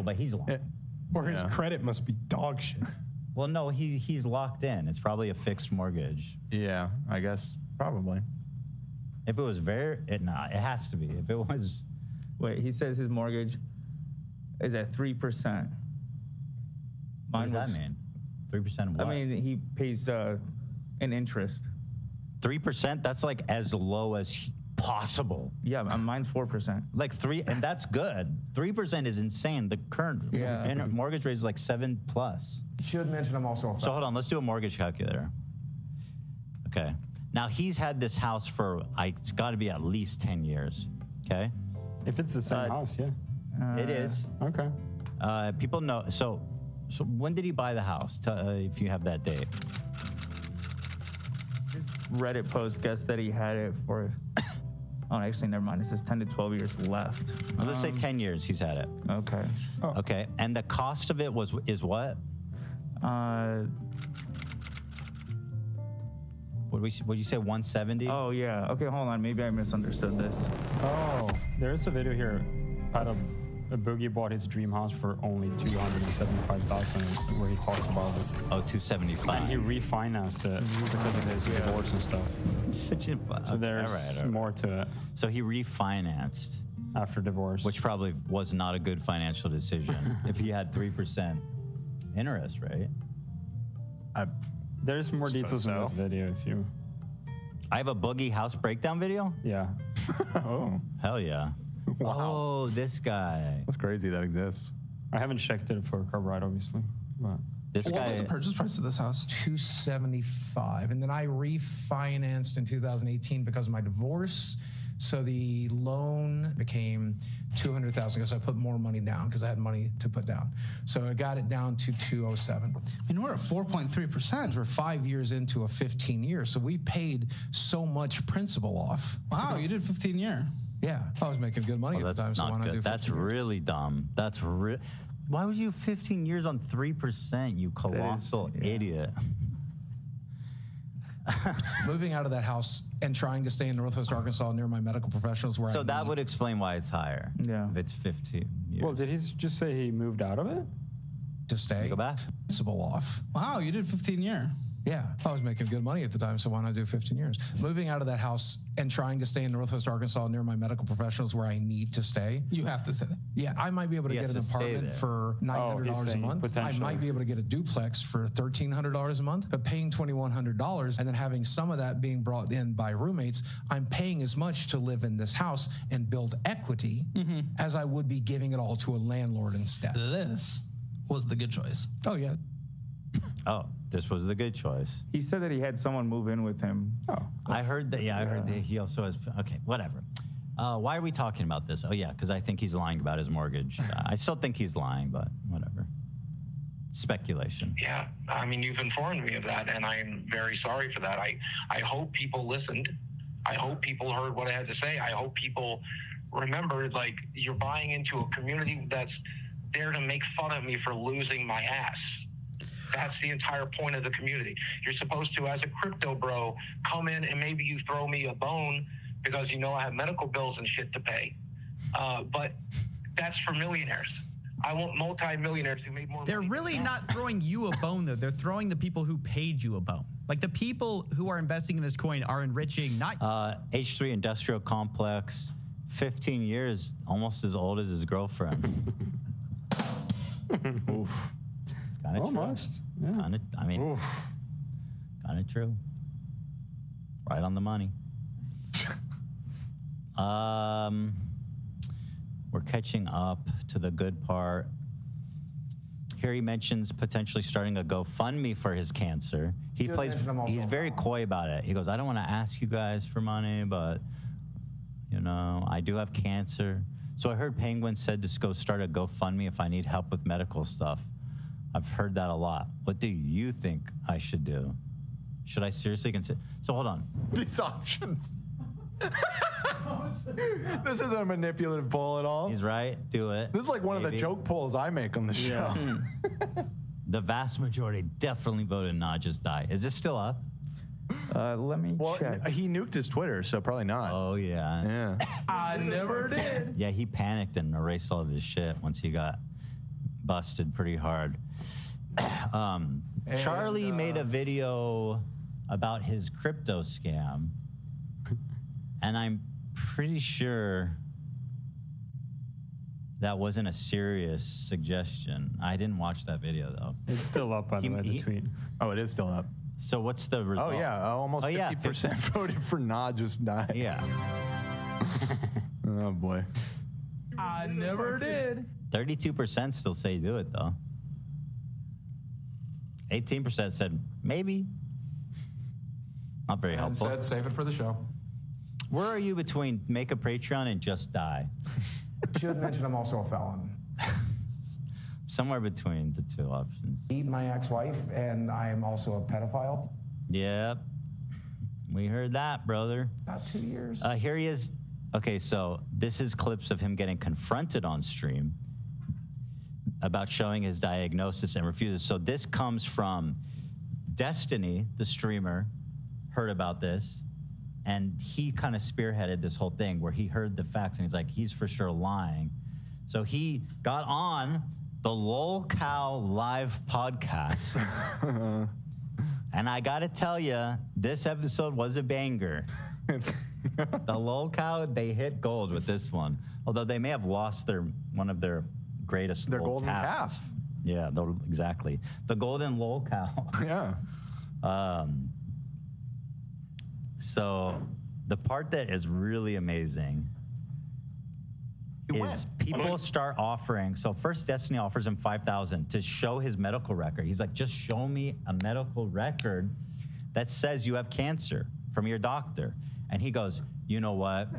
but he's locked. Or his credit must be dog shit. Well, no, he's locked in. It's probably a fixed mortgage. Yeah, I guess probably. If it was it has to be. If it was... Wait, he says his mortgage is at 3%. What does that mean? 3% what? I mean, he pays an interest. 3%? That's like as low as possible. Yeah, mine's 4%. Like and that's good. 3% is insane. The current mortgage rate is like 7+. Should mention I'm also a So hold on, let's do a mortgage calculator. Okay. Now he's had this house for it's got to be at least 10 years. Okay. If it's the same house, yeah. It is. Okay. People know. So when did he buy the house? If you have that date. This Reddit post guessed that he had it for. Oh, actually, never mind. It says 10 to 12 years left. Well, let's say 10 years he's had it. Okay. Oh. Okay. And the cost of it is what? What did you say, 170? Oh, yeah. Okay, hold on. Maybe I misunderstood this. Oh, there's a video here. A boogie bought his dream house for only $275,000, where he talks about it. Oh, 275. And he refinanced it because of his divorce and stuff. Such a so there's more to it. So he refinanced after divorce, which probably was not a good financial decision if he had 3% interest, right? There's more details in this video if you... I have a boogie house breakdown video? Yeah. Oh. Hell yeah. Wow. Oh, this guy. That's crazy that exists. I haven't checked it for a car ride, obviously. But this guy... What was the purchase price of this house? $275. And then I refinanced in 2018 because of my divorce. So the loan became $200,000 because I put more money down because I had money to put down. So I got it down to $207. I mean, we're at 4.3%. We're 5 years into a 15 years. So we paid so much principal off. Wow, you did 15 year. Yeah, I was making good money at the time. So why not do 15 That's years? really dumb. That's why would you 15 years on 3%, you colossal idiot? Moving out of that house and trying to stay in Northwest Arkansas near my medical professionals where that would explain why it's higher. Yeah. If it's 15 years. Well, did he just say he moved out of it? To stay. Go back. Principal off. Wow, you did 15 year. Yeah, I was making good money at the time, so why not do 15 years? Moving out of that house and trying to stay in Northwest Arkansas near my medical professionals where I need to stay. You have to stay there. Yeah, I might be able to get an apartment for $900 a month. I might be able to get a duplex for $1,300 a month, but paying $2,100 and then having some of that being brought in by roommates, I'm paying as much to live in this house and build equity as I would be giving it all to a landlord instead. This was the good choice. Oh, yeah. Oh, this was the good choice. He said that he had someone move in with him. Oh, I heard that. Yeah, I heard that he also has. Okay, whatever. Why are we talking about this? Oh, yeah, because I think he's lying about his mortgage. I still think he's lying, but whatever. Speculation. Yeah, I mean, you've informed me of that, and I'm very sorry for that. I hope people listened. I hope people heard what I had to say. I hope people remembered, like, you're buying into a community that's there to make fun of me for losing my ass. That's the entire point of the community. You're supposed to, as a crypto bro, come in and maybe you throw me a bone because you know I have medical bills and shit to pay. But that's for millionaires. I want multi-millionaires who made more They're money. really not throwing you a bone, though. They're throwing the people who paid you a bone. Like, the people who are investing in this coin are enriching, not... H3 Industrial Complex, 15 years, almost as old as his girlfriend. Oof. Kinda almost. True. Yeah. Kind of true. Right on the money. We're catching up to the good part. Here he mentions potentially starting a GoFundMe for his cancer. He's very coy about it. He goes, I don't want to ask you guys for money, but you know, I do have cancer. So I heard Penguin said to go start a GoFundMe if I need help with medical stuff. I've heard that a lot. What do you think I should do? Should I seriously consider? So hold on. These options. This isn't a manipulative poll at all. He's right. Do it. This is like one of the joke polls I make on the show. The vast majority definitely voted not just die. Is this still up? Let me check. He nuked his Twitter, so probably not. Oh, yeah. Yeah. I never did. Yeah, he panicked and erased all of his shit once he got busted pretty hard. Charlie made a video about his crypto scam, and I'm pretty sure that wasn't a serious suggestion. I didn't watch that video though. It's still up, by the way, the tweet. Oh, it is still up. So what's the result? Oh yeah, almost 50% voted for Nah Just Die. Yeah. Oh boy. I never did. 32% still say do it though. 18% said maybe. Not very helpful. And said save it for the show. Where are you between make a Patreon and just die? Should mention I'm also a felon. Somewhere between the two options. Beat my ex-wife, and I am also a pedophile. Yep. We heard that, brother. About 2 years. Here he is. Okay, so this is clips of him getting confronted on stream about showing his diagnosis and refuses. So this comes from Destiny, the streamer, heard about this, and he kind of spearheaded this whole thing where he heard the facts and he's like, he's for sure lying. So he got on the Lol Cow live podcast. And I gotta tell you, this episode was a banger. The Lol Cow, they hit gold with this one. Although they may have lost one of their greatest Their lol golden calves. calf. Yeah, exactly. The golden Lol Cow. Yeah. So the part that is really amazing is people start offering. So first Destiny offers him $5,000 to show his medical record. He's like, just show me a medical record that says you have cancer from your doctor. And he goes, you know what?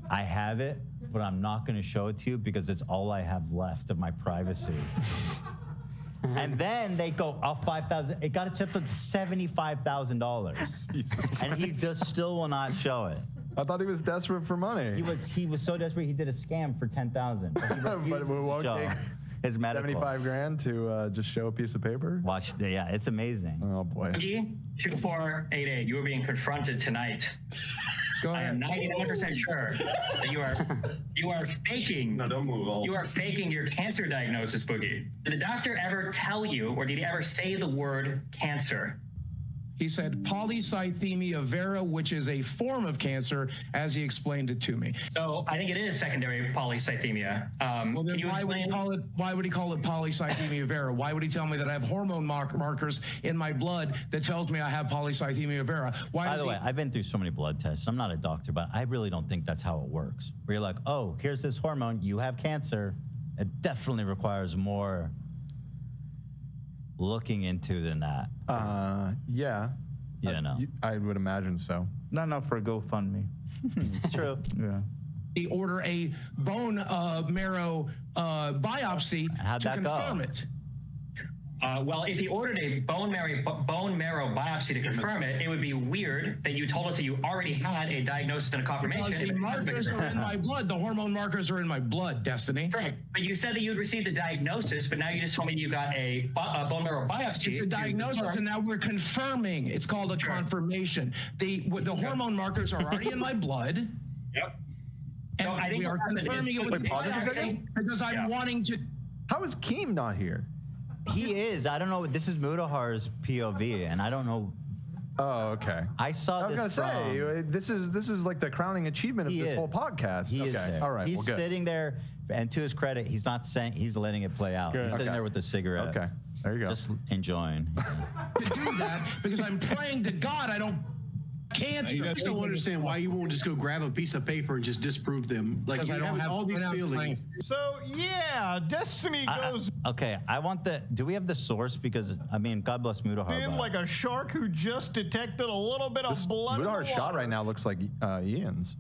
I have it, but I'm not gonna show it to you because it's all I have left of my privacy. And then they go, oh, $5,000. It got up to $75,000. And he just still will not show it. I thought he was desperate for money. He was so desperate he did a scam for $10,000. But we won't take his medical. 75 grand to just show a piece of paper? Watch, yeah, it's amazing. Oh boy. 2488, you are being confronted tonight. Go I am ahead. 99% sure that you are faking. No, don't move on. You are faking your cancer diagnosis, Boogie. Did the doctor ever tell you, or did he ever say the word cancer? He said polycythemia vera, which is a form of cancer, as he explained it to me. So I think it is secondary polycythemia. Well, then why would he call it polycythemia vera? Why would he tell me that I have hormone markers in my blood that tells me I have polycythemia vera? By the way, I've been through so many blood tests. I'm not a doctor, but I really don't think that's how it works. Where you're like, oh, here's this hormone, you have cancer. It definitely requires more looking into than that. Yeah. Yeah, no. I would imagine so. Not enough for a GoFundMe. True. Yeah. They order a bone marrow biopsy to confirm it. Well, if he ordered a bone marrow biopsy to confirm it, it would be weird that you told us that you already had a diagnosis and a confirmation. Because the markers are in my blood. The hormone markers are in my blood, Destiny. Correct. But you said that you had received the diagnosis, but now you just told me you got a bone marrow biopsy. It's a diagnosis, and now we're confirming. It's called a confirmation. The hormone markers are already in my blood. Yep. And so I think we are confirming it with the biopsy because I'm wanting to. How is Keem not here? He is. I don't know. This is Mudahar's POV, and I don't know. Oh, okay. I saw I was this gonna say this is like the crowning achievement of this whole podcast. He okay. is there. All right. He's well, good. sitting there, and to his credit, he's not saying. He's letting it play out. Good. He's sitting there with a cigarette. Okay. There you go. Just enjoying. To do that because I'm praying to God I don't cancer. I just don't understand why you won't just go grab a piece of paper and just disprove them. Like you have all these feelings. So yeah, Destiny goes Okay, I want the. Do we have the source? Because I mean, God bless Mudahar. in like a shark who just detected a little bit of blood. Mudahar's shot right now looks like Ian's.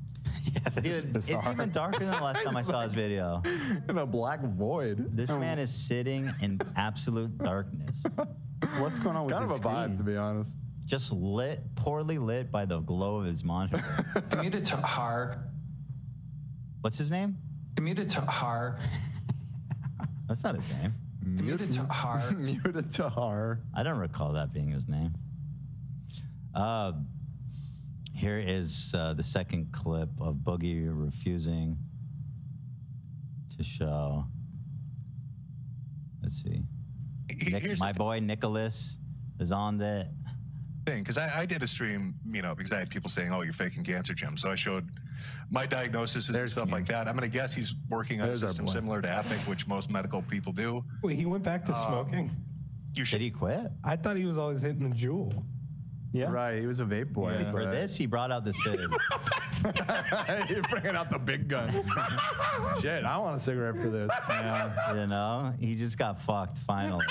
Dude, it's even darker than the last time I saw his video. In a black void. This man is sitting in absolute darkness. What's going on with Kind his of a vibe, screen? to be honest. Just lit, poorly lit by the glow of his monitor. Mudahar. What's his name? Mudahar. That's not his name. Mudahar. Mudahar. I don't recall that being his name. Here is the second clip of Boogie refusing to show Let's see. My boy Nicholas is on that thing, because I did a stream, because I had people saying, "Oh, you're faking cancer, Jim." So I showed my diagnosis and stuff like that. I'm gonna guess he's working on a system similar to Epic, which most medical people do. Wait, he went back to smoking? Did he quit? I thought he was always hitting the jewel. Yeah. Right, he was a vape boy. Yeah. For this, he brought out the Civ. You're bringing out the big guns. Shit, I want a cigarette for this. Yeah, he just got fucked finally.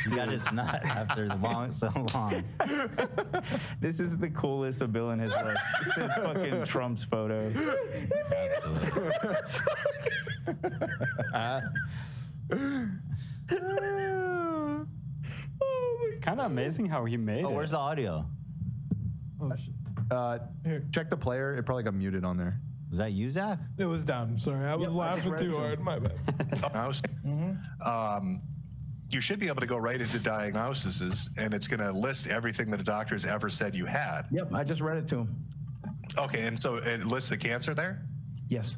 He got his nut after so long. This is the coolest a villain has looked since fucking Trump's photo. Kind of amazing how he made it. Oh, where's the audio? Oh, shit. Here. Check the player. It probably got muted on there. Was that you, Zach? It was down. Sorry, I was laughing too hard. My bad. You should be able to go right into diagnoses, and it's going to list everything that a doctor has ever said you had. Yep, I just read it to him. Okay, and so it lists the cancer there? Yes.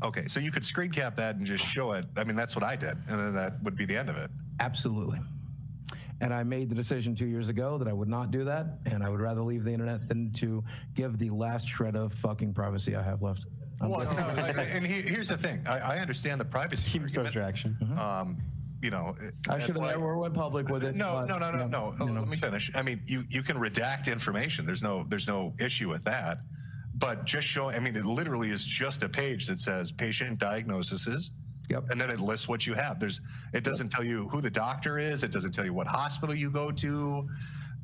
Okay, so you could screen cap that and just show it. I mean, that's what I did, and then that would be the end of it. Absolutely. And I made the decision 2 years ago that I would not do that, and I would rather leave the internet than to give the last shred of fucking privacy I have left. Well, no, and here's the thing. I understand the privacy. Keep distraction. I should have never went public with it. No. Let me finish. I mean, you can redact information. There's no issue with that. But just showing, I mean, it literally is just a page that says patient diagnoses. Yep. And then it lists what you have. It doesn't tell you who the doctor is. It doesn't tell you what hospital you go to.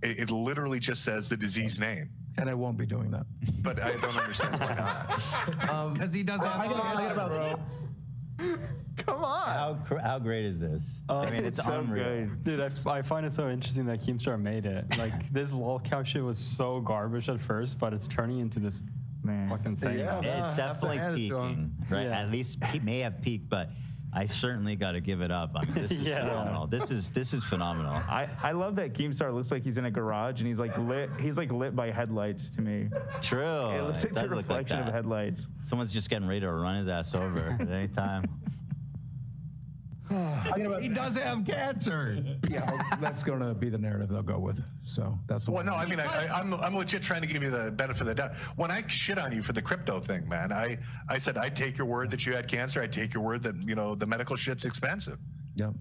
It literally just says the disease name. And I won't be doing that. But I don't understand why not. Because he doesn't have bro. Come on. How great is this? I mean, it's so unreal. good. Dude, I find it so interesting that Keemstar made it. Like, this lol count shit was so garbage at first, but it's turning into this fucking thing. Yeah, It's definitely peaking, right? Yeah. At least he may have peaked, but I certainly got to give it up. I mean, this is phenomenal. This is phenomenal. I love that Keemstar looks like he's in a garage and he's like lit by headlights to me. True. It looks like the reflection of headlights. Someone's just getting ready to run his ass over at any time. He does have cancer. Yeah, that's going to be the narrative they'll go with. So that's the Well, no, I mean, I'm legit trying to give you the benefit of the doubt. When I shit on you for the crypto thing, man, I said I'd take your word that you had cancer. I'd take your word that the medical shit's expensive. Yep.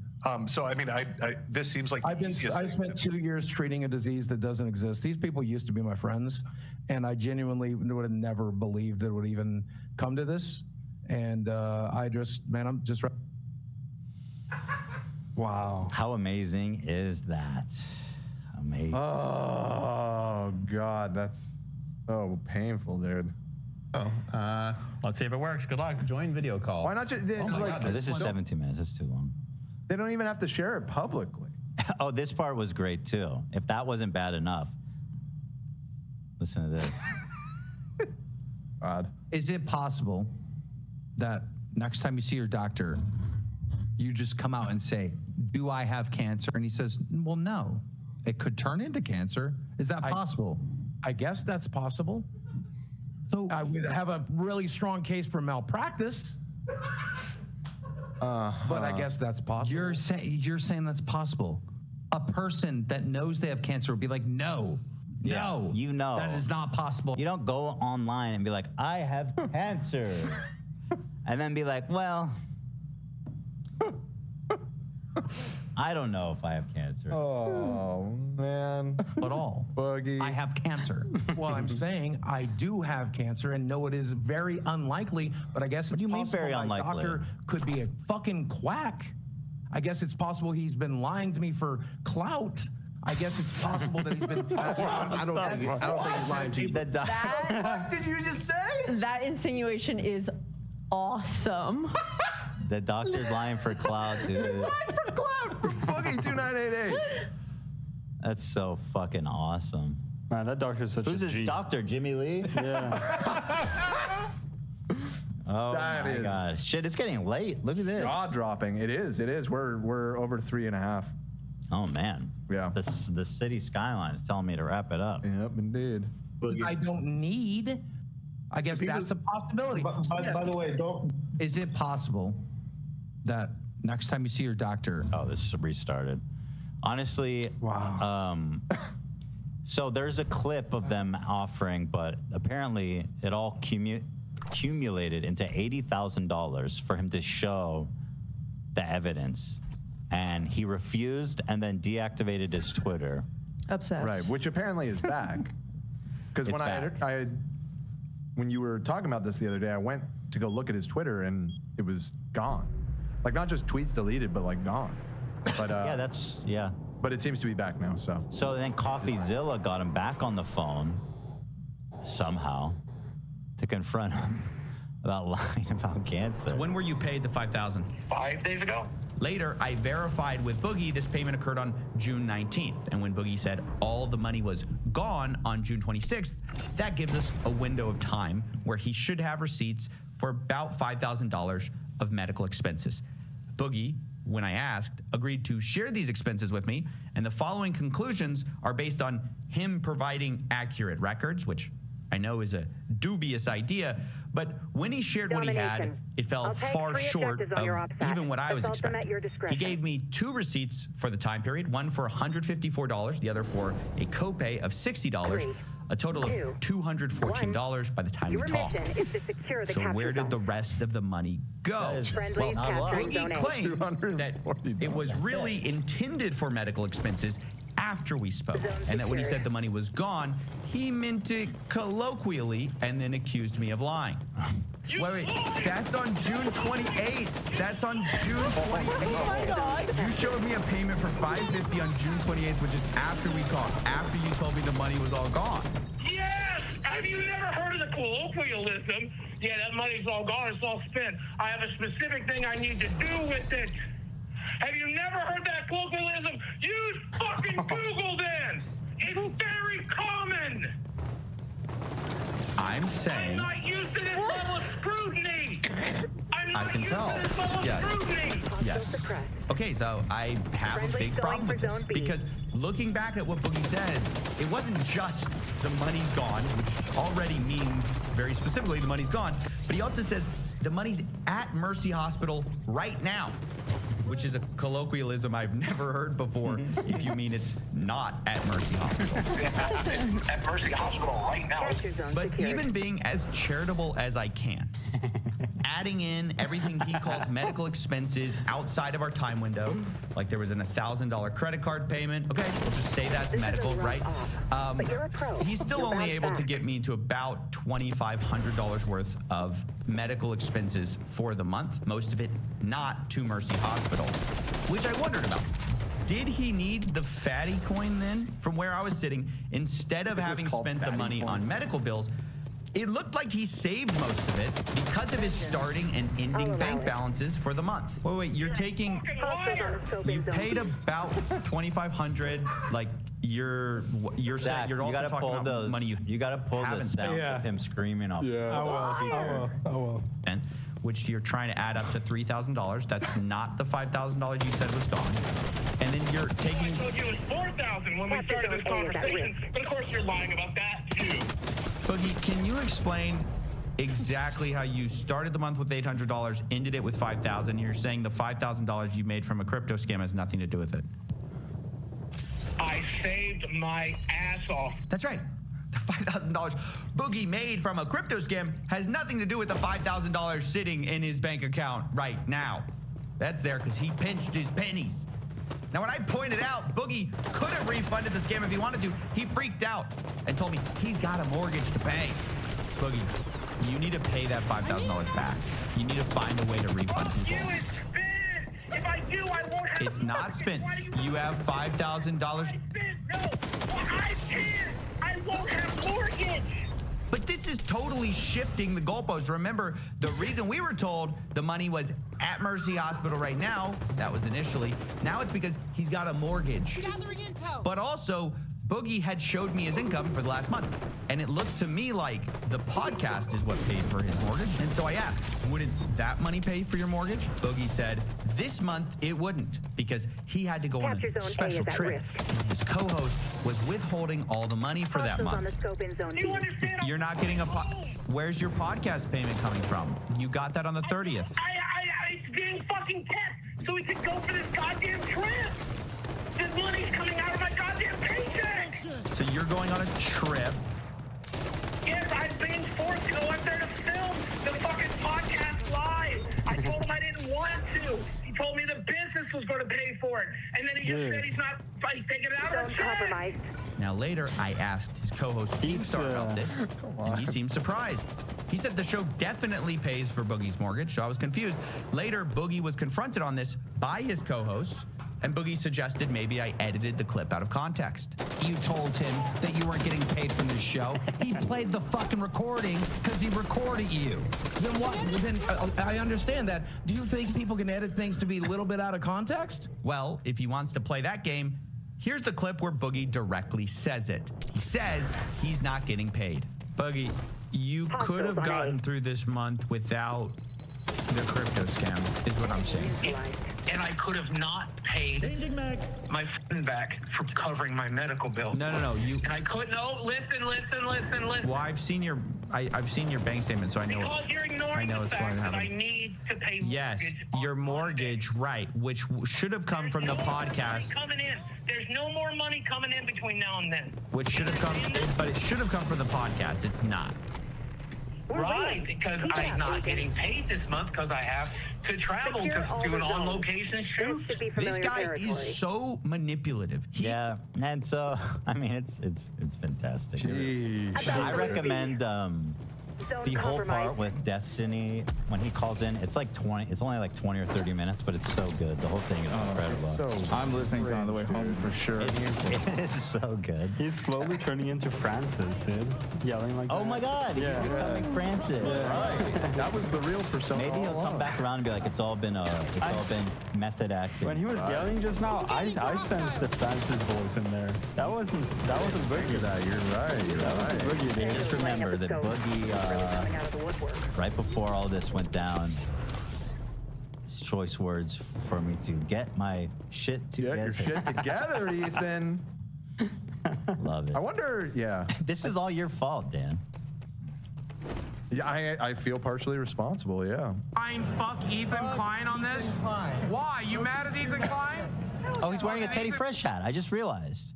So I mean, this seems like I spent 2 years treating a disease that doesn't exist. These people used to be my friends, and I genuinely would have never believed it would even come to this. And I'm just. Wow. How amazing is that? Amazing. Oh, God, that's so painful, dude. Let's see if it works. Good luck. Join video call. Why not just This is 17 minutes. That's too long. They don't even have to share it publicly. Oh, this part was great too. If that wasn't bad enough, listen to this. God. Is it possible that next time you see your doctor, you just come out and say, "Do I have cancer?" And he says, "Well, no. It could turn into cancer." Is that possible? I guess that's possible. So I would have a really strong case for malpractice. But I guess that's possible. You're saying that's possible. A person that knows they have cancer would be like, "No. No. You know. That is not possible." You don't go online and be like, "I have cancer." And then be like, "Well, I don't know if I have cancer." Oh, man. At all. Boogie. I have cancer. Well, I'm saying I do have cancer and know it is very unlikely, but I guess it's you mean possible very my unlikely? doctor could be a fucking quack. I guess it's possible he's been lying to me for clout. I guess it's possible that he's been. I don't think he's lying to you. What did you just say? That insinuation is awesome. The doctor's lying for clout, dude. Lying for clout for Boogie 2988. That's so fucking awesome. Man, that doctor's such Who's a this G. doctor, Jimmy Lee? Yeah. Oh That my is- god. Shit, it's getting late. Look at this. Jaw dropping. It is. We're over 3.5. Oh man. Yeah. The city skyline is telling me to wrap it up. Yep, indeed. I don't need. I guess that's a possibility. By the way, don't. Is it possible that Next time you see your doctor. Oh, this is restarted. Honestly, wow. So there's a clip of them offering, but apparently it all accumulated into $80,000 for him to show the evidence. And he refused and then deactivated his Twitter. Obsessed. Right, which apparently is back. Because when you were talking about this the other day, I went to go look at his Twitter and it was gone. Like not just tweets deleted, but like gone. But yeah. But it seems to be back now. So then CoffeeZilla got him back on the phone somehow to confront him about lying about cancer. So when were you paid the $5,000? 5 days ago. Later, I verified with Boogie this payment occurred on June 19th. And when Boogie said all the money was gone on June 26th, that gives us a window of time where he should have receipts for about $5,000 of medical expenses. Boogie, when I asked, agreed to share these expenses with me. And the following conclusions are based on him providing accurate records, which I know is a dubious idea, but when he shared what he had, it fell far short of even what I was expecting. He gave me 2 receipts for the time period, one for $154, the other for a copay of $60, a total of $214 by the time we talked. So where did the rest of the money go? Well, Boogie claimed that it was really intended for medical expenses after we spoke, and that when he said the money was gone, he meant it colloquially and then accused me of lying. Wait, that's on June 28th. That's on June 28th. Oh my God. You showed me a payment for $550 on June 28th, which is after we talked, after you told me the money was all gone. Yes! Have you never heard of the colloquialism? Yeah, that money's all gone, it's all spent. I have a specific thing I need to do with it. Have you never heard that colloquialism? Use fucking Google then! It's very common! I'm saying... I'm not used to this level of scrutiny! I'm not used to this level of scrutiny! Yes. Okay, so I have a big problem with this, because looking back at what Boogie said, it wasn't just the money's gone, which already means very specifically the money's gone, but he also says the money's at Mercy Hospital right now, which is a colloquialism I've never heard before, if you mean it's not at Mercy Hospital. At Mercy Hospital right now. But even being as charitable as I can, adding in everything he calls medical expenses outside of our time window, like there was an $1,000 credit card payment. Okay, we'll just say that's medical, right? He's still only able to get me to about $2,500 worth of medical expenses for the month, most of it not to Mercy Hospital, which I wondered about. Did he need the fatty coin then? From where I was sitting, instead of having spent the money on medical bills, it looked like he saved most of it because of his starting and ending bank balances for the month. Wait, you're taking, you paid about $2,500, like you're saying, you're also talking about those, money you gotta pull this down with him screaming off. I will. Which you're trying to add up to $3,000. That's not the $5,000 you said was gone. And then you're taking... I told you it was $4,000 when we started this conversation, but of course you're lying about that too. Boogie, can you explain exactly how you started the month with $800, ended it with $5,000? You're saying the $5,000 you made from a crypto scam has nothing to do with it. I saved my ass off. That's right. The $5,000 Boogie made from a crypto scam has nothing to do with the $5,000 sitting in his bank account right now. That's there because he pinched his pennies. Now, when I pointed out Boogie could have refunded the scam if he wanted to, he freaked out and told me he's got a mortgage to pay. Boogie, you need to pay that $5,000 back. You need to find a way to refund people. If I do, I won't have... It's not spent. You have $5,000. No, I can't. I won't have mortgage. But this is totally shifting the goalposts. Remember, the reason we were told the money was at Mercy Hospital right now, that was initially, now it's because he's got a mortgage. Gathering intel. But also, Boogie had showed me his income for the last month, and it looked to me like the podcast is what paid for his mortgage. And so I asked, wouldn't that money pay for your mortgage? Boogie said, this month it wouldn't, because he had to go on a special trip. His co-host was withholding all the money for that month. You're not getting where's your podcast payment coming from? You got that on the 30th. It's being fucking kept. so we could go for this goddamn trip. The money's coming out of my goddamn paycheck. So you're going on a trip. Yes, I've been forced to go up there to film the fucking podcast live. I told him I didn't want to. He told me the business was going to pay for it. And then he just said he's taking it out of the check. Now later, I asked his co-host Keemstar about this, and he seemed surprised. He said the show definitely pays for Boogie's mortgage, so I was confused. Later, Boogie was confronted on this by his co-hosts, and Boogie suggested maybe I edited the clip out of context. You told him that you weren't getting paid from this show. He played the fucking recording because he recorded you. Then what? Then I understand that. Do you think people can edit things to be a little bit out of context? Well, if he wants to play that game, here's the clip where Boogie directly says it. He says he's not getting paid. Boogie, you could have gotten through this month without the crypto scam, is what I'm saying. And I could have not paid my friend back for covering my medical bill. No. And I couldn't. No, listen. Well, I've seen your bank statement, so I know. Because you're ignoring the fact that I need to pay mortgage. Yes, your mortgage, right, which should have come from the podcast. Coming in. There's no more money coming in between now and then. Which should have come, but it should have come from the podcast. It's not. Right, because I'm not getting paid this month because I have to travel to do an on-location shoot. This guy is so manipulative. Yeah, and so I mean, it's fantastic. I recommend the whole part with Destiny when he calls in. It's like 20. It's only like 20 or 30 minutes, but it's so good. The whole thing is incredible. I'm listening to it on the way home for sure. It is so good. He's slowly turning into Francis, dude. Yelling like that. Oh my God, he's becoming Francis. Right. That was the real persona. Maybe he'll come back around and be like, it's all been method acting. When he was yelling just now, I sensed the Francis voice in there. That wasn't Boogie. You're right. Boogie, dude. Just remember that Boogie, right before all this went down, his choice words for me to get my shit together. Get your shit together, Ethan. Love it. I wonder, This is all your fault, Dan. Yeah, I feel partially responsible, yeah. Fuck Ethan Klein on this? Why? You mad at Ethan Klein? Oh, he's wearing a Teddy Fresh hat. I just realized.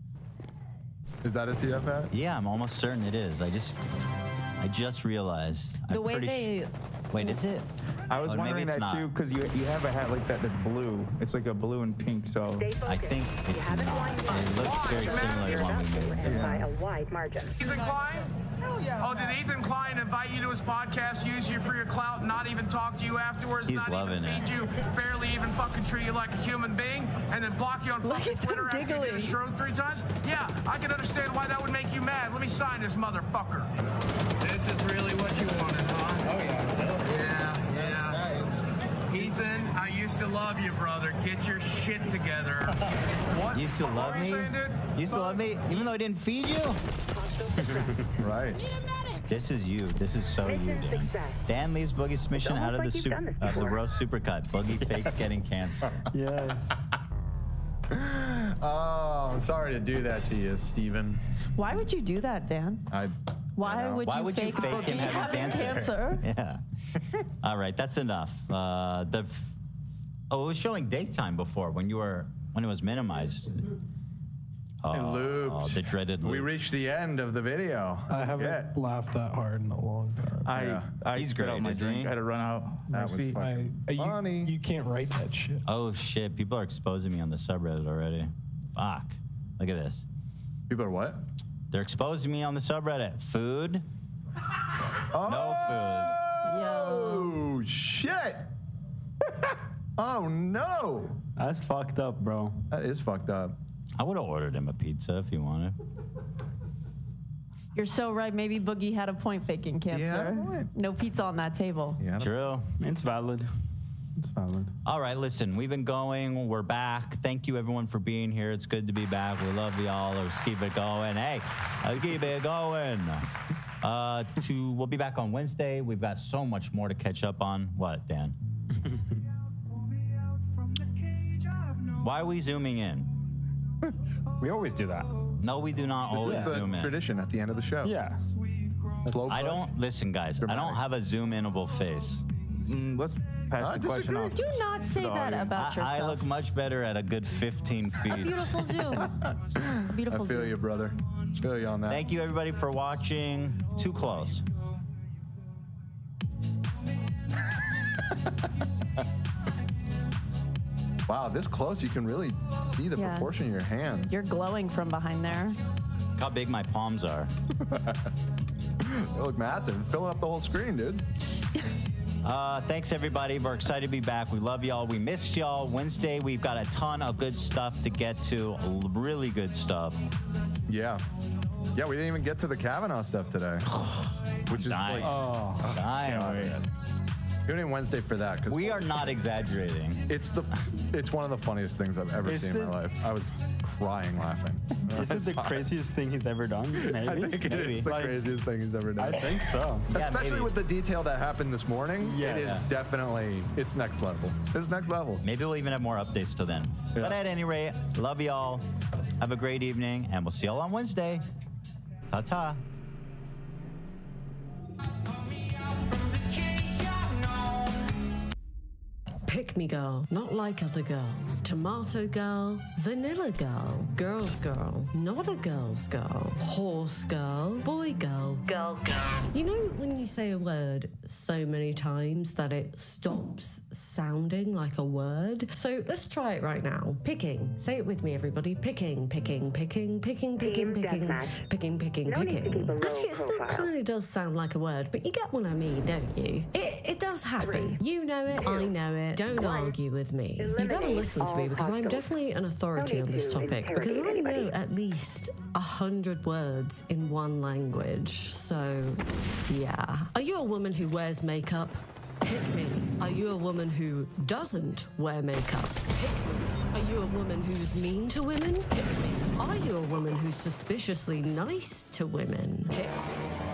Is that a TF hat? Yeah, I'm almost certain it is. I just realized. Wait, is it? I was wondering that too, because you have a hat like that that's blue. It's like a blue and pink, so. I think it's not. It looks very similar to one we made. By a wide margin. Ethan Klein? Hell yeah. Oh, did Ethan Klein invite you to his podcast, use you for your clout, and not even talk to you afterwards, He's not loving even feed you, barely even fucking treat you like a human being, and then block you on fucking Twitter after you get a stroke 3 times? Yeah, I can understand why that would make you mad. Let me sign this motherfucker. This is really what you wanted, huh? Oh, yeah. Ethan, I used to love you, brother. Get your shit together. What? You used to love me? Saying, dude? You used to love me, even though I didn't feed you? Right. This is you. This is so you, Dan. Dan leaves Boogie's mission out of the roast supercut. Boogie fakes getting cancer. Yes. Oh, I'm sorry to do that to you, Steven. Why would you do that, Dan? Why would you fake him having cancer? Yeah. All right, that's enough. It was showing daytime before when it was minimized. And looped. The dreaded loop. We reached the end of the video. I haven't laughed that hard in a long time. I spit out my drink. I had to run out. That was funny. You can't write that shit. Oh shit! People are exposing me on the subreddit already. Fuck! Look at this. People are what? They're exposing me on the subreddit. Food. No food. Oh shit! Oh no! That's fucked up, bro. That is fucked up. I would have ordered him a pizza if he wanted. You're so right. Maybe Boogie had a point faking cancer. Yeah, no pizza on that table. Yeah, True. It's valid. It's valid. All right, listen, we've been going. We're back. Thank you, everyone, for being here. It's good to be back. We love y'all. Let's keep it going. Hey, let's keep it going. We'll be back on Wednesday. We've got so much more to catch up on. What, Dan? Why are we zooming in? We always do that. No, we do not always zoom in. Tradition at the end of the show. Yeah. Slow I don't listen, guys. I don't have a zoom-inable face. let's pass the question off. Do not say that about yourself. I look much better at a good 15 feet. A beautiful zoom. A beautiful I feel zoom. you, brother. Feel you on that. Thank you, everybody, for watching. Too close. Wow, this close, you can really see the proportion of your hands. You're glowing from behind there. Look how big my palms are. They look massive. Filling up the whole screen, dude. Thanks, everybody. We're excited to be back. We love y'all. We missed y'all. Wednesday, we've got a ton of good stuff to get to. Really good stuff. Yeah. Yeah, we didn't even get to the Kavanaugh stuff today. Which is dying. like... Dying. Tune in Wednesday for that. We are not exaggerating. It's one of the funniest things I've ever seen in my life. I was crying laughing. Is it the craziest thing he's ever done? Maybe. I think it is the craziest thing he's ever done. I think so. Especially with the detail that happened this morning. Yeah. It is definitely, it's next level. It's next level. Maybe we'll even have more updates till then. Yeah. But at any rate, love y'all. Have a great evening, and we'll see y'all on Wednesday. Ta-ta. Pick me girl, not like other girls. Tomato girl, vanilla girl, girl's girl, not a girl's girl. Horse girl, boy girl, girl girl. You know when you say a word so many times that it stops sounding like a word? So let's try it right now. Picking. Say it with me, everybody. Picking, picking, picking, picking, picking, picking, picking, picking, picking. Actually, it still kind of does sound like a word, but you get what I mean, don't you? It does happen. You know it, I know it. Don't argue with me. You better listen to me because I'm definitely an authority on this topic because I know at least 100 words in one language. So, yeah. Are you a woman who wears makeup? Pick me. Are you a woman who doesn't wear makeup? Pick me. Are you a woman who's mean to women? Pick me. Are you a woman who's suspiciously nice to women? Pick me.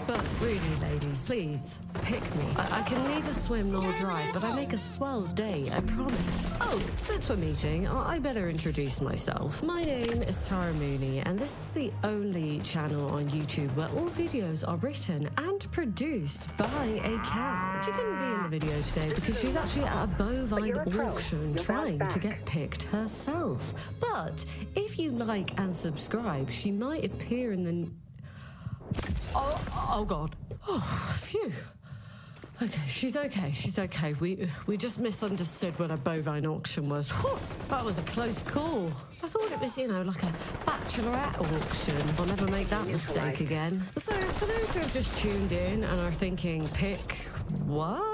But really, ladies, please, pick me. I can neither swim nor drive, but I make a swell day, I promise. Oh, since we're meeting, I better introduce myself. My name is Tara Mooney, and this is the only channel on YouTube where all videos are written and produced by a cow. She couldn't be in the video today because she's actually at a bovine auction trying to get picked herself. But if you like and subscribe, she might appear in the... Oh God. Oh, phew. Okay, she's okay. She's okay. We just misunderstood what a bovine auction was. Whew, that was a close call. I thought it was, like a bachelorette auction. I'll never make that mistake again. So, for those who have just tuned in and are thinking, pick what?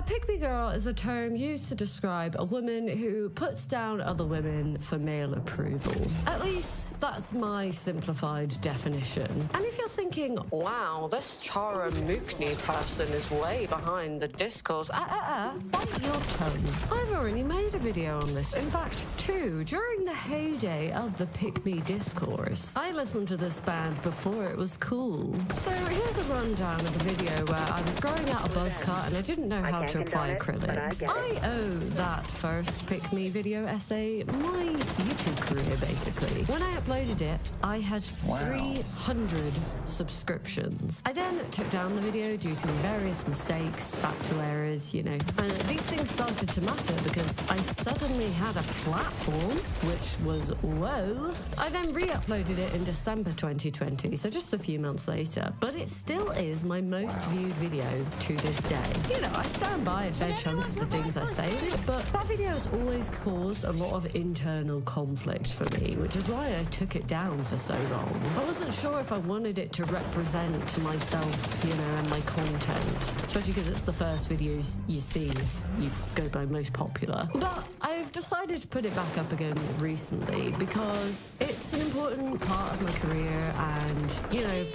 Pick me girl is a term used to describe a woman who puts down other women for male approval. At least that's my simplified definition. And if you're thinking, wow, this Tara Mookney person is way behind the discourse, bite your tongue. I've already made a video on this. In fact, 2, during the heyday of the Pick Me discourse. I listened to this band before it was cool. So here's a rundown of the video where I was growing out a buzz cut and I didn't know how to apply acrylics. I owe that first Pick Me video essay my YouTube career, basically. When I uploaded it, I had 300 subscriptions. I then took down the video due to various mistakes, factual errors, and these things started to matter because I suddenly had a platform, which was whoa. I then re-uploaded it in December 2020, so just a few months later, but it still is my most viewed video to this day. I stand by a fair chunk of the things I say in it, but that video has always caused a lot of internal conflict for me, which is why I took it down for so long. I wasn't sure if I wanted it to represent myself, and my content, especially because it's the first videos you see if you go by most popular. But I've decided to put it back up again recently because it's an important part of my career and,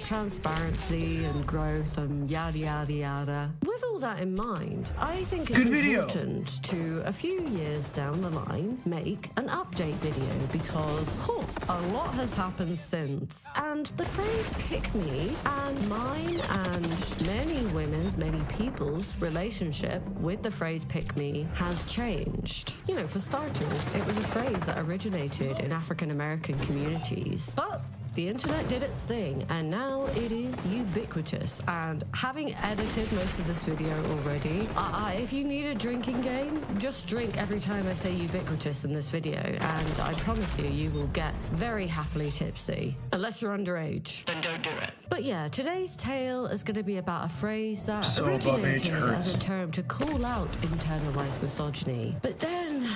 transparency and growth and yada, yada, yada. With all that in mind, I think it's important to, a few years down the line, make an update video because a lot has happened since. And the phrase pick me and mine and many women's, many people's relationship with the phrase pick me has changed. For starters, it was a phrase that originated in African American communities. But The internet did its thing, and now it is ubiquitous. And having edited most of this video already, if you need a drinking game, just drink every time I say ubiquitous in this video, and I promise you, you will get very happily tipsy. Unless you're underage, then don't do it. But yeah, today's tale is going to be about a phrase that originated as a term to call out internalized misogyny, but then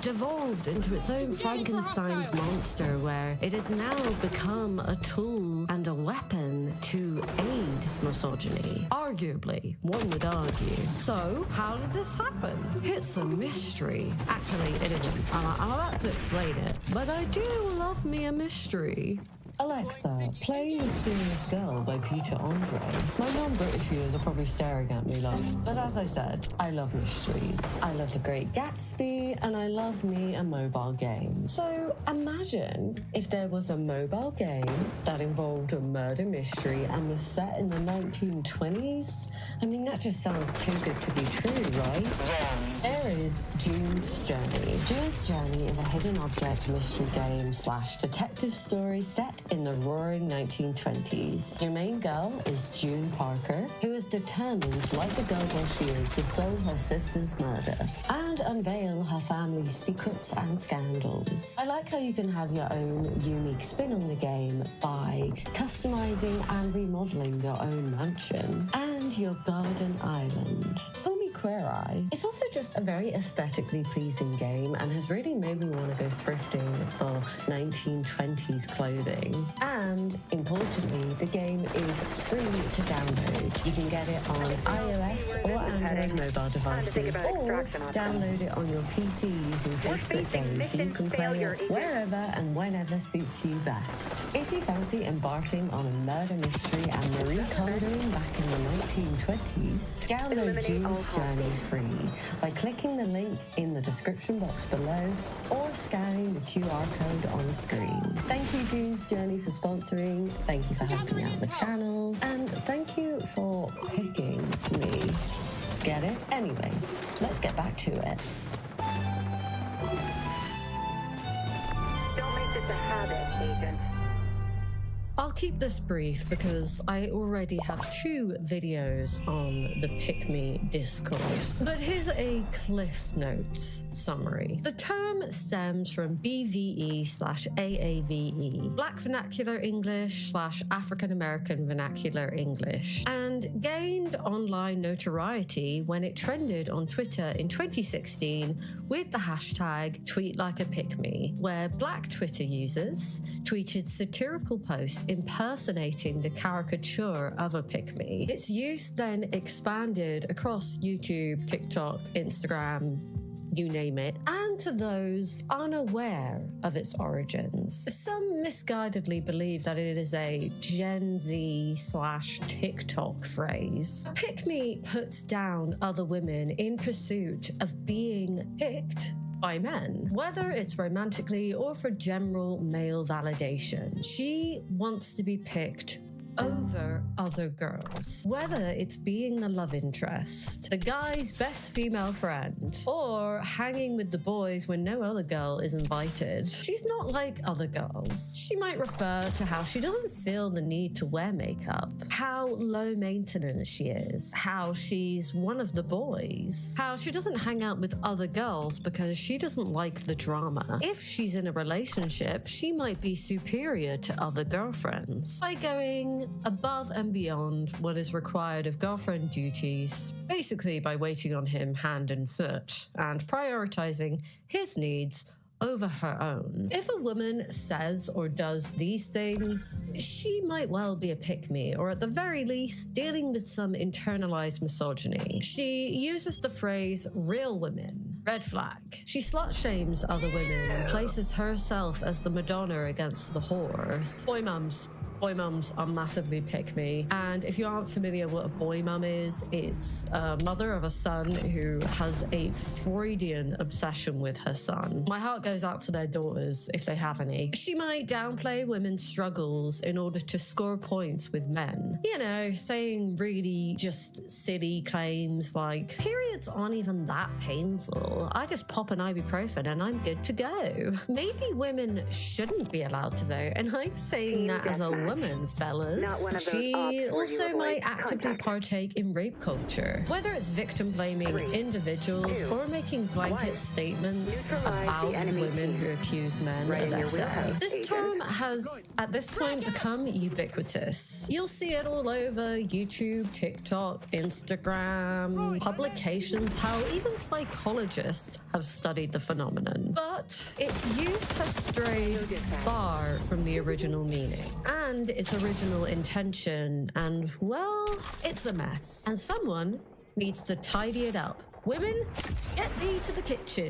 devolved into its own Frankenstein's monster, where it has now become a tool and a weapon to aid misogyny. Arguably, one would argue. So, how did this happen? It's a mystery. Actually, it isn't. I'm about to explain it, but I do love me a mystery. Alexa, play Mysterious Girl by Peter Andre. My non-British viewers are probably staring at me like, but as I said, I love mysteries. I love The Great Gatsby, and I love me a mobile game. So imagine if there was a mobile game that involved a murder mystery and was set in the 1920s. I mean, that just sounds too good to be true, right? There is June's Journey. June's Journey is a hidden object mystery game / detective story set in the roaring 1920s. Your main girl is June Parker, who is determined, like the girl boss she is, to solve her sister's murder and unveil her family's secrets and scandals. I like how you can have your own unique spin on the game by customizing and remodeling your own mansion and your garden island. Call me Queer Eye. It's also just a very aesthetically pleasing game and has really made me want to go thrifting for 1920s clothing. And importantly, the game is free to download. You can get it on iOS or Android mobile devices, or download it on your PC using Facebook Games so you can play it wherever and whenever suits you best. If you fancy embarking on a murder mystery and Marie Kondoing back in the 1920s, download June's Journey free by clicking the link in the description box below or scanning the QR code on the screen. Thank you, June's Journey, for sponsoring. Thank you for helping out the channel, and thank you for picking me. Get it? Anyway, let's get back to it. Don't make this a habit, Agent. I'll keep this brief because I already have 2 videos on the Pick Me discourse. But here's a Cliff Notes summary. The term stems from BVE/AAVE, Black Vernacular English / African American Vernacular English, and gained online notoriety when it trended on Twitter in 2016 with the hashtag #TweetLikeAPickMe, where Black Twitter users tweeted satirical posts impersonating the caricature of a pick-me. Its use then expanded across YouTube, TikTok, Instagram, you name it, and to those unaware of its origins. Some misguidedly believe that it is a Gen Z / TikTok phrase. Pick-me puts down other women in pursuit of being picked by men, whether it's romantically or for general male validation. She wants to be picked over other girls, whether it's being the love interest, the guy's best female friend, or hanging with the boys when no other girl is invited. She's not like other girls. She might refer to how she doesn't feel the need to wear makeup, how low maintenance she is, how she's one of the boys, how she doesn't hang out with other girls because she doesn't like the drama. If she's in a relationship, she might be superior to other girlfriends by going above and beyond what is required of girlfriend duties, basically by waiting on him hand and foot and prioritizing his needs over her own. If a woman says or does these things, she might well be a pick-me, or at the very least dealing with some internalized misogyny. She uses the phrase real women, red flag. She slut-shames other women and places herself as the Madonna against the whores. Boy mums, Boy mums are massively pick me. And if you aren't familiar what a boy mum is, it's a mother of a son who has a Freudian obsession with her son. My heart goes out to their daughters if they have any. She might downplay women's struggles in order to score points with men. You know, saying really just silly claims like, periods aren't even that painful. I just pop an ibuprofen and I'm good to go. Maybe women shouldn't be allowed to vote, and I'm saying that as a woman, fellas. She also might actively partake in rape culture, whether it's victim blaming individuals or making blanket statements about women who accuse men of SA. This term has at this point become ubiquitous. You'll see it all over YouTube, TikTok, Instagram, publications, how even psychologists have studied the phenomenon. But its use has strayed far from the original meaning and its original intention, and well, it's a mess. And someone needs to tidy it up. Women, get thee to the kitchen.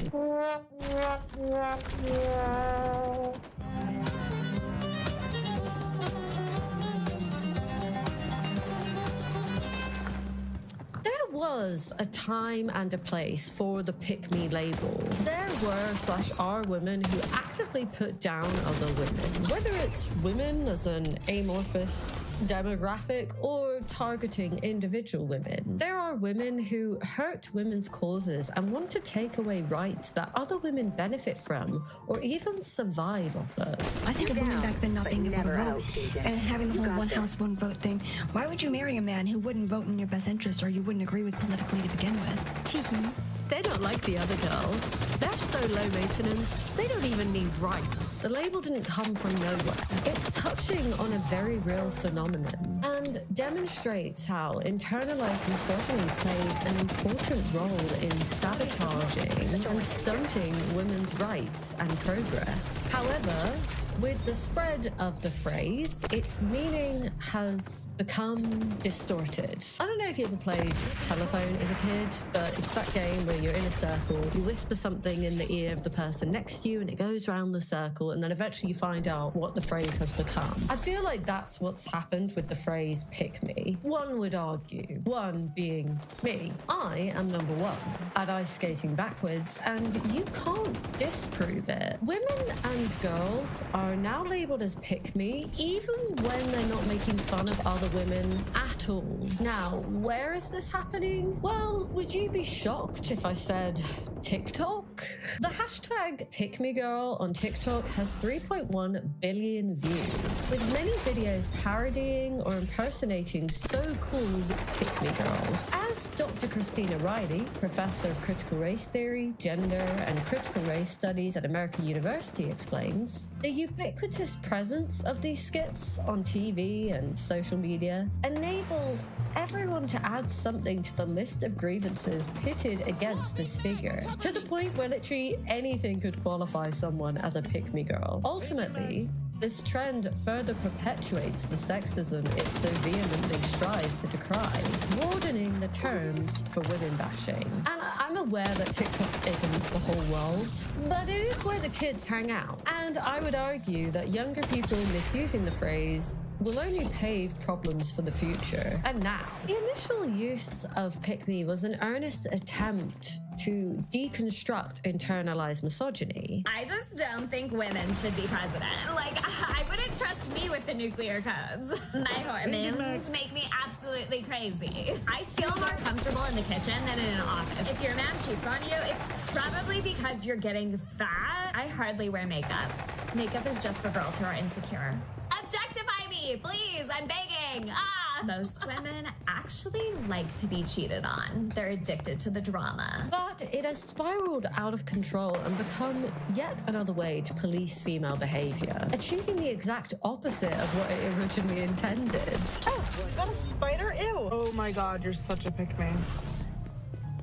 There was a time and a place for the pick-me label. There were/are women who actively put down other women, whether it's women as an amorphous demographic or targeting individual women. There are women who hurt women's causes and want to take away rights that other women benefit from or even survive off of. I think of women back then not being able to vote and having the whole one house, one vote thing. Why would you marry a man who wouldn't vote in your best interest or you wouldn't agree with politically to begin with? Teehee. They don't like the other girls. They're so low maintenance, they don't even need rights. The label didn't come from nowhere. It's touching on a very real phenomenon and demonstrates how internalized misogyny plays an important role in sabotaging and stunting women's rights and progress. However, with the spread of the phrase, its meaning has become distorted. I don't know if you ever played Telephone as a kid, but it's that game where you're in a circle, you whisper something in the ear of the person next to you and it goes around the circle, and then eventually you find out what the phrase has become. I feel like that's what's happened with the phrase pick me. One would argue, one being me. I am number one at ice skating backwards, and you can't disprove it. Women and girls are now labeled as pick me, even when they're not making fun of other women at all. Now, where is this happening? Well, would you be shocked if I said TikTok? The hashtag #PickMeGirl on TikTok has 3.1 billion views, with many videos parodying or impersonating so-called pick-me girls. As Dr. Christina Riley, professor of critical race theory, gender, and critical race studies at American University explains, the ubiquitous presence of these skits on TV and social media enables everyone to add something to the list of grievances pitted against this figure, to the point where literally anything could qualify someone as a pick-me girl. Ultimately, this trend further perpetuates the sexism it so vehemently strives to decry, broadening the terms for women bashing. And I'm aware that TikTok isn't the whole world, but it is where the kids hang out. And I would argue that younger people misusing the phrase will only pave problems for the future. And now, the initial use of pick me was an earnest attempt to deconstruct internalized misogyny. I just don't think women should be president. Like, I wouldn't trust me with the nuclear codes. My hormones make me absolutely crazy. I feel more comfortable in the kitchen than in an office. If your man cheats on you, it's probably because you're getting fat. I hardly wear makeup. Makeup is just for girls who are insecure. Objectify me, please, I'm begging. Most women actually like to be cheated on. They're addicted to the drama. But it has spiraled out of control and become yet another way to police female behavior, achieving the exact opposite of what it originally intended. Oh, is that a spider? Ew. Oh my god, you're such a pick-me.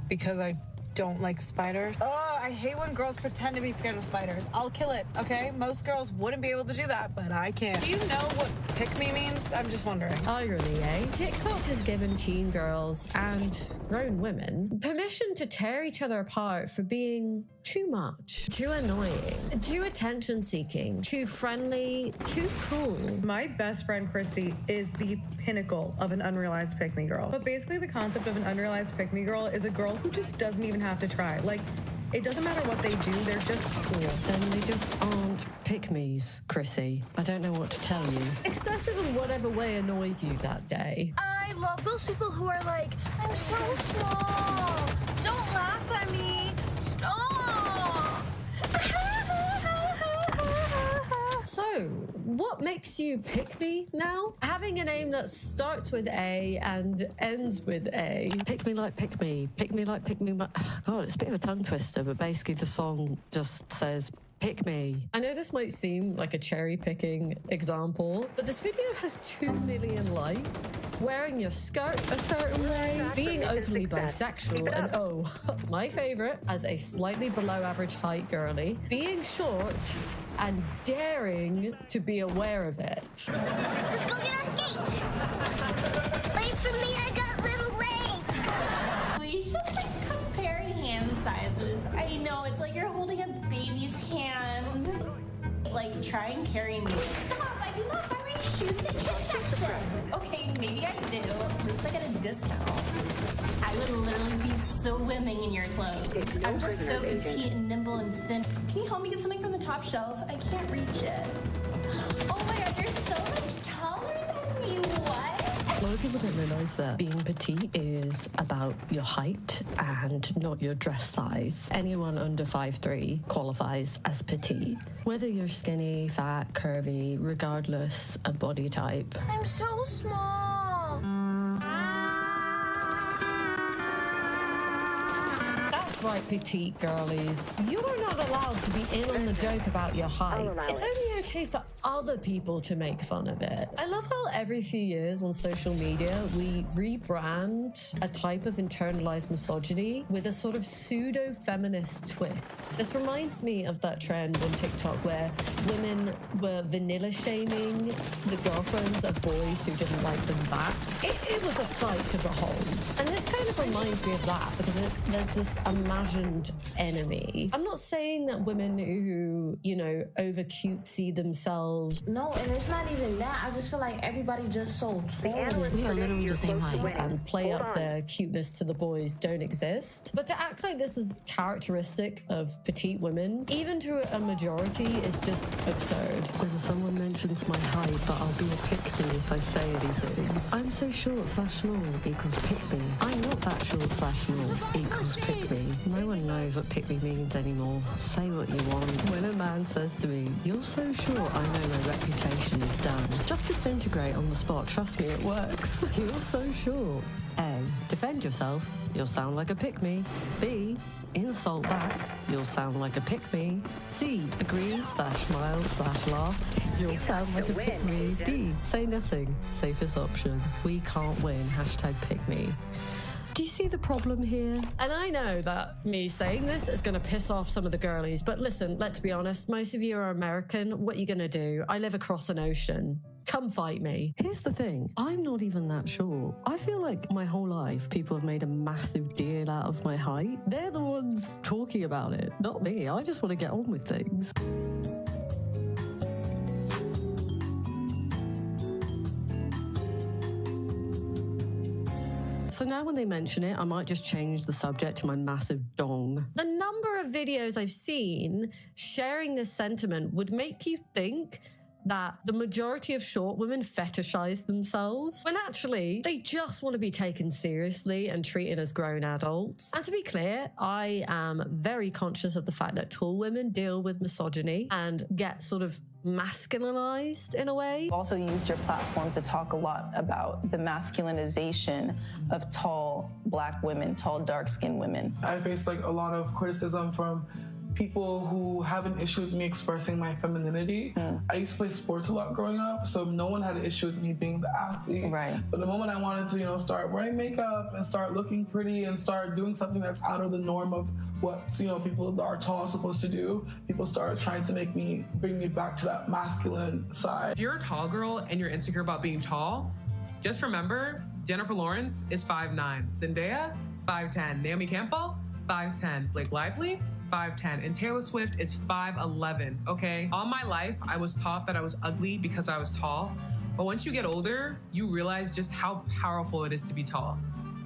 Because I don't like spiders. I hate when girls pretend to be scared of spiders. I'll kill it, okay? Most girls wouldn't be able to do that, but I can. Do you know what pick me means? I'm just wondering. Irony, eh? TikTok has given teen girls and grown women permission to tear each other apart for being too much, too annoying, too attention-seeking, too friendly, too cool. My best friend Christy is the pinnacle of an unrealized pick-me girl. But basically the concept of an unrealized pick-me girl is a girl who just doesn't even have to try. Like, it doesn't matter what they do, they're just cool. Then they just aren't pick-me's, Chrissy. I don't know what to tell you. Excessive in whatever way annoys you that day. I love those people who are like, I'm so small. Don't laugh at me. Stop. So, what makes you pick me now? Having a name that starts with A and ends with A. Pick me like pick me. Pick me like pick me. God, it's a bit of a tongue twister, but basically the song just says pick me. I know this might seem like a cherry picking example, but this video has 2 million likes. Wearing your skirt a certain way, being openly bisexual, and oh, my favorite, as a slightly below average height girly, being short and daring to be aware of it. Let's go get our skates. Wait for me, I got little legs. We should like compare hand sizes. I know, it's like you're holding a baby's hand. Like, try and carry me. Stop, I do not buy my shoes in the kids section. Okay, maybe I do. At least I get a discount. I would literally be swimming in your clothes. I'm just so petite and nimble and thin. Can you help me get something from the top shelf? I can't reach it. Oh my god, you're so much taller than me. What? A lot of people don't realize that being petite is about your height and not your dress size. Anyone under 5'3" qualifies as petite. Whether you're skinny, fat, curvy, regardless of body type. I'm so small. That's right, petite girlies. You're not allowed to be in on the joke about your height. It's only okay for other people to make fun of it. I love how every few years on social media, we rebrand a type of internalized misogyny with a sort of pseudo-feminist twist. This reminds me of that trend on TikTok where women were vanilla shaming the girlfriends of boys who didn't like them back. It was a sight to behold. And this kind of reminds me of that because there's this imagined enemy. I'm not saying that women who, you know, over cutesy themselves. No, and it's not even that. I just feel like everybody just so tall. We are literally the same height and play up their cuteness to the boys don't exist. But to act like this is characteristic of petite women, even to a majority, is just absurd. When someone mentions my height, but I'll be a pick-me if I say anything. I'm so short / small equals pick-me. I'm not that short / small equals pick-me. No one knows what pick-me means anymore. Say what you want. When a man says to me, you're so short, I know my reputation is done. Just disintegrate on the spot. Trust me, it works. You're so short. A, defend yourself. You'll sound like a pick-me. B, insult back. You'll sound like a pick-me. C, agree / smile / laugh. You'll sound like a pick-me. D, say nothing. Safest option. We can't win. #pick-me. Do you see the problem here? And I know that me saying this is going to piss off some of the girlies, but listen, let's be honest, most of you are American. What are you going to do? I live across an ocean. Come fight me. Here's the thing, I'm not even that short. I feel like my whole life people have made a massive deal out of my height. They're the ones talking about it, not me. I just want to get on with things. So now when they mention it, I might just change the subject to my massive dong. The number of videos I've seen sharing this sentiment would make you think that the majority of short women fetishize themselves, when actually they just want to be taken seriously and treated as grown adults. And to be clear, I am very conscious of the fact that tall women deal with misogyny and get sort of masculinized in a way. You've also used your platform to talk a lot about the masculinization of tall Black women, tall dark-skinned women. I face like a lot of criticism from people who have an issue with me expressing my femininity. I used to play sports a lot growing up, so no one had an issue with me being the athlete. Right. But the moment I wanted to, start wearing makeup and start looking pretty and start doing something that's out of the norm of what, people that are tall are supposed to do, people started trying to bring me back to that masculine side. If you're a tall girl and you're insecure about being tall, just remember, Jennifer Lawrence is 5'9", Zendaya, 5'10", Naomi Campbell, 5'10", Blake Lively, 5'10", and Taylor Swift is 5'11", okay? All my life, I was taught that I was ugly because I was tall, but once you get older, you realize just how powerful it is to be tall.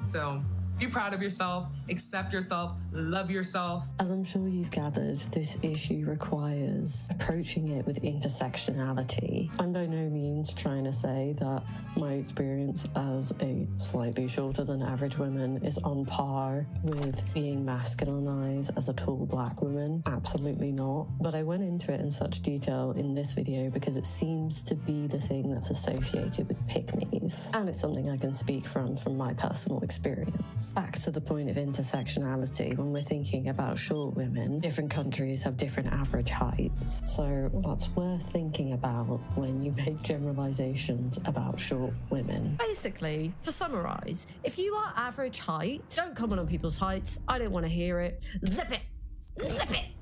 So be proud of yourself, accept yourself, love yourself. As I'm sure you've gathered, this issue requires approaching it with intersectionality. I'm by no means trying to say that my experience as a slightly shorter than average woman is on par with being masculinized as a tall black woman. Absolutely not. But I went into it in such detail in this video because it seems to be the thing that's associated with pick-me's. And it's something I can speak from my personal experience. Back to the point of intersectionality, when we're thinking about short women, different countries have different average heights. So that's worth thinking about when you make generalizations about short women. Basically, to summarize, if you are average height, don't comment on people's heights. I don't want to hear it. Zip it! Zip it!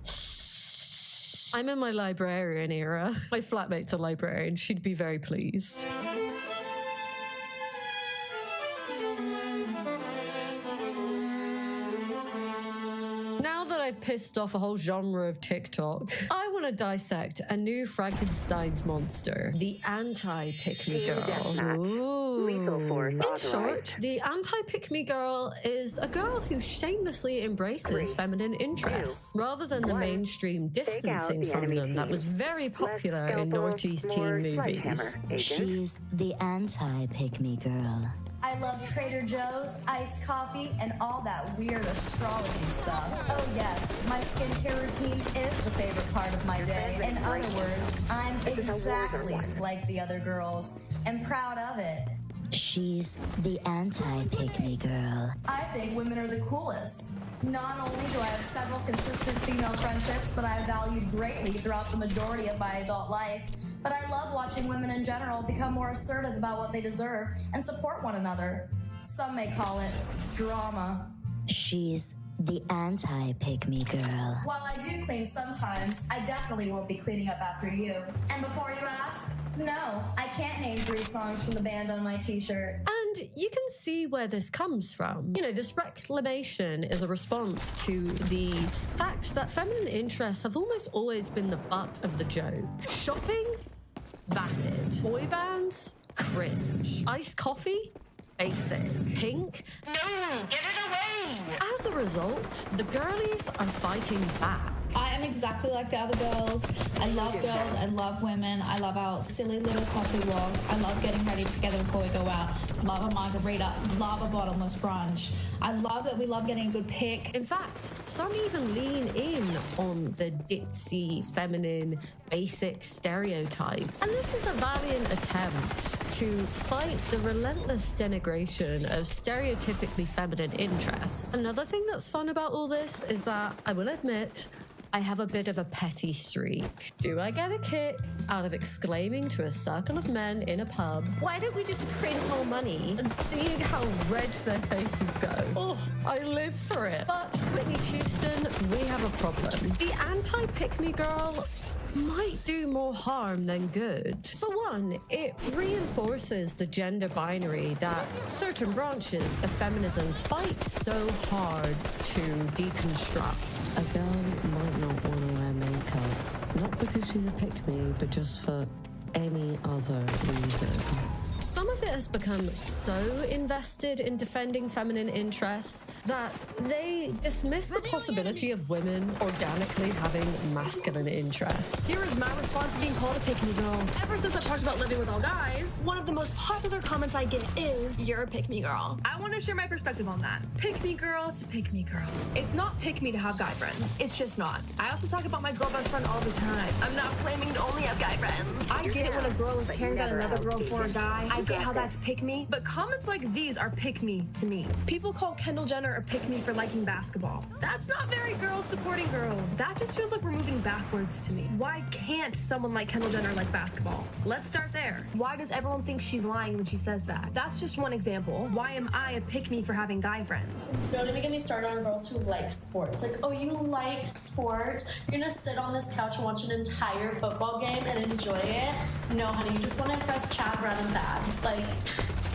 I'm in my librarian era. My flatmate's a librarian. She'd be very pleased. Now that I've pissed off a whole genre of TikTok, I want to dissect a new Frankenstein's monster, the anti-pick-me girl. Ooh. In short, the anti-pick-me girl is a girl who shamelessly embraces feminine interests, rather than the mainstream distancing from them that was very popular in Northeast teen movies. She's the anti-pick-me girl. I love Trader Joe's, iced coffee, and all that weird astrology stuff. Oh yes, my skincare routine is the favorite part of my day. In other words, I'm exactly like the other girls, and proud of it. She's the anti-pick-me girl. I think women are the coolest. Not only do I have several consistent female friendships that I have valued greatly throughout the majority of my adult life, but I love watching women in general become more assertive about what they deserve and support one another. Some may call it drama. She's the anti-pick-me girl. While I do clean sometimes, I definitely won't be cleaning up after you. And before you ask, no, I can't name 3 songs from the band on my t-shirt. And you can see where this comes from. This reclamation is a response to the fact that feminine interests have almost always been the butt of the joke. Shopping? Vapid. Boy bands? Cringe. Iced coffee? Basic. Pink? No, get it away! As a result, the girlies are fighting back. I am exactly like the other girls. I love girls, I love women, I love our silly little coffee walks, I love getting ready together before we go out, love a margarita, love a bottomless brunch. I love that we love getting a good pic. In fact, some even lean in on the ditzy, feminine, basic stereotype. And this is a valiant attempt to fight the relentless denigration of stereotypically feminine interests. Another thing that's fun about all this is that, I will admit, I have a bit of a petty streak. Do I get a kick out of exclaiming to a circle of men in a pub, why don't we just print more money, and seeing how red their faces go? Oh, I live for it. But Whitney Houston, we have a problem. The anti-pick-me girl might do more harm than good. For one, it reinforces the gender binary that certain branches of feminism fight so hard to deconstruct. A girl might not want to wear makeup, not because she's a pick-me, but just for any other reason. Some of it has become so invested in defending feminine interests that they dismiss the possibility of women organically having masculine interests. Here is my response to being called a pick-me girl. Ever since I've talked about living with all guys, one of the most popular comments I get is, you're a pick-me girl. I want to share my perspective on that. Pick-me girl to pick-me girl. It's not pick-me to have guy friends. It's just not. I also talk about my girl best friend all the time. I'm not claiming can only have guy friends. I get it when a girl is tearing down another girl for a guy. I get how that's pick me, but comments like these are pick me to me. People call Kendall Jenner a pick me for liking basketball. That's not very girl supporting girls. That just feels like we're moving backwards to me. Why can't someone like Kendall Jenner like basketball? Let's start there. Why does everyone think she's lying when she says that? That's just one example. Why am I a pick me for having guy friends? Don't even get me started on girls who like sports. Like, oh, you like sports? You're gonna sit on this couch and watch an entire football game and enjoy it? No, honey, you just want to impress Chad, Brown, and Thad. Like,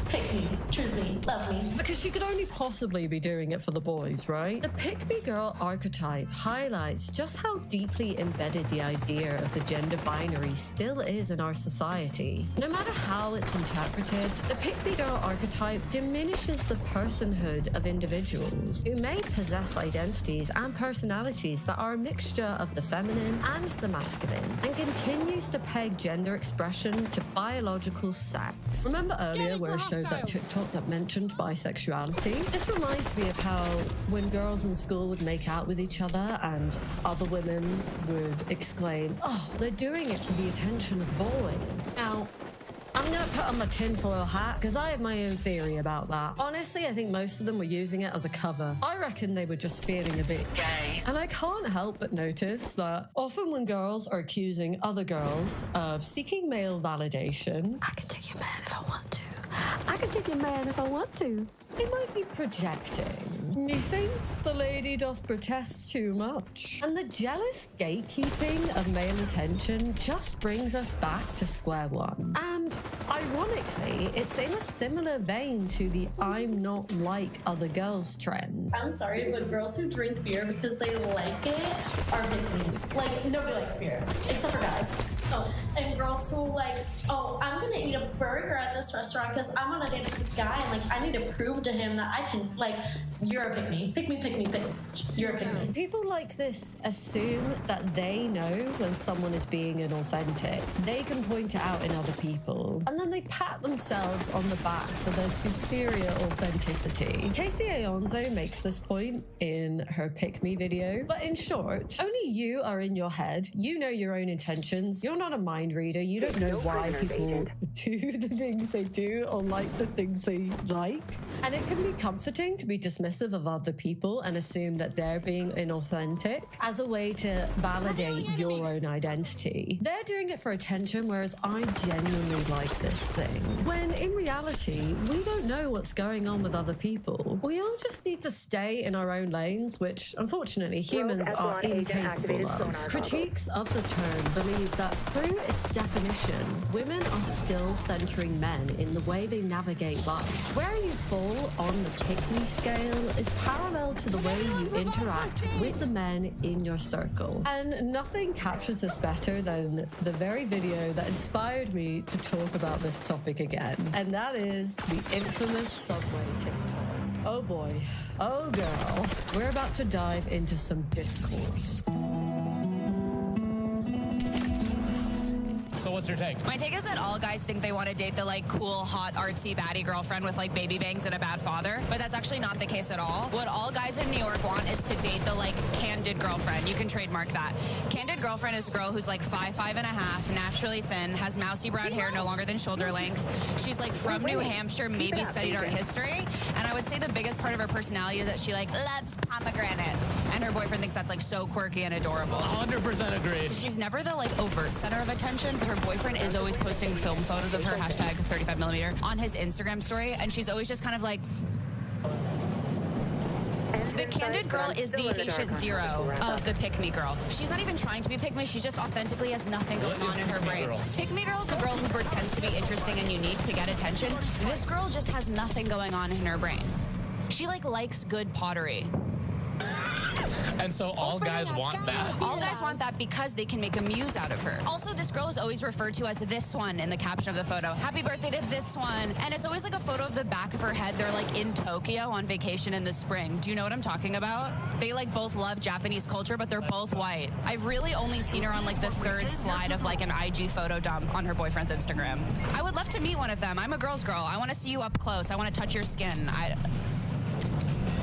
pick me, choose me, love me. Because she could only possibly be doing it for the boys, right? The pick-me girl archetype highlights just how deeply embedded the idea of the gender binary still is in our society. No matter how it's interpreted, the pick-me girl archetype diminishes the personhood of individuals who may possess identities and personalities that are a mixture of the feminine and the masculine, and continues to peg gender expression to biological sex. Remember earlier where I showed that TikTok that mentioned bisexuality? This reminds me of how when girls in school would make out with each other and other women would exclaim, oh, they're doing it for the attention of boys. Now, I'm gonna put on my tinfoil hat because I have my own theory about that. Honestly, I think most of them were using it as a cover. I reckon they were just feeling a bit gay. And I can't help but notice that often when girls are accusing other girls of seeking male validation, I can take your man if I want to. I can take your man if I want to. They might be projecting. Methinks the lady doth protest too much. And the jealous gatekeeping of male attention just brings us back to square one. And ironically, it's in a similar vein to the I'm not like other girls trend. I'm sorry, but girls who drink beer because they like it are victims. Like, nobody likes beer, except for guys. Oh, and girls who like, oh, I'm gonna eat a burger at this restaurant because I'm on a date with a guy and like I need to prove to him that I can, like, you're a pick me. Pick me, pick me, pick me. You're a pick me. People like this assume that they know when someone is being inauthentic. They can point it out in other people. And then they pat themselves on the back for their superior authenticity. Casey Ayonzo makes this point in her Pick Me video. But in short, only you are in your head. You know your own intentions. You're not a mind reader. You don't know why people do the things they do or like the things they like. And it can be comforting to be dismissive of other people and assume that they're being inauthentic as a way to validate your own identity. They're doing it for attention, whereas I genuinely like this thing. When in reality, we don't know what's going on with other people. We all just need to stay in our own lanes, which unfortunately humans are incapable of. Critiques of the term believe that through its definition, women are still centering men in the way they navigate life. Where you fall on the pick-me scale is parallel to the way you interact with the men in your circle. And nothing captures this better than the very video that inspired me to talk about this topic again. And that is the infamous subway TikTok. Oh boy. Oh girl. We're about to dive into some discourse. So what's your take? My take is that all guys think they want to date the like cool, hot, artsy, baddie girlfriend with like baby bangs and a bad father, but that's actually not the case at all. What all guys in New York want is to date the like candid girlfriend. You can trademark that. Candid girlfriend is a girl who's like 5'5.5", naturally thin, has mousy brown hair no longer than shoulder length. She's like from New Hampshire, maybe studied art history, and I would say the biggest part of her personality is that she like loves pomegranate, and her boyfriend thinks that's like so quirky and adorable. 100% agreed. She's never the like overt center of attention. Her boyfriend is always posting film photos of her, hashtag 35mm, on his Instagram story, and she's always just kind of like... The candid girl is the patient zero of the pick-me girl. She's not even trying to be pick-me, she just authentically has nothing going on in her brain. Pick-me girl is a girl who pretends to be interesting and unique to get attention. This girl just has nothing going on in her brain. She like likes good pottery. And so all guys want that? All guys want that because they can make a muse out of her. Also, this girl is always referred to as this one in the caption of the photo. Happy birthday to this one. And it's always like a photo of the back of her head. They're like in Tokyo on vacation in the spring. Do you know what I'm talking about? They like both love Japanese culture, but they're both white. I've really only seen her on like the third slide of like an IG photo dump on her boyfriend's Instagram. I would love to meet one of them. I'm a girl's girl. I want to see you up close. I want to touch your skin.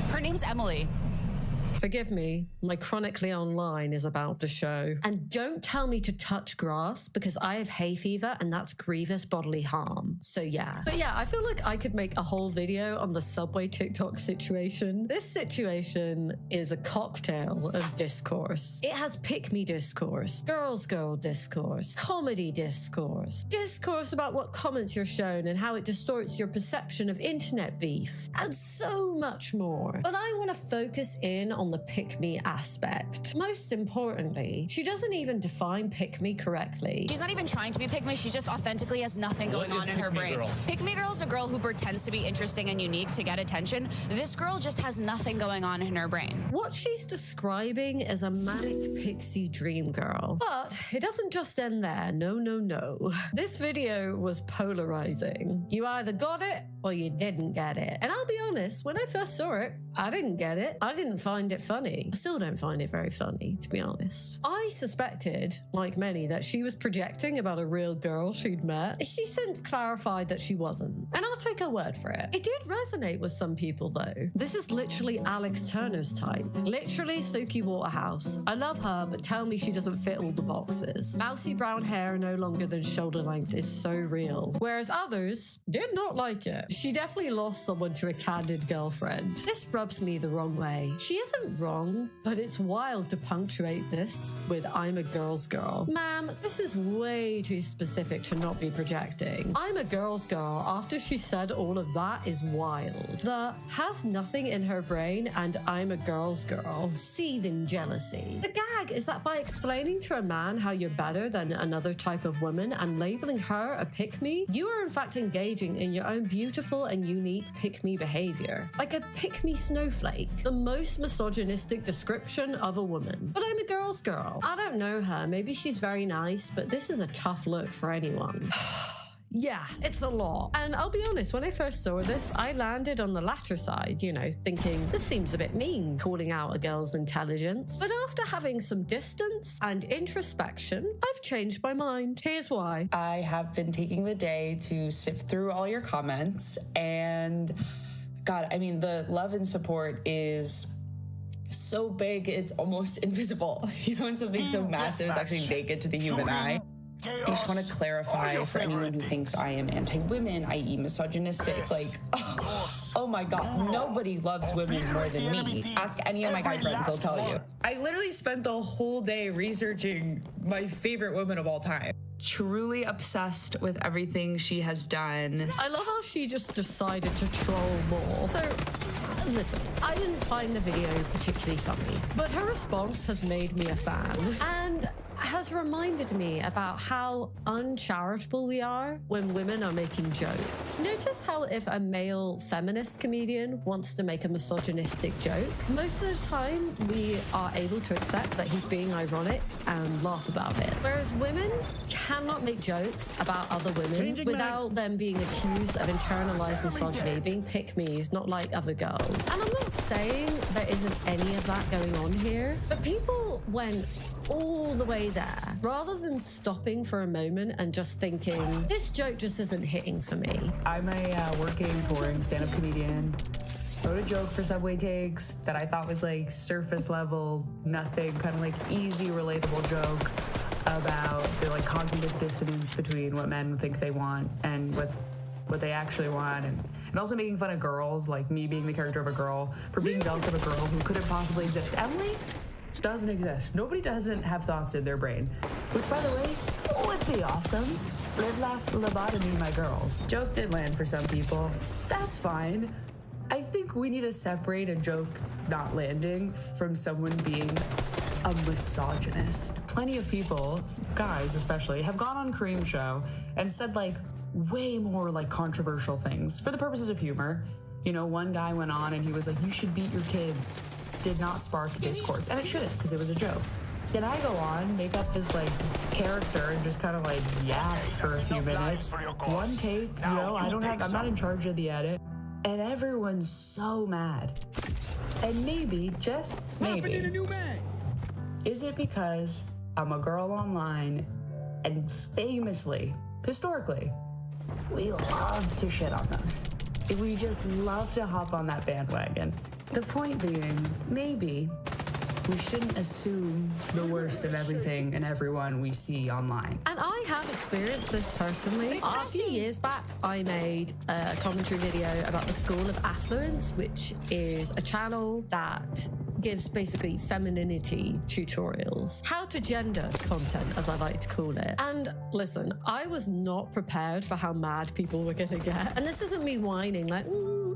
Her name's Emily. Forgive me, my chronically online is about to show. And don't tell me to touch grass because I have hay fever and that's grievous bodily harm. So yeah. But yeah, I feel like I could make a whole video on the Subway TikTok situation. This situation is a cocktail of discourse. It has pick-me discourse, girl discourse, comedy discourse, discourse about what comments you're shown and how it distorts your perception of internet beef, and so much more. But I want to focus in on the pick-me aspect. Most importantly, she doesn't even define pick-me correctly. She's not even trying to be pick-me, she just authentically has nothing going on in her brain. Pick-me girl is a girl who pretends to be interesting and unique to get attention. This girl just has nothing going on in her brain. What she's describing is a manic pixie dream girl. But it doesn't just end there. No. This video was polarizing. You either got it or you didn't get it. And I'll be honest, when I first saw it, I didn't get it. I didn't find it funny. I still don't find it very funny, to be honest. I suspected, like many, that she was projecting about a real girl she'd met. She since clarified that she wasn't. And I'll take her word for it. It did resonate with some people, though. This is literally Alex Turner's type. Literally Suki Waterhouse. I love her, but tell me she doesn't fit all the boxes. Mousy brown hair no longer than shoulder length is so real. Whereas others did not like it. She definitely lost someone to a candid girlfriend. This rubs me the wrong way. She isn't wrong, but it's wild to punctuate this with I'm a girl's girl. Ma'am, this is way too specific to not be projecting. I'm a girl's girl after she said all of that is wild. The has nothing in her brain and I'm a girl's girl. Seething jealousy. The gag is that by explaining to a man how you're better than another type of woman and labeling her a pick-me, you are in fact engaging in your own beautiful and unique pick-me behavior. Like a pick-me snowflake. The most misogynistic description of a woman. But I'm a girl's girl. I don't know her. Maybe she's very nice, but this is a tough look for anyone. Yeah, it's a lot. And I'll be honest, when I first saw this, I landed on the latter side, you know, thinking this seems a bit mean, calling out a girl's intelligence. But after having some distance and introspection, I've changed my mind. Here's why. I have been taking the day to sift through all your comments, and God, I mean, the love and support is so big, it's almost invisible. You know, and something so massive is actually naked to the human eye. I just want to clarify for anyone who thinks I am anti-women, i.e. misogynistic, like, oh my God, nobody loves women more than me. Ask any of my guy friends, they'll tell you. I literally spent the whole day researching my favorite woman of all time. Truly obsessed with everything she has done. I love how she just decided to troll more. So, listen, I didn't find the video particularly funny, but her response has made me a fan and has reminded me about how uncharitable we are when women are making jokes. Notice how if a male feminist comedian wants to make a misogynistic joke, most of the time we are able to accept that he's being ironic and laugh about it. Whereas women cannot make jokes about other women without them being accused of internalized misogyny, being pick-me's, not like other girls. And I'm not saying there isn't any of that going on here, but people went all the way there rather than stopping for a moment and just thinking, this joke just isn't hitting for me. I'm a working, touring stand-up comedian. Wrote a joke for Subway Takes that I thought was like surface level, nothing, kind of like easy, relatable joke about the like cognitive dissonance between what men think they want and what they actually want, and also making fun of girls, like me being the character of a girl, for being jealous of a girl who couldn't possibly exist. Emily doesn't exist. Nobody doesn't have thoughts in their brain, which, by the way, would be awesome. Live, laugh, lobotomy my girls. Joke did land for some people. That's fine. I think we need to separate a joke not landing from someone being a misogynist. Plenty of people, guys especially, have gone on Kareem's show and said like way more like controversial things for the purposes of humor. You know, one guy went on and he was like, you should beat your kids. Did not spark discourse, and it shouldn't because it was a joke. Then I go on, make up this like character and just kind of like yap for a few minutes. One take, you know, I'm not in charge of the edit. And everyone's so mad. And maybe, just maybe, is it because I'm a girl online and famously, historically, we love to shit on those. We just love to hop on that bandwagon. The point being, maybe we shouldn't assume the worst of everything and everyone we see online. And I have experienced this personally. A few years back, I made a commentary video about the School of Affluence, which is a channel that gives basically femininity tutorials, how to gender content, as I like to call it. And listen, I was not prepared for how mad people were gonna get. And this isn't me whining like,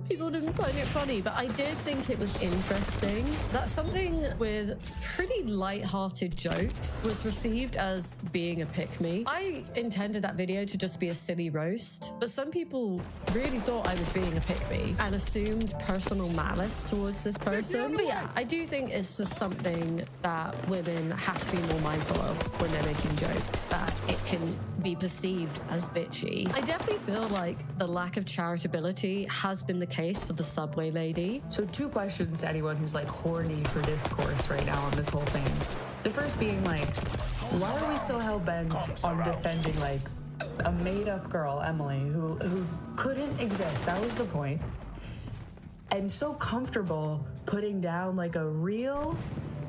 people didn't find it funny, but I did think it was interesting that something with pretty light-hearted jokes was received as being a pick-me. I intended that video to just be a silly roast, but some people really thought I was being a pick-me and assumed personal malice towards this person. But yeah, I do think it's just something that women have to be more mindful of when they're making jokes, that it can be perceived as bitchy. I definitely feel like the lack of charitability has been the case for the subway lady. So 2 questions to anyone who's like horny for discourse right now on this whole thing. The first being like, why are we so hell-bent on defending like a made-up girl, Emily, who couldn't exist? That was the point. And so comfortable putting down like a real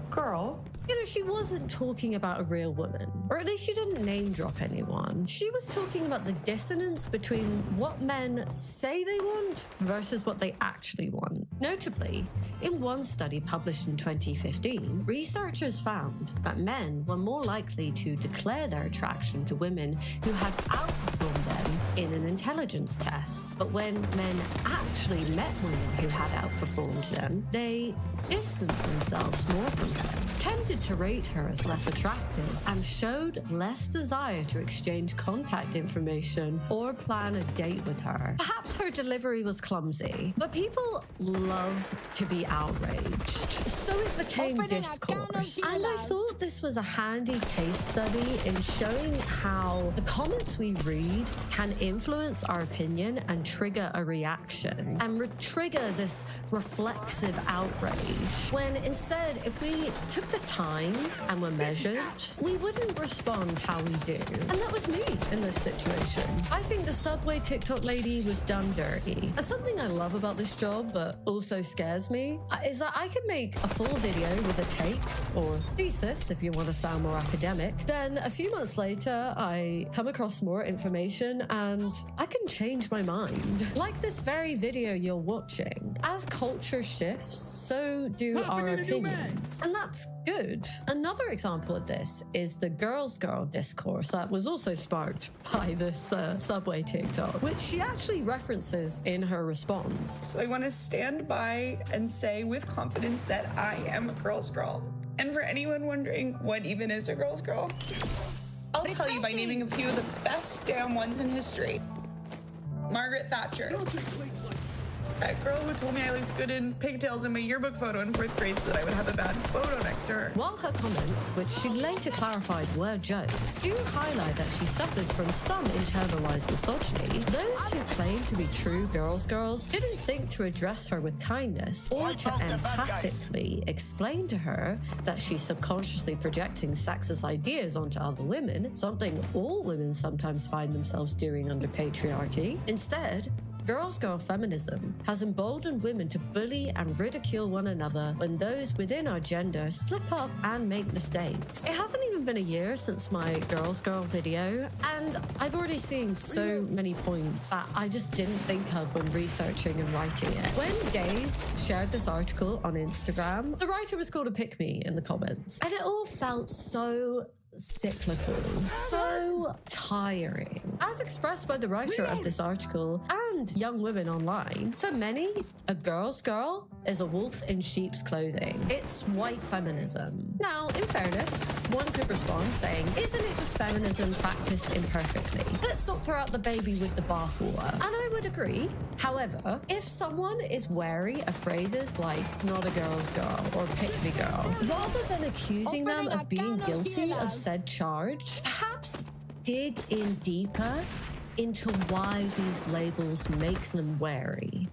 girl. You know, she wasn't talking about a real woman, or at least she didn't name drop anyone. She was talking about the dissonance between what men say they want versus what they actually want. Notably, in one study published in 2015, researchers found that men were more likely to declare their attraction to women who had outperformed them in an intelligence test. But when men actually met women who had outperformed them, they distanced themselves more from her, tended to rate her as less attractive, and showed less desire to exchange contact information or plan a date with her. Perhaps her delivery was clumsy, but people love to be outraged, so it became discourse. And I thought this was a handy case study in showing how the comments we read can influence our opinion and trigger a reaction, and trigger this reflexive outrage, when instead, if we took the time and were measured, we wouldn't respond how we do. And that was me in this situation. I think the subway TikTok lady was done dirty. And something I love about this job, but also scares me, is that I can make a full video with a take, or thesis if you want to sound more academic. Then a few months later, I come across more information and I can change my mind. Like this very video you're watching. As culture shifts, so do our opinions. And that's good. Another example of this is the girls girl discourse that was also sparked by this subway TikTok, which she actually references in her response. So I want to stand by and say with confidence that I am a girl's girl. And for anyone wondering what even is a girl's girl, I'll tell you by naming a few of the best damn ones in history. Margaret Thatcher. That girl who told me I looked good in pigtails in my yearbook photo in 4th grade so that I would have a bad photo next to her. While her comments, which she later clarified were jokes, do highlight that she suffers from some internalized misogyny, those who claim to be true girls didn't think to address her with kindness or to empathically explain to her that she's subconsciously projecting sexist ideas onto other women, something all women sometimes find themselves doing under patriarchy. Instead, girls girl feminism has emboldened women to bully and ridicule one another when those within our gender slip up and make mistakes. It hasn't even been a year since my girls girl video, and I've already seen so many points that I just didn't think of when researching and writing it. When Dazed shared this article on Instagram, the writer was called a pick-me in the comments, and it all felt so cyclical, so tiring. As expressed by the writer of this article and young women online, for many, a girl's girl is a wolf in sheep's clothing. It's white feminism. Now, in fairness, one could respond saying, isn't it just feminism practiced imperfectly? Let's not throw out the baby with the bathwater. And I would agree. However, if someone is wary of phrases like not a girl's girl or pick me girl, rather than accusing them of being guilty of said charge, perhaps dig in deeper into why these labels make them wary.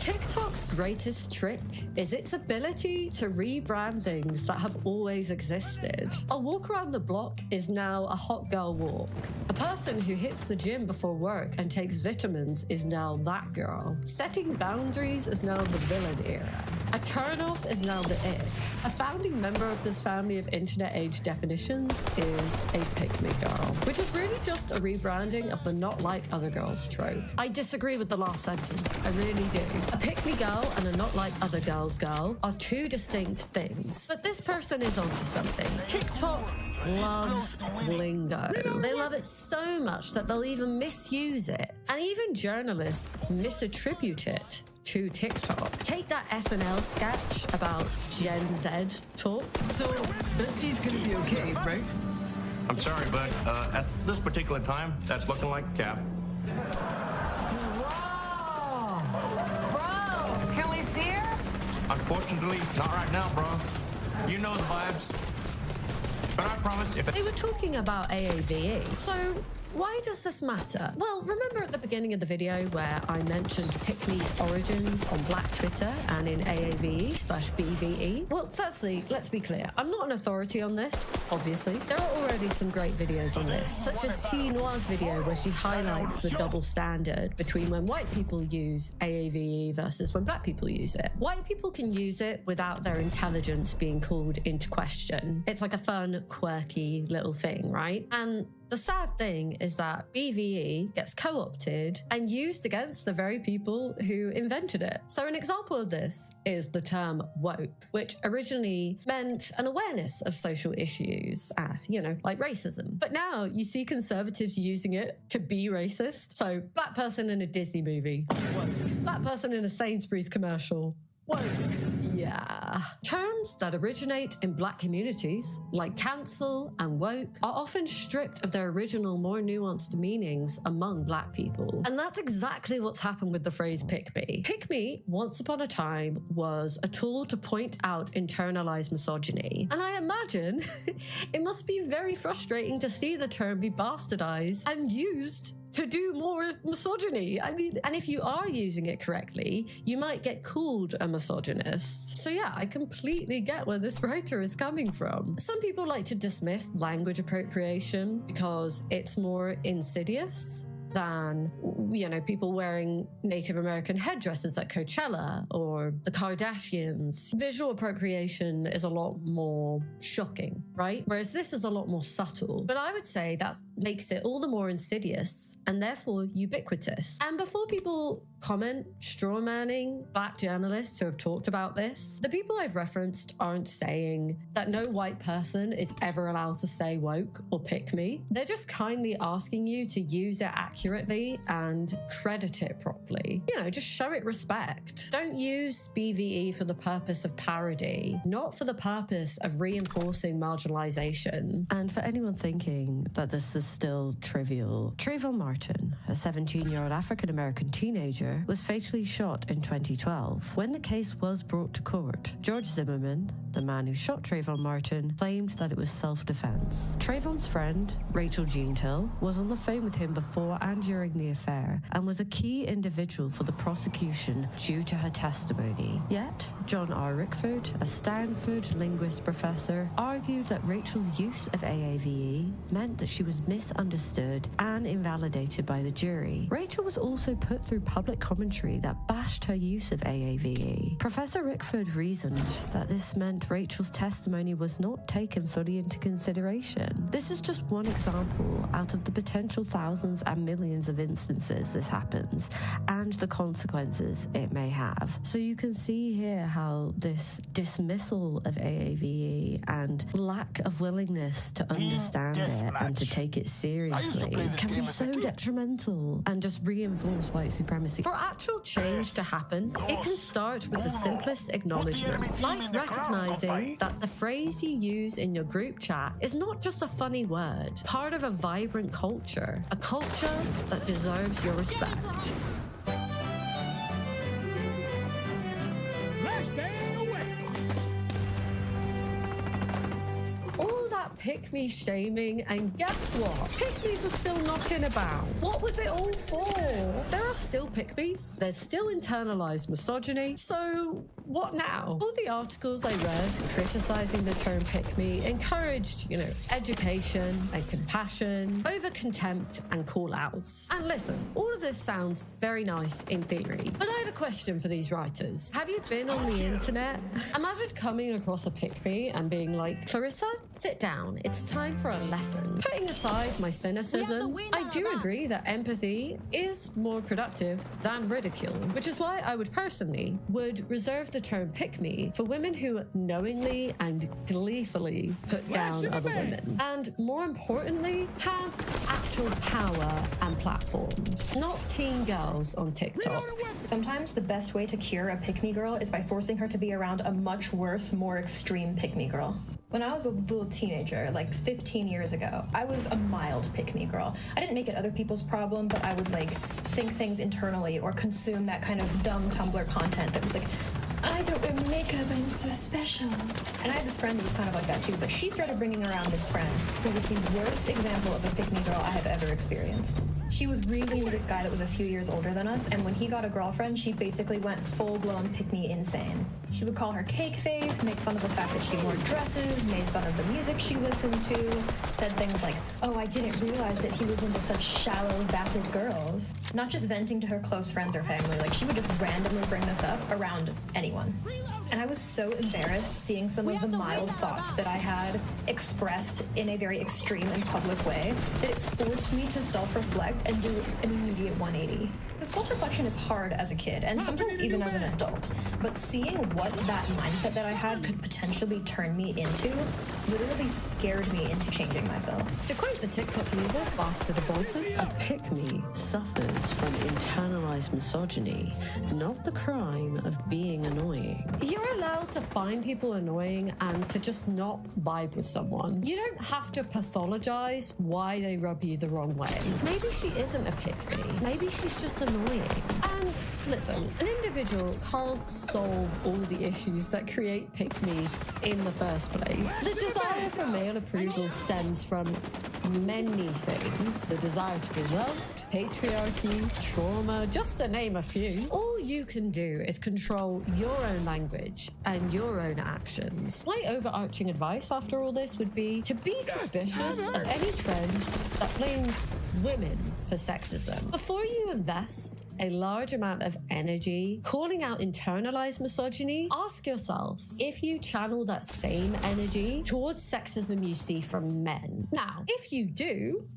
TikTok's greatest trick is its ability to rebrand things that have always existed. A walk around the block is now a hot girl walk. A person who hits the gym before work and takes vitamins is now that girl. Setting boundaries is now the villain era. A turnoff is now the ick. A founding member of this family of internet age definitions is a pick-me girl, which is really just a rebranding of the not like other girls trope. I disagree with the last sentence, I really do. A pick-me girl and a not like other girls girl are two distinct things, but this person is onto something. TikTok loves lingo. They love it so much that they'll even misuse it, and even journalists misattribute it to TikTok. Take that SNL sketch about Gen Z talk. So, Bestie's gonna be okay, right? I'm sorry, but at this particular time, that's looking like a cap. Bro, can we see her? Unfortunately, not right now, bro. You know the vibes. But I promise if They were talking about AAVE, so why does this matter? Well, remember at the beginning of the video where I mentioned Pick-me's origins on Black Twitter and in AAVE/BVE? Well, firstly, let's be clear. I'm not an authority on this, obviously. There are already some great videos on this, such as T Noir's video where she highlights the double standard between when white people use AAVE versus when black people use it. White people can use it without their intelligence being called into question. It's like a fun, quirky little thing, right? And the sad thing is that BVE gets co-opted and used against the very people who invented it. So an example of this is the term woke, which originally meant an awareness of social issues, like racism. But now you see conservatives using it to be racist. So black person in a Disney movie, woke. Black person in a Sainsbury's commercial, woke. Yeah. Terms that originate in black communities, like cancel and woke, are often stripped of their original, more nuanced meanings among black people. And that's exactly what's happened with the phrase pick me. Pick me, once upon a time, was a tool to point out internalized misogyny. And I imagine it must be very frustrating to see the term be bastardized and used to do more misogyny. I mean, and if you are using it correctly, you might get called a misogynist. So yeah, I completely get where this writer is coming from. Some people like to dismiss language appropriation because it's more insidious than, people wearing Native American headdresses at Coachella or the Kardashians. Visual appropriation is a lot more shocking, right? Whereas this is a lot more subtle. But I would say that makes it all the more insidious and therefore ubiquitous. And before people comment strawmanning black journalists who have talked about this, the people I've referenced aren't saying that no white person is ever allowed to say woke or pick me. They're just kindly asking you to use it accurately and credit it properly. Just show it respect. Don't use BVE for the purpose of parody, not for the purpose of reinforcing marginalization. And for anyone thinking that this is still trivial, Trayvon Martin, a 17-year-old African-American teenager, was fatally shot in 2012. When the case was brought to court, George Zimmerman, the man who shot Trayvon Martin, claimed that it was self-defense. Trayvon's friend, Rachel Gentile, was on the phone with him before and during the affair and was a key individual for the prosecution due to her testimony. Yet, John R. Rickford, a Stanford linguist professor, argued that Rachel's use of AAVE meant that she was misunderstood and invalidated by the jury. Rachel was also put through public commentary that bashed her use of AAVE. Professor Rickford reasoned that this meant Rachel's testimony was not taken fully into consideration. This is just one example out of the potential thousands and millions of instances this happens and the consequences it may have. So you can see here how this dismissal of AAVE and lack of willingness to understand it and to take it seriously can be so detrimental and just reinforce white supremacy. For actual change to happen, it can start with the simplest acknowledgement, like recognizing that the phrase you use in your group chat is not just a funny word, part of a vibrant culture, a culture that deserves your respect. All that pick-me shaming, and guess what? Pick-me's are still knocking about. What was it all for? There are still pick-me's. There's still internalized misogyny. So what now? All the articles I read criticizing the term pick-me encouraged, education and compassion over contempt and call-outs. And listen, all of this sounds very nice in theory, but I have a question for these writers. Have you been on the internet? Imagine coming across a pick-me and being like, Clarissa, sit down. It's time for a lesson. Putting aside my cynicism, I do agree that empathy is more productive than ridicule, which is why I would reserve the term pick-me for women who knowingly and gleefully put down other women, and more importantly, have actual power and platforms, not teen girls on TikTok. Sometimes the best way to cure a pick-me girl is by forcing her to be around a much worse, more extreme pick-me girl. When I was a little teenager, like 15 years ago, I was a mild pick-me girl. I didn't make it other people's problem, but I would think things internally or consume that kind of dumb Tumblr content that was like, I don't wear makeup, I'm so special. And I had this friend who was kind of like that too, but she started bringing around this friend who was the worst example of a pick-me girl I have ever experienced. She was really into this guy that was a few years older than us, and when he got a girlfriend, she basically went full-blown pick-me insane. She would call her cake face, make fun of the fact that she wore dresses, made fun of the music she listened to, said things like, oh, I didn't realize that he was into such shallow, vapid girls. Not just venting to her close friends or family, she would just randomly bring this up around anyone. And I was so embarrassed seeing some of the mild thoughts that I had expressed in a very extreme and public way that it forced me to self-reflect and do an immediate 180. Self-reflection is hard as a kid, and sometimes even as an adult, but seeing what that mindset that I had could potentially turn me into literally scared me into changing myself. To quote the TikTok user, Bastard Bolton, a pick-me suffers from internalized misogyny, not the crime of being annoying. You're allowed to find people annoying and to just not vibe with someone. You don't have to pathologize why they rub you the wrong way. Maybe she isn't a pick-me. Maybe she's just annoying. And listen, an individual can't solve all the issues that create pick-me's in the first place. The desire for male approval stems from many things. The desire to be loved, patriarchy, trauma, just to name a few. All you can do is control your own language and your own actions. My overarching advice after all this would be to be suspicious of any trend that blames women for sexism. Before you invest a large amount of energy calling out internalized misogyny, ask yourself if you channel that same energy towards sexism you see from men. Now, if you do,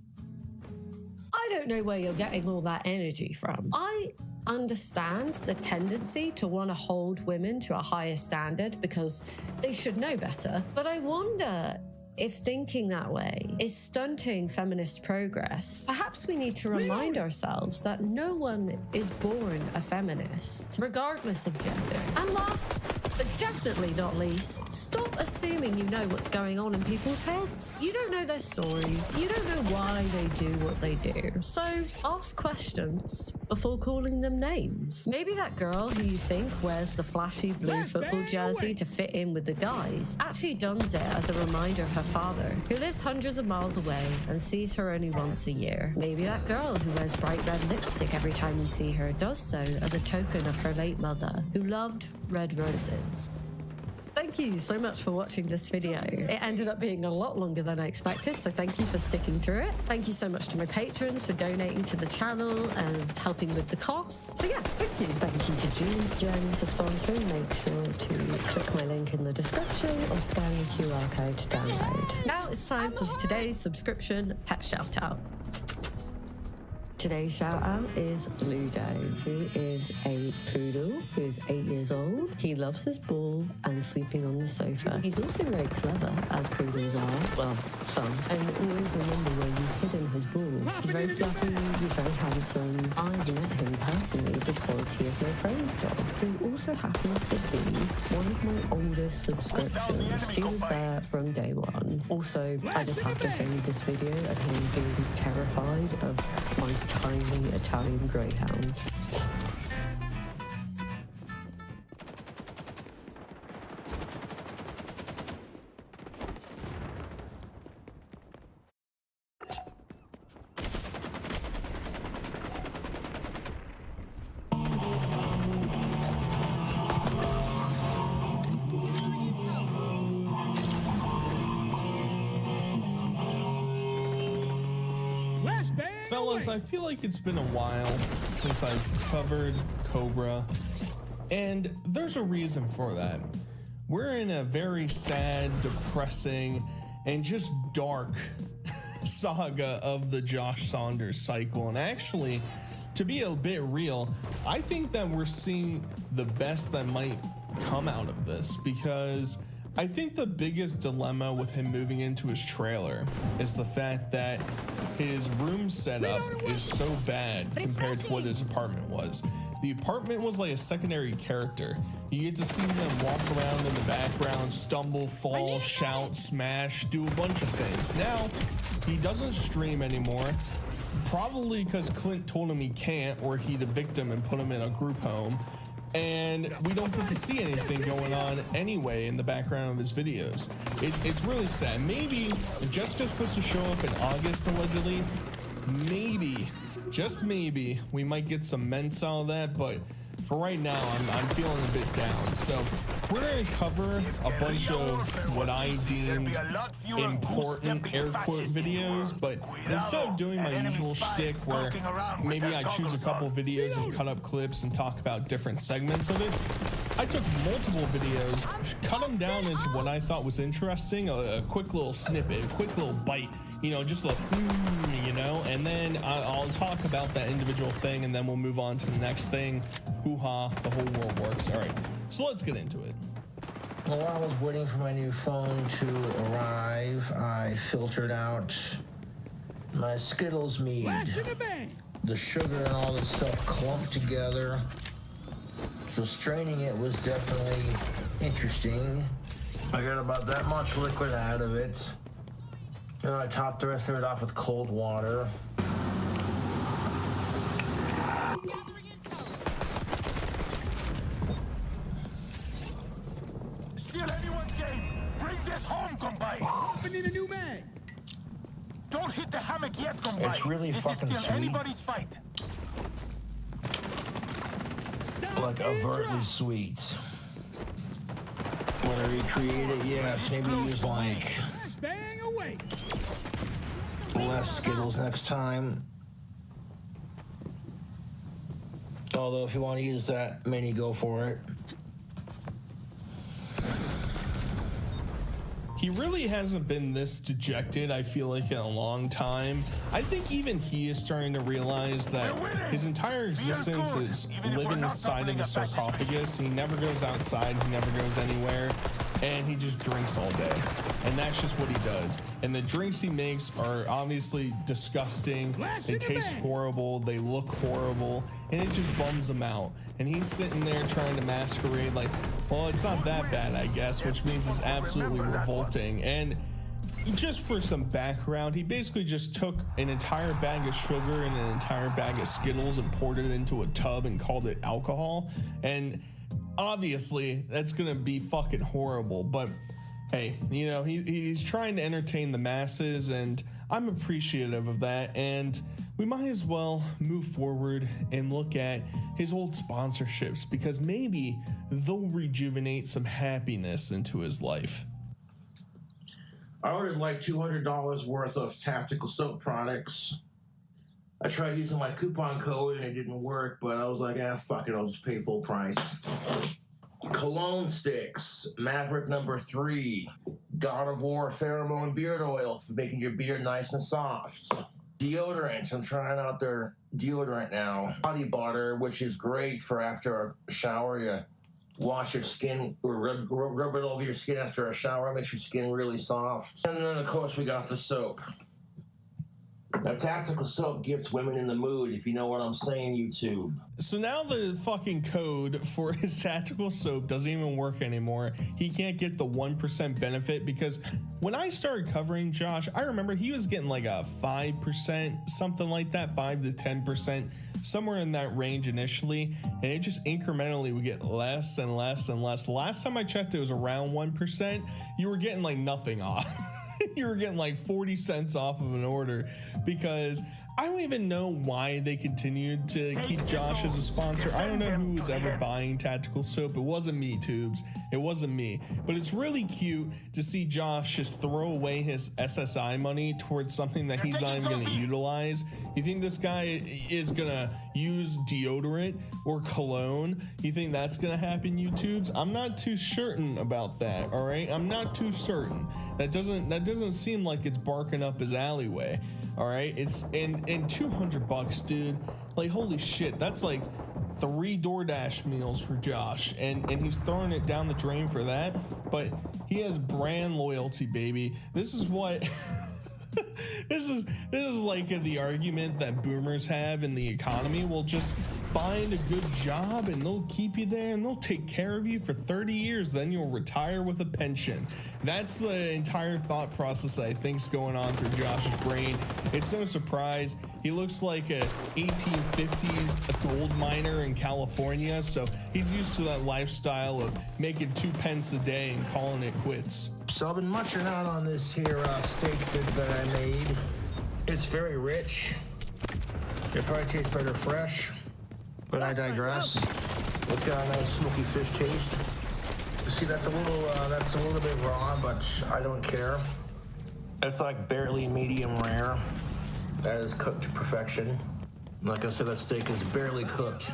I don't know where you're getting all that energy from. I understand the tendency to want to hold women to a higher standard because they should know better, but I wonder if thinking that way is stunting feminist progress. Perhaps we need to remind ourselves that no one is born a feminist, regardless of gender. And last, but definitely not least, stop assuming you know what's going on in people's heads. You don't know their story. You don't know why they do what they do. So ask questions before calling them names. Maybe that girl who you think wears the flashy blue football jersey to fit in with the guys actually dons it as a reminder of her father, who lives hundreds of miles away and sees her only once a year. Maybe that girl who wears bright red lipstick every time you see her does so as a token of her late mother, who loved red roses. Thank you so much for watching this video. It ended up being a lot longer than I expected, so thank you for sticking through it. Thank you so much to my patrons for donating to the channel and helping with the costs. So yeah, thank you. Thank you to June's Journey for sponsoring. Make sure to click my link in the description or scan the QR code to download. Now it's time for today's subscription pet shout out. Today's shout out is Ludo, who is a poodle who is 8 years old. He loves his ball and sleeping on the sofa. He's also very clever, as poodles are. Well, some. And always remember where you've hidden his ball. He's very fluffy, he's very handsome. I've met him personally because he is my friend's dog, who also happens to be one of my oldest subscriptions. He was there from day one. Also, I just have to show you this video of him being terrified of my tiny Italian greyhound. fellas, I feel like it's been a while since I've covered Cobra, and there's a reason for that. We're in a very sad, depressing, and just dark saga of the Josh Saunders cycle. And actually, to be a bit real, I think that we're seeing the best that might come out of this, because I think the biggest dilemma with him moving into his trailer is the fact that his room setup is so bad compared to what his apartment was. The apartment was like a secondary character. You get to see him walk around in the background, stumble, fall, shout, smash, do a bunch of things. Now, he doesn't stream anymore, probably because Clint told him he can't, or he'd evict him and put him in a group home. And we don't get to see anything going on anyway in the background of his videos. It's really sad. Maybe Jessica's supposed to show up in August, allegedly. Maybe, just maybe, we might get some ments out of that, but for right now, I'm feeling a bit down. So we're gonna cover a bunch of what I deemed important air quote videos, but instead of doing my usual shtick where maybe I choose a couple videos and cut up clips and talk about different segments of it, I took multiple videos, cut them down into what I thought was interesting, a quick little snippet, a quick little bite, you know, just a you know, and then I'll talk about that individual thing, and then we'll move on to the next thing. Hoo-ha, the whole world works. All right, so let's get into it. Well, while I was waiting for my new phone to arrive, I filtered out my Skittles mead. The sugar and all this stuff clumped together, so straining it was definitely interesting. I got about that much liquid out of it. Then I topped the rest of it off with cold water. Steal anyone's game. Bring this home, combine. Opening a new mag. Don't hit the hammock yet, combine. It's really fucking This is still sweet. anybody's fight. Like overtly sweet. Want to recreate it? Yes. Maybe use like less Skittles next time. Although if you want to use that mini, go for it. He really hasn't been this dejected, I feel like, in a long time. I think even he is starting to realize that his entire existence is living inside of a sarcophagus. He never goes outside, he never goes anywhere, and he just drinks all day. And that's just what he does. And the drinks he makes are obviously disgusting. They taste horrible, they look horrible, and it just bums him out. And he's sitting there trying to masquerade like, well, it's not that bad, I guess, which means it's absolutely revolting. And just for some background, he basically just took an entire bag of sugar and an entire bag of Skittles and poured it into a tub and called it alcohol. And obviously, that's gonna be fucking horrible, but hey, you know, he's trying to entertain the masses, and I'm appreciative of that. And we might as well move forward and look at his old sponsorships, because maybe they'll rejuvenate some happiness into his life. I ordered like $200 worth of tactical soap products. I tried using my coupon code and it didn't work, but I was like, fuck it, I'll just pay full price. Cologne sticks, Maverick number 3, God of War pheromone beard oil for making your beard nice and soft. Deodorant, I'm trying out their deodorant now. Body butter, which is great for after a shower. You wash your skin, or rub it over your skin after a shower, makes your skin really soft. And then of course we got the soap. Now, tactical soap gets women in the mood, if you know what I'm saying, YouTube. So now the fucking code for his tactical soap doesn't even work anymore. He can't get the 1% benefit, because when I started covering Josh, I remember he was getting like a 5%, something like that, 5 to 10%, somewhere in that range initially, and it just incrementally would get less and less and less. The last time I checked, it was around 1%. You were getting like nothing off. You were getting like 40 cents off of an order, because I don't even know why they continued to keep Josh as a sponsor. I don't know who was ever buying tactical soap. It wasn't me, Tubes. It wasn't me. But it's really cute to see Josh just throw away his SSI money towards something that he's not even going to utilize. You think this guy is going to use deodorant or cologne? You think that's going to happen, YouTubes? I'm not too certain about that, all right? I'm not too certain. That doesn't seem like it's barking up his alleyway. All right, it's in $200, dude. Like, holy shit, that's like 3 DoorDash meals for Josh, and he's throwing it down the drain for that. But he has brand loyalty, baby. This is what this is like the argument that boomers have in the economy. Well, just find a good job and they'll keep you there and they'll take care of you for 30 years. Then you'll retire with a pension. That's the entire thought process I think's going on through Josh's brain. It's no surprise. He looks like a 1850s gold miner in California, so he's used to that lifestyle of making 2 pence a day and calling it quits. So I've been munching out on this here steak that I made. It's very rich. It probably tastes better fresh, but I digress. It's got a nice smoky fish taste. See, that's a little bit raw, but I don't care. It's like barely medium rare. That is cooked to perfection. Like I said, that steak is barely cooked.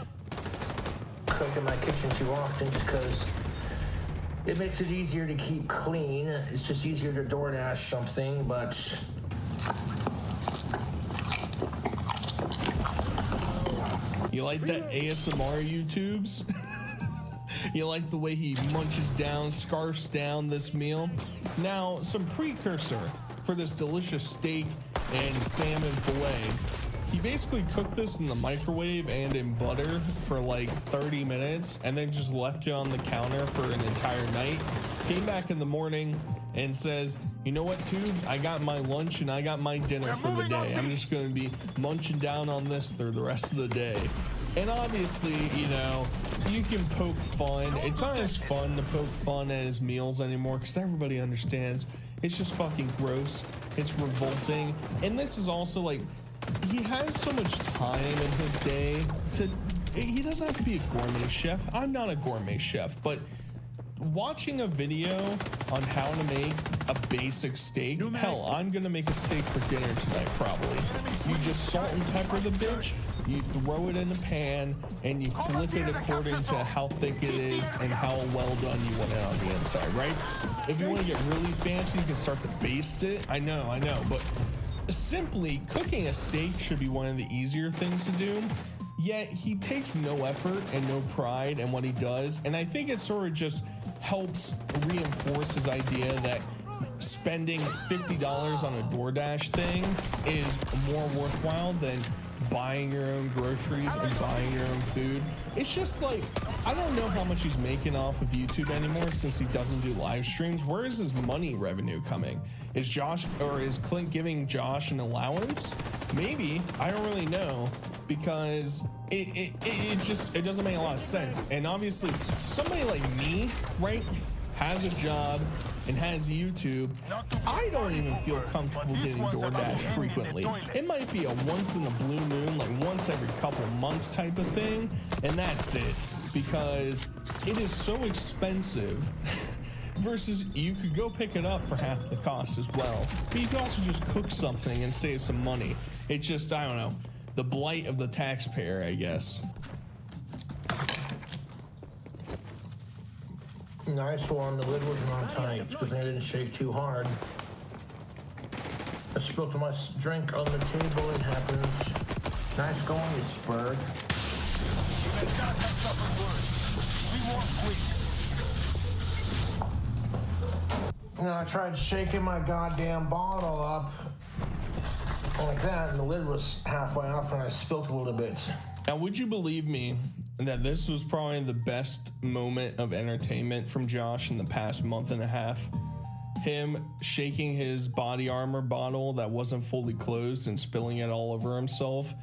Cook in my kitchen too often because it makes it easier to keep clean. It's just easier to DoorDash something, but you like that ASMR, YouTubes? You like the way he munches down, scarfs down this meal? Now, some precursor for this delicious steak and salmon fillet. He basically cooked this in the microwave and in butter for like 30 minutes and then just left it on the counter for an entire night. Came back in the morning and says, you know what, Tubes? I got my lunch and I got my dinner for the day. I'm just going to be munching down on this through the rest of the day. And obviously, you know, you can poke fun. It's not as fun to poke fun at his meals anymore because everybody understands it's just fucking gross. It's revolting. And this is also like, he has so much time in his day he doesn't have to be a gourmet chef. I'm not a gourmet chef, but watching a video on how to make a basic steak, hell, I'm gonna make a steak for dinner tonight probably. You just salt and pepper the bitch, you throw it in the pan, and you flip it according to how thick it is and how well done you want it on the inside, right? If you want to get really fancy, you can start to baste it. I know, but simply cooking a steak should be one of the easier things to do. Yet he takes no effort and no pride in what he does, and I think it sort of just helps reinforce his idea that spending $50 on a DoorDash thing is more worthwhile than buying your own groceries and buying your own food. It's just like, I don't know how much he's making off of YouTube anymore since he doesn't do live streams. Where is his money revenue coming? Is Clint giving Josh an allowance? Maybe, I don't really know, because it doesn't make a lot of sense. And obviously somebody like me, right, has a job and has YouTube. I don't even feel comfortable getting DoorDash frequently. It might be a once in a blue moon, like once every couple months type of thing, and that's it, because it is so expensive. Versus you could go pick it up for half the cost as well, but you could also just cook something and save some money. It's just, I don't know, the blight of the taxpayer, I guess. Nice one. The lid wasn't on tight. Good thing I didn't shake too hard. I spilled my drink on the table. It happens. Nice going, you spurg. You know, I tried shaking my goddamn bottle up like that, and the lid was halfway off, and I spilled a little bit. Now, would you believe me that this was probably the best moment of entertainment from Josh in the past month and a half? Him shaking his body armor bottle that wasn't fully closed and spilling it all over himself.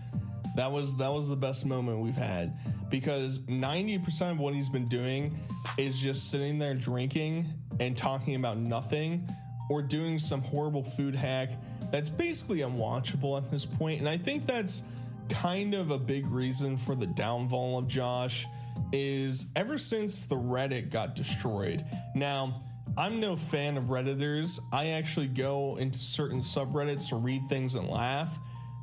That was the best moment we've had, because 90% of what he's been doing is just sitting there drinking and talking about nothing, or doing some horrible food hack that's basically unwatchable at this point. And I think that's kind of a big reason for the downfall of Josh, is ever since the Reddit got destroyed. Now, I'm no fan of Redditors. I actually go into certain subreddits to read things and laugh,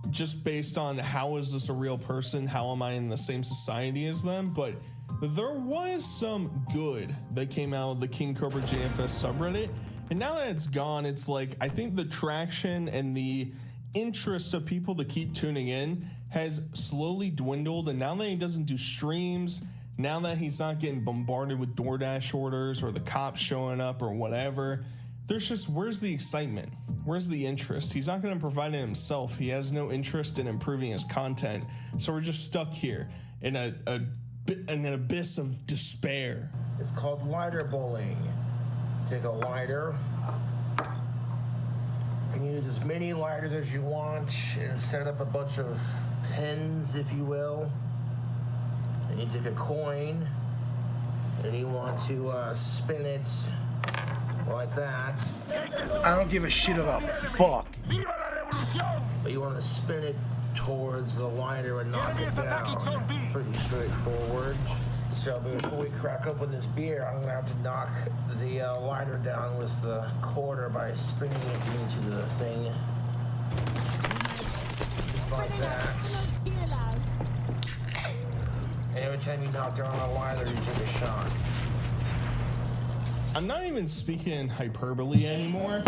just based on how is this a real person? How am I in the same society as them? But there was some good that came out of the King Cobra JFS subreddit. And now that it's gone, it's like, I think the traction and the interest of people to keep tuning in has slowly dwindled. And now that he doesn't do streams, now that he's not getting bombarded with DoorDash orders or the cops showing up or whatever, there's just, where's the excitement? Where's the interest? He's not going to provide it himself. He has no interest in improving his content. So we're just stuck here in an abyss of despair. It's called lighter bowling. Take a lighter. You can use as many lighters as you want and set up a bunch of pins, if you will. And you take a coin and you want to spin it like that. I don't give a shit about fuck. But you want to spin it towards the lighter and knock it down. Pretty straightforward. So before we crack open this beer, I'm gonna have to knock the lighter down with the quarter by spinning it into the thing. Just like that. And every time you knock down a lighter, you take a shot. I'm not even speaking in hyperbole anymore.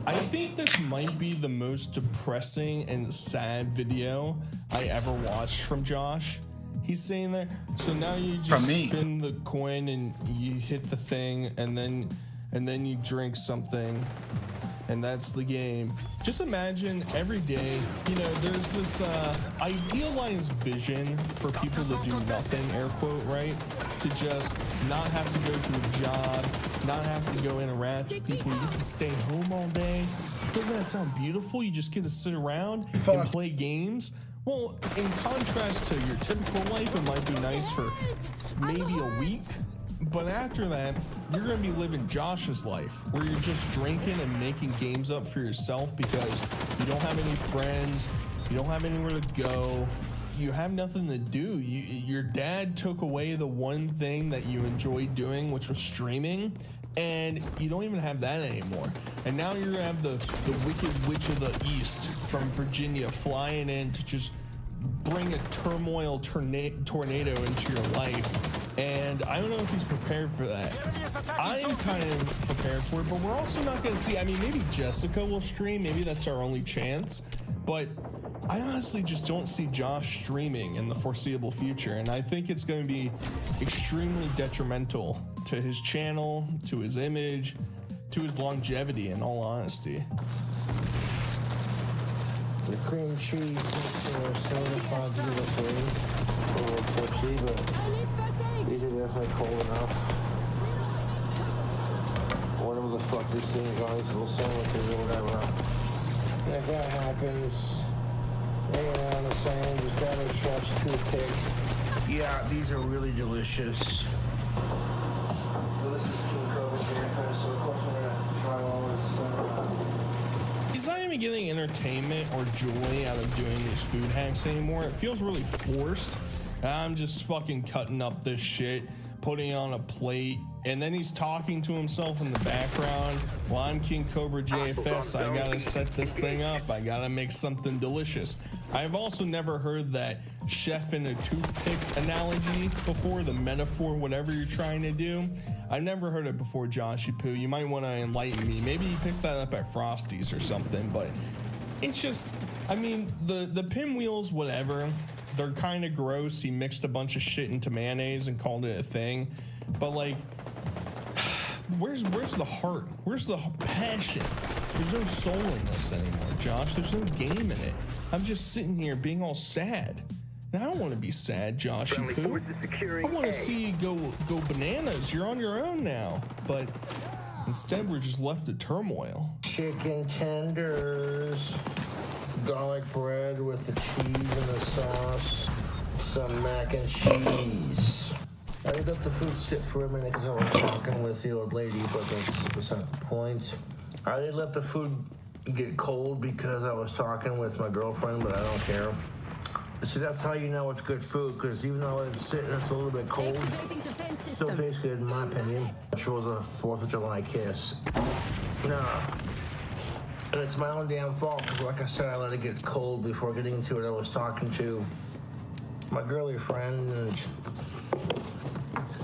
I think this might be the most depressing and sad video I ever watched from Josh. He's saying that, so now you just spin the coin and you hit the thing, and then you drink something, and that's the game. Just imagine every day, you know, there's this idealized vision for people to do nothing, air quote, right? To just not have to go to a job, not have to go interact with people. You get to stay home all day. Doesn't that sound beautiful? You just get to sit around and play games. Well, in contrast to your typical life, it might be nice for maybe a week, but after that, you're gonna be living Josh's life, where you're just drinking and making games up for yourself because you don't have any friends, you don't have anywhere to go, you have nothing to do. Your dad took away the one thing that you enjoyed doing, which was streaming, and you don't even have that anymore. And now you're gonna have the Wicked Witch of the East from Virginia flying in to just bring a turmoil tornado into your life. And I don't know if he's prepared for that. I am kind of prepared for it, but we're also not gonna see, I mean, maybe Jessica will stream, maybe that's our only chance, but I honestly just don't see Josh streaming in the foreseeable future, and I think it's going to be extremely detrimental to his channel, to his image, to his longevity, in all honesty. The cream cheese is certified beautifully for but these are definitely cold enough. Whatever the fuck these things are, these little sandwiches or whatever. And if that happens, hanging on the sand, just grab a chef's toothpick. Yeah, these are really delicious. So this is King Cobra JFS, so of course we're gonna try all this. He's not even getting entertainment or joy out of doing these food hacks anymore. It feels really forced. I'm just fucking cutting up this shit, putting it on a plate, and then he's talking to himself in the background. Well, I'm King Cobra JFS. I gotta set this thing up. I gotta make something delicious. I've also never heard that chef in a toothpick analogy before, the metaphor, whatever you're trying to do. I've never heard it before, Joshy Poo. You might want to enlighten me. Maybe you picked that up at Frosty's or something, but it's just, I mean, the pinwheels, whatever, they're kind of gross. He mixed a bunch of shit into mayonnaise and called it a thing, but like, where's the heart? Where's the passion? There's no soul in this anymore, Josh. There's no game in it. I'm just sitting here being all sad. And I don't want to be sad, Joshy Poo. I want to see you go bananas. You're on your own now. But instead, we're just left to turmoil. Chicken tenders, garlic bread with the cheese and the sauce, some mac and cheese. I let the food sit for a minute because I was talking with the old lady, but that's not the point. I did let the food get cold because I was talking with my girlfriend, but I don't care. See, that's how you know it's good food, because even though it's sitting, it's a little bit cold, it still tastes good in my opinion. It was a 4th of July kiss. No. And it's my own damn fault, because like I said, I let it get cold before getting to it. I was talking to my girly friend, and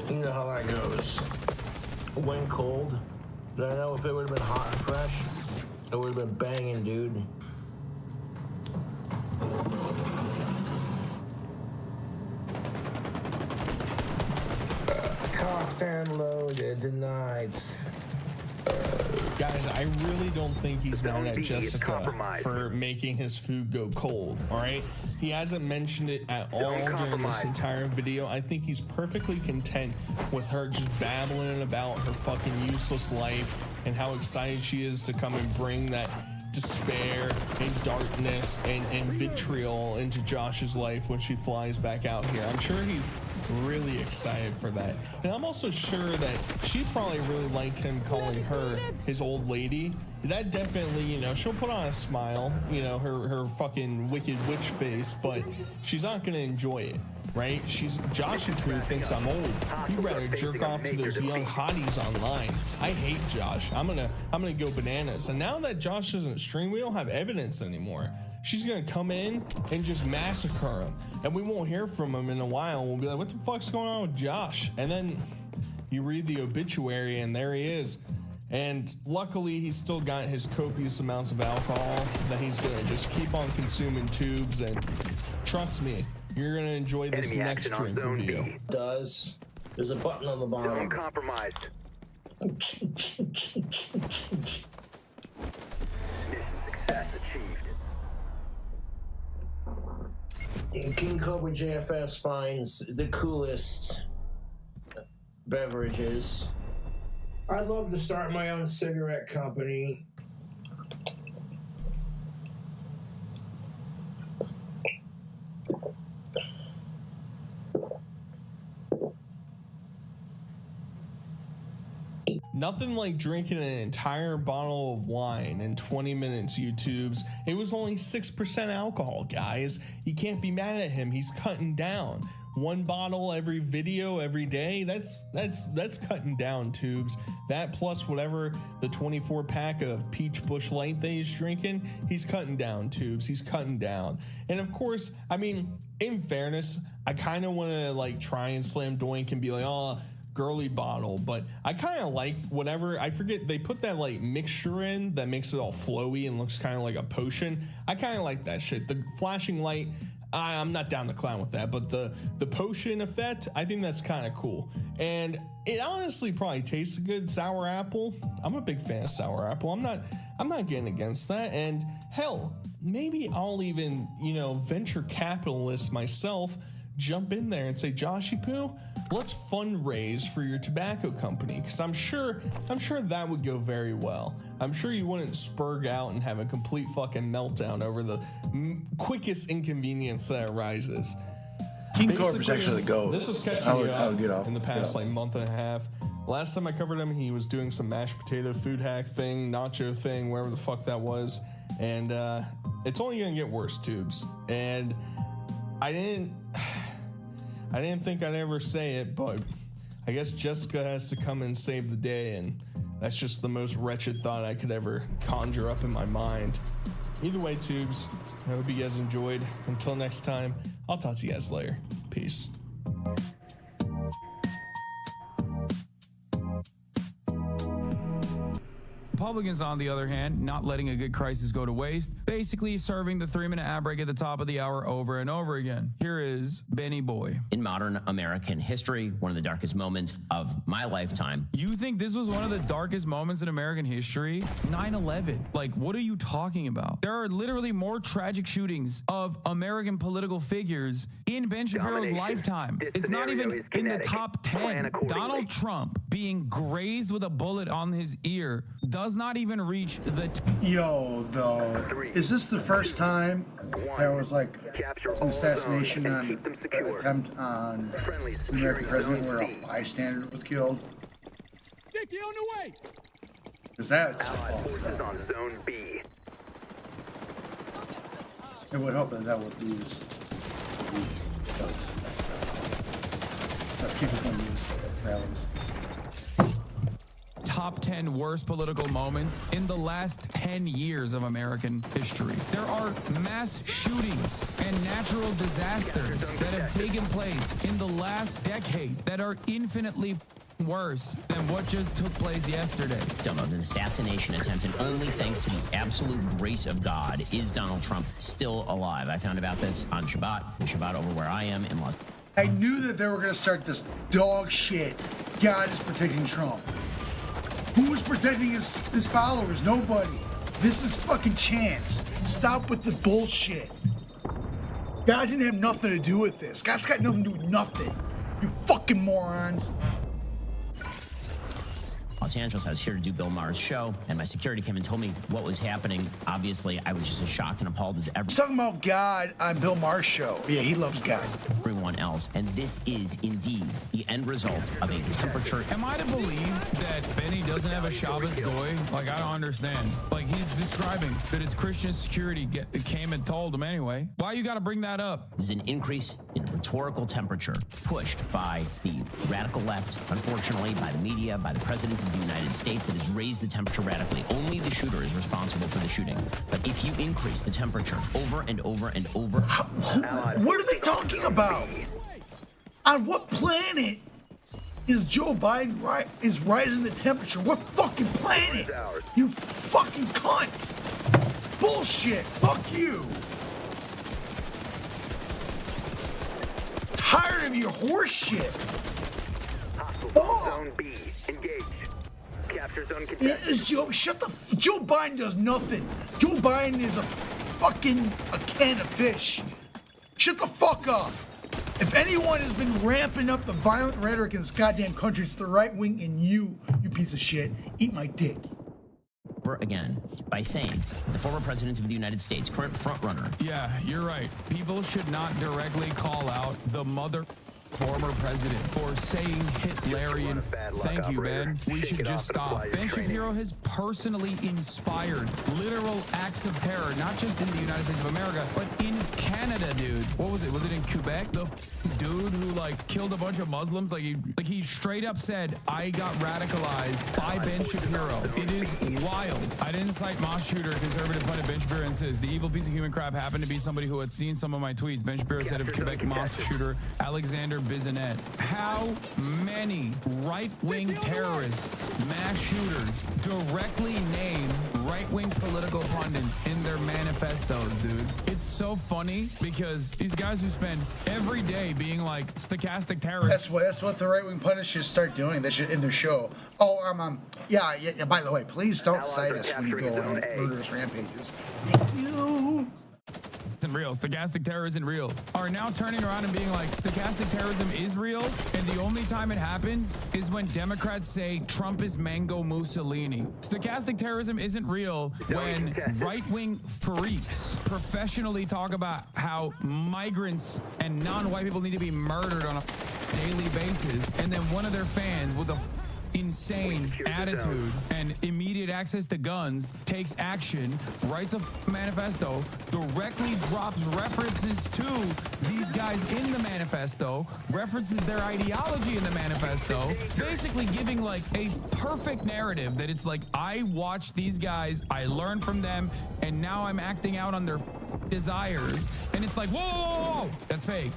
you know how that goes. When cold, then I know if it would have been hot and fresh, it would have been banging, dude. Cocked and loaded tonight. Guys, I really don't think he's mad at Jessica for making his food go cold, all right? He hasn't mentioned it at all during this entire video. I think he's perfectly content with her just babbling about her fucking useless life and how excited she is to come and bring that despair and darkness and vitriol into Josh's life when she flies back out here. I'm sure he's really excited for that, and I'm also sure that she probably really liked him calling her his old lady. That definitely, you know, she'll put on a smile, you know, her fucking wicked witch face, but she's not gonna enjoy it, right? Josh who thinks I'm old. He'd rather jerk off to those young hotties online. I hate Josh. I'm gonna go bananas. And now that Josh doesn't stream, we don't have evidence anymore. She's gonna come in and just massacre him, and we won't hear from him in a while. We'll be like, what the fuck's going on with Josh? And then you read the obituary and there he is. And luckily he's still got his copious amounts of alcohol that he's gonna just keep on consuming tubes, and trust me, you're gonna enjoy this next drink review. There's a button on the bottom. Zone compromised. Mission success achieved. King Cobra JFS finds the coolest beverages. I'd love to start my own cigarette company. Nothing like drinking an entire bottle of wine in 20 minutes, YouTubes. It was only 6% alcohol, guys. You can't be mad at him. He's cutting down. 1 bottle every video every day. That's cutting down, tubes. That plus whatever the 24 pack of Peach Bush Light that he's drinking, he's cutting down, tubes. He's cutting down. And of course, I mean, in fairness, I kind of want to like try and slam doink and be like, oh, girly bottle, but I kind of like whatever. I forget, they put that like mixture in that makes it all flowy and looks kind of like a potion. I kind of like that shit. The flashing light, I'm not down to clown with that, but the potion effect, I think that's kind of cool. And it honestly probably tastes good. Sour apple, I'm a big fan of sour apple. I'm not getting against that. And hell, maybe I'll even, you know, venture capitalist myself, jump in there and say, Joshy Poo, let's fundraise for your tobacco company, because I'm sure that would go very well. I'm sure you wouldn't spurg out and have a complete fucking meltdown over the quickest inconvenience that arises. King Cobra's actually the GOAT. This is catching me up in the past like month and a half. Last time I covered him, he was doing some mashed potato food hack thing, nacho thing, wherever the fuck that was, and it's only gonna get worse, tubes. And I didn't think I'd ever say it, but I guess Jessica has to come and save the day, and that's just the most wretched thought I could ever conjure up in my mind. Either way, tubes, I hope you guys enjoyed. Until next time, I'll talk to you guys later. Peace. Republicans, on the other hand, not letting a good crisis go to waste, basically serving the 3-minute ad break at the top of the hour over and over again. Here is Benny Boy. In modern American history, one of the darkest moments of my lifetime. You think this was one of the darkest moments in American history? 9/11. Like, what are you talking about? There are literally more tragic shootings of American political figures in Ben Shapiro's lifetime. It's not even in the top 10. Donald Trump being grazed with a bullet on his ear does not even reach the Yo, though, is this the first time there was like an assassination attempt on the American president where a bystander was killed? Sticky on the way. Because that's Allied forces on Zone B. It would help that would lose votes. That's people going to use rallies. Top 10 worst political moments in the last 10 years of American history. There are mass shootings and natural disasters that have taken place in the last decade that are infinitely worse than what just took place yesterday. An assassination attempt, and only thanks to the absolute grace of God is Donald Trump still alive. I found about this on Shabbat over where I am in Los. I knew that they were going to start this dog shit. God is protecting Trump. Who was protecting his followers? Nobody. This is fucking chance. Stop with the bullshit. God didn't have nothing to do with this. God's got nothing to do with nothing. You fucking morons. Los Angeles. I was here to do Bill Maher's show, and my security came and told me what was happening. Obviously, I was just as shocked and appalled as He's talking about God on Bill Maher's show. Yeah, he loves God. Everyone else. And this is indeed the end result of a temperature. Am I to believe that Benny doesn't have a Shabbos goy? Like, I don't understand. Like, he's describing that his Christian security came and told him anyway. Why you got to bring that up? This is an increase in rhetorical temperature pushed by the radical left, unfortunately, by the media, by the president of the United States, that has raised the temperature radically. Only the shooter is responsible for the shooting. But if you increase the temperature over and over and over... What are they talking about? On what planet is Joe Biden is rising the temperature? What fucking planet? You fucking cunts! Bullshit! Fuck you! Tired of your horse shit! Zone B, engage. Capture zone contested. Joe Biden does nothing. Joe Biden is a can of fish. Shut the fuck up. If anyone has been ramping up the violent rhetoric in this goddamn country, it's the right wing and you piece of shit. Eat my dick. Again, by saying the former president of the United States, current frontrunner. Yeah, you're right. People should not directly call out the former president for saying Hitlerian. Thank you, Ben. We should just stop. Ben Shapiro has personally inspired literal acts of terror, not just in the United States of America, but in Canada, dude. What was it? Was it in Quebec? The dude who killed a bunch of Muslims, he straight up said, "I got radicalized by Ben Shapiro." It is wild. I didn't cite Moss Shooter, conservative pundit Ben Shapiro, and says the evil piece of human crap happened to be somebody who had seen some of my tweets. Ben Shapiro said of Quebec Moss Shooter Alexander Bisonet. How many right-wing terrorists, mass shooters, directly name right-wing political pundits in their manifestos, dude? It's so funny because these guys who spend every day being like stochastic terrorists. That's what the right-wing pundits should start doing. They should in their show. Yeah. By the way, please don't cite us when you go on murderous rampages. Thank you. Isn't real. Stochastic terror isn't real. Are now turning around and being like, stochastic terrorism is real, and the only time it happens is when Democrats say Trump is Mango Mussolini. Stochastic terrorism isn't real when right-wing freaks professionally talk about how migrants and non-white people need to be murdered on a daily basis, and then one of their fans with a insane attitude and immediate access to guns takes action, writes a manifesto, directly drops references to these guys in the manifesto, references their ideology in the manifesto, basically giving a perfect narrative that it's like, I watched these guys, I learned from them, and now I'm acting out on their desires. And it's like, whoa, that's fake.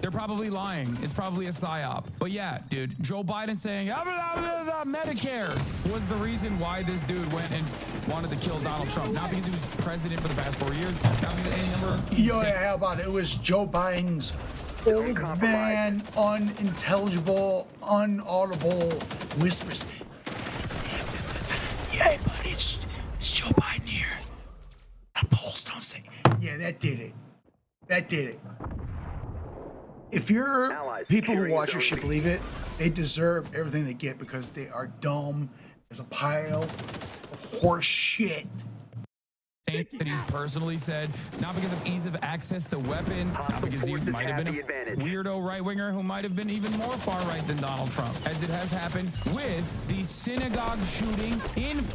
They're probably lying. It's probably a psyop. But yeah, dude, Joe Biden saying Medicare was the reason why this dude went and wanted to kill Donald Trump. Not because he was president for the past 4 years, not because of any number of how about it? It was Joe Biden's old man, unintelligible, unaudible whispers. Yeah, but it's Joe Biden here. The polls don't say. Yeah, that did it. If you're people who watch your shit believe it, they deserve everything they get because they are dumb as a pile of horse shit. That he's personally said, not because of ease of access to weapons, not because he might have been a weirdo right-winger who might have been even more far-right than Donald Trump, as it has happened with the synagogue shooting in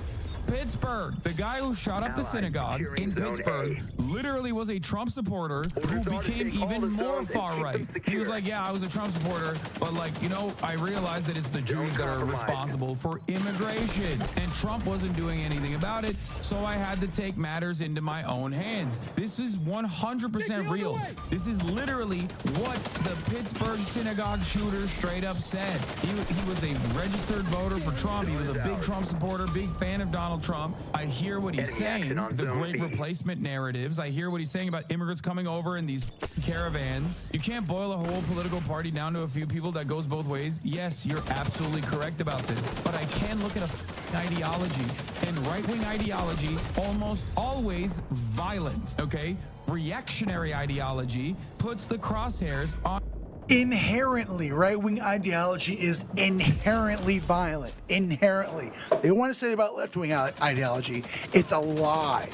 Pittsburgh. The guy who shot up the synagogue in Pittsburgh literally was a Trump supporter who became even more far right. He was like, yeah, I was a Trump supporter, but like, you know, I realized that it's the Jews that are responsible for immigration. And Trump wasn't doing anything about it, so I had to take matters into my own hands. This is 100% real. This is literally what the Pittsburgh synagogue shooter straight up said. He was a registered voter for Trump. He was a big Trump supporter, big fan of Donald Trump. I hear what he's saying, the great replacement narratives. I hear what he's saying about immigrants coming over in these caravans. You can't boil a whole political party down to a few people. That goes both ways. Yes, you're absolutely correct about this, but I can look at a ideology, and right-wing ideology almost always violent, okay? Reactionary ideology puts the crosshairs on. Inherently, right-wing ideology is inherently violent. Inherently. They want to say about left-wing ideology, it's a lie.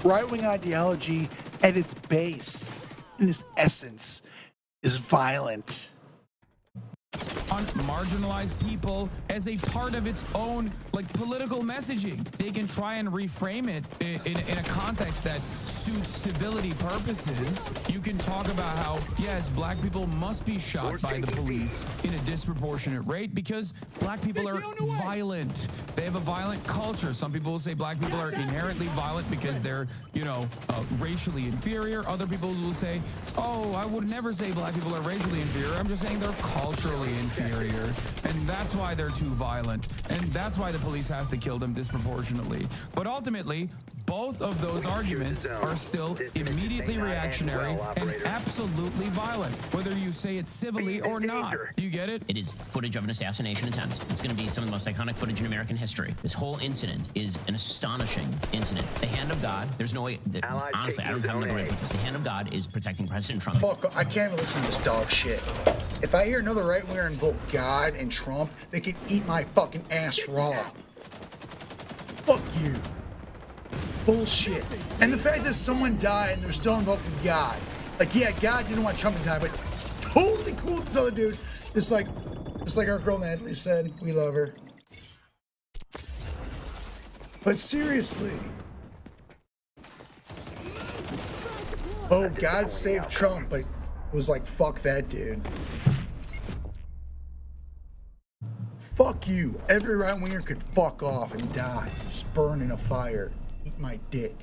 Right-wing ideology at its base, in its essence, is violent. On marginalized people as a part of its own like political messaging. They can try and reframe it in a context that suits civility purposes. You can talk about how, yes, black people must be shot by the police in a disproportionate rate because black people are violent. They have a violent culture. Some people will say black people are inherently violent because they're, you know, racially inferior. Other people will say, oh, I would never say black people are racially inferior. I'm just saying they're culturally inferior, and that's why they're too violent, and that's why the police has to kill them disproportionately. But ultimately, both of those arguments are still immediately reactionary and absolutely violent, whether you say it civilly or not. Do you get it? It is footage of an assassination attempt. It's going to be some of the most iconic footage in American history. This whole incident is an astonishing incident. The hand of God, there's no way, honestly, I don't have another way to put this. The hand of God is protecting President Trump. Fuck, I can't even listen to this dog shit. If I hear another right-winger invoke God and Trump, they can eat my fucking ass raw. Fuck you. Bullshit. And the fact that someone died and they're still invoking God. Like, yeah, God didn't want Trump to die, but totally cool with this other dude. Just like our girl Natalie said, we love her. But seriously. Oh, God saved Trump, but it was like, fuck that dude. Fuck you. Every right-winger could fuck off and die. Just burn in a fire. Eat my dick.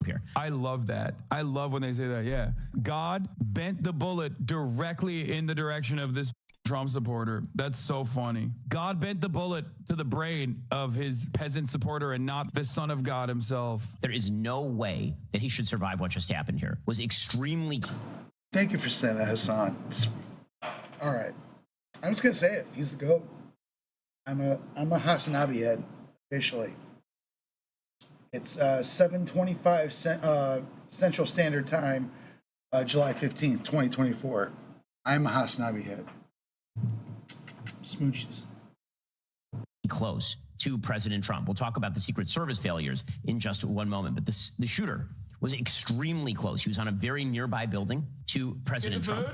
Here. I love that. I love when they say that. Yeah. God bent the bullet directly in the direction of this Trump supporter. That's so funny. God bent the bullet to the brain of his peasant supporter and not the son of God himself. There is no way that he should survive what just happened here. It was extremely... Thank you for saying that, Hassan. All right. I'm just going to say it. He's the GOAT. I'm a Hasanabi head, officially. It's 7:25 Central Standard Time, July 15th, 2024. I'm a Hasanabi head. Smooches. Close to President Trump. We'll talk about the Secret Service failures in just one moment, but the shooter was extremely close. He was on a very nearby building to President Trump.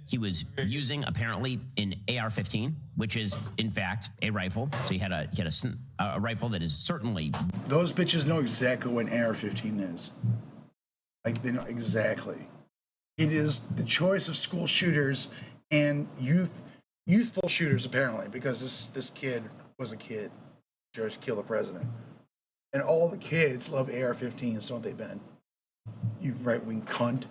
He was using apparently an AR-15, which is in fact a rifle. So he had a rifle that is certainly. Those bitches know exactly what an AR-15 is. Like they know exactly. It is the choice of school shooters and youthful shooters apparently, because this kid was a kid trying to kill the president, and all the kids love AR-15s, don't they, Ben? You right-wing cunt.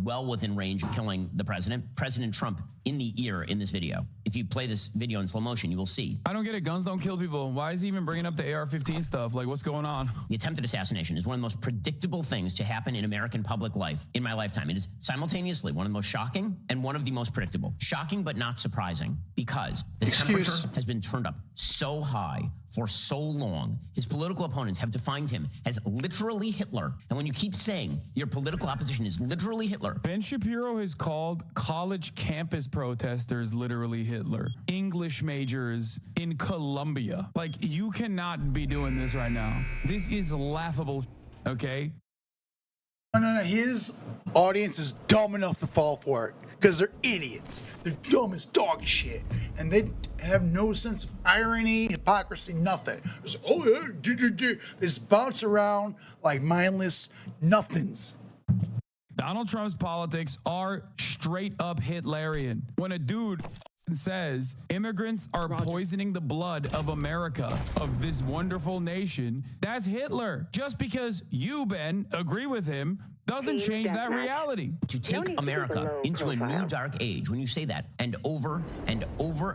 Well within range of killing the president. President Trump in the ear in this video. If you play this video in slow motion, you will see. I don't get it. Guns don't kill people. Why is he even bringing up the AR-15 stuff? Like, what's going on? The attempted assassination is one of the most predictable things to happen in American public life in my lifetime. It is simultaneously one of the most shocking and one of the most predictable. Shocking, but not surprising, because the temperature has been turned up so high for so long. His political opponents have defined him as literally Hitler. And when you keep saying your political opposition is literally Hitler. Ben Shapiro has called college campus protesters literally Hitler. English majors in Colombia. Like, you cannot be doing this right now. This is laughable, okay? No. His audience is dumb enough to fall for it. because they're idiots. They're dumb as dog shit. And they have no sense of irony, hypocrisy, nothing. It's, oh yeah, they just bounce around like mindless nothings. Donald Trump's politics are straight up Hitlerian. When a dude says immigrants are poisoning the blood of America, of this wonderful nation, that's Hitler. Just because you, Ben, agree with him doesn't change that reality. To take America into a new dark age, when you say that, and over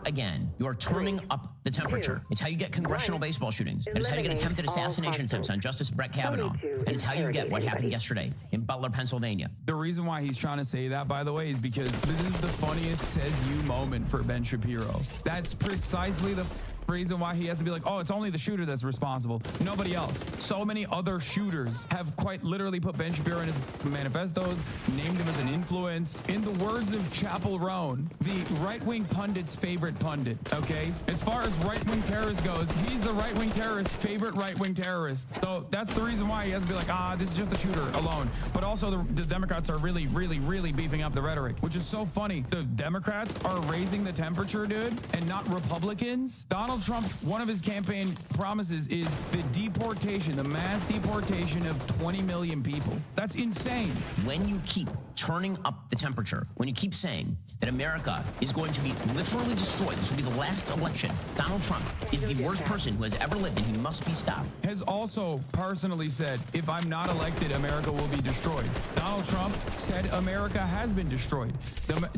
again, you are turning up the temperature. It's how you get congressional baseball shootings. It's how you get attempted assassination attempts on Justice Brett Kavanaugh. And it's how you get what happened yesterday in Butler, Pennsylvania. The reason why he's trying to say that, by the way, is because this is the funniest says you moment for Ben Shapiro. That's precisely the reason why he has to be like, oh, it's only the shooter that's responsible, nobody else. So many other shooters have quite literally put Ben Shapiro in his manifestos, named him as an influence. In the words of Chappell Roan, the right-wing pundit's favorite pundit, okay? As far as right-wing terrorist goes, he's the right-wing terrorist's favorite right-wing terrorist. So that's the reason why he has to be like, this is just a shooter alone. But also the Democrats are really, really, really beefing up the rhetoric, which is so funny. The Democrats are raising the temperature, dude, and not Republicans. Donald Trump's, one of his campaign promises is the deportation, the mass deportation of 20 million people. That's insane. When you keep turning up the temperature, when you keep saying that America is going to be literally destroyed, this will be the last election, Donald Trump is the worst person who has ever lived and he must be stopped. Has also personally said, if I'm not elected, America will be destroyed. Donald Trump said America has been destroyed.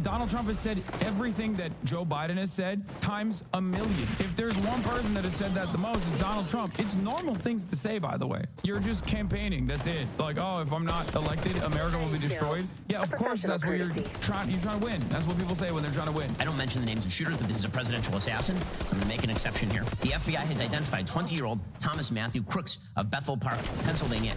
Donald Trump has said everything that Joe Biden has said times a million. If there's one person that has said that the most, is Donald Trump. It's normal things to say, by the way. You're just campaigning. That's it. Like, oh, if I'm not elected, America will be destroyed. Yeah, of course, that's what you're trying to win. That's what people say when they're trying to win. I don't mention the names of shooters, but this is a presidential assassin. I'm going to make an exception here. The FBI has identified 20-year-old Thomas Matthew Crooks of Bethel Park, Pennsylvania,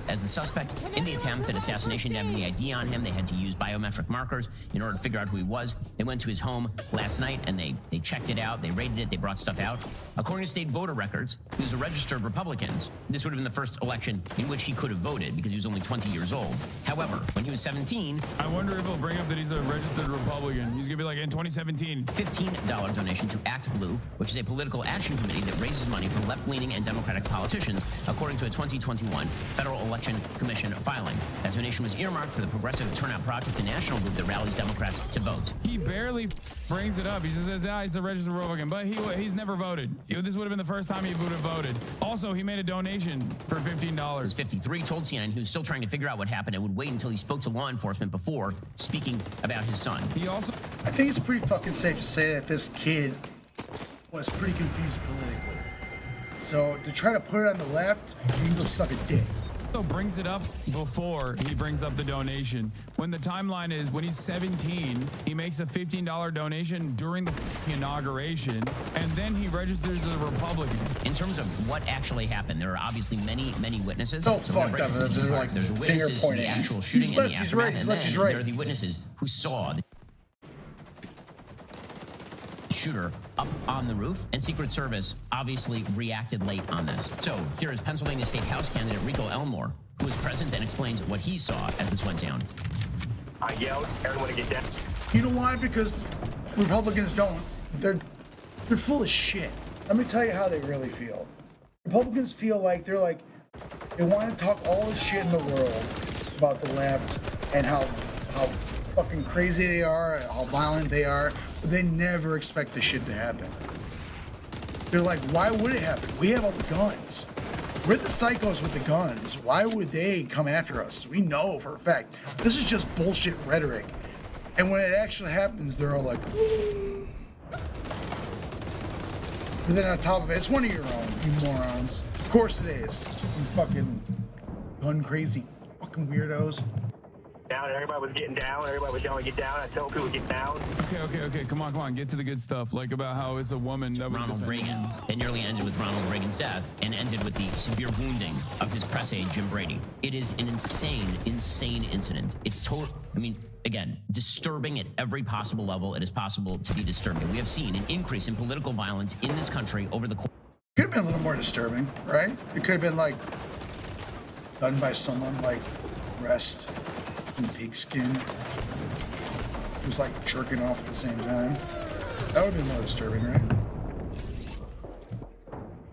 as the suspect in the attempted assassination. To have the ID on him, they had to use biometric markers in order to figure out who he was. They went to his home last night and they checked it out. They raided it. They brought stuff out. According to state voter records, he was a registered Republican. This would have been the first election in which he could have voted because he was only 20 years old. However, when he was 17... I wonder if he'll bring up that he's a registered Republican. He's going to be like, in 2017. $15 donation to Act Blue, which is a political action committee that raises money for left-leaning and Democratic politicians, according to a 2021 Federal Election Commission filing. That donation was earmarked for the Progressive Turnout Project, a national group that rallies Democrats to vote. He barely brings it up. He just says, he's a registered Republican, but he's never voted. This would have been the first time he would have voted. Also, he made a donation for $15. He was 53, told CNN he was still trying to figure out what happened and would wait until he spoke to law enforcement before speaking about his son. He also... I think it's pretty fucking safe to say that this kid was pretty confused politically. So to try to put it on the left, you can go suck a dick. Also brings it up before he brings up the donation. When the timeline is when he's 17, he makes a $15 donation during the inauguration, and then he registers as a Republican. In terms of what actually happened, there are obviously many witnesses. Oh, fuck that. They're like the witnesses to the actual shooting and the aftermath, and then there are the witnesses who saw the shooter up on the roof, and Secret Service obviously reacted late on this. So here is Pennsylvania State House candidate Rico Elmore, who was present and explains what he saw as this went down. I yelled, everyone to get down. You know why? Because Republicans don't. They're full of shit. Let me tell you how they really feel. Republicans feel like they want to talk all the shit in the world about the left and how fucking crazy they are, how violent they are, but they never expect this shit to happen. They're like, why would it happen? We have all the guns. We're the psychos with the guns. Why would they come after us? We know for a fact. This is just bullshit rhetoric. And when it actually happens, they're all like, but then on top of it, it's one of your own, you morons. Of course it is. You fucking gun crazy fucking weirdos. Down, everybody was getting down. Everybody was yelling, get down. I told people to get down. Okay. Come on. Get to the good stuff. Like about how it's a woman that was Ronald Reagan. That nearly ended with Ronald Reagan's death and ended with the severe wounding of his press aide, Jim Brady. It is an insane incident. It's again, disturbing at every possible level it is possible to be disturbing. We have seen an increase in political violence in this country over the course. Could have been a little more disturbing, right? It could have been like done by someone like Rest in Pigskin. was like jerking off at the same time. That would be more disturbing, right?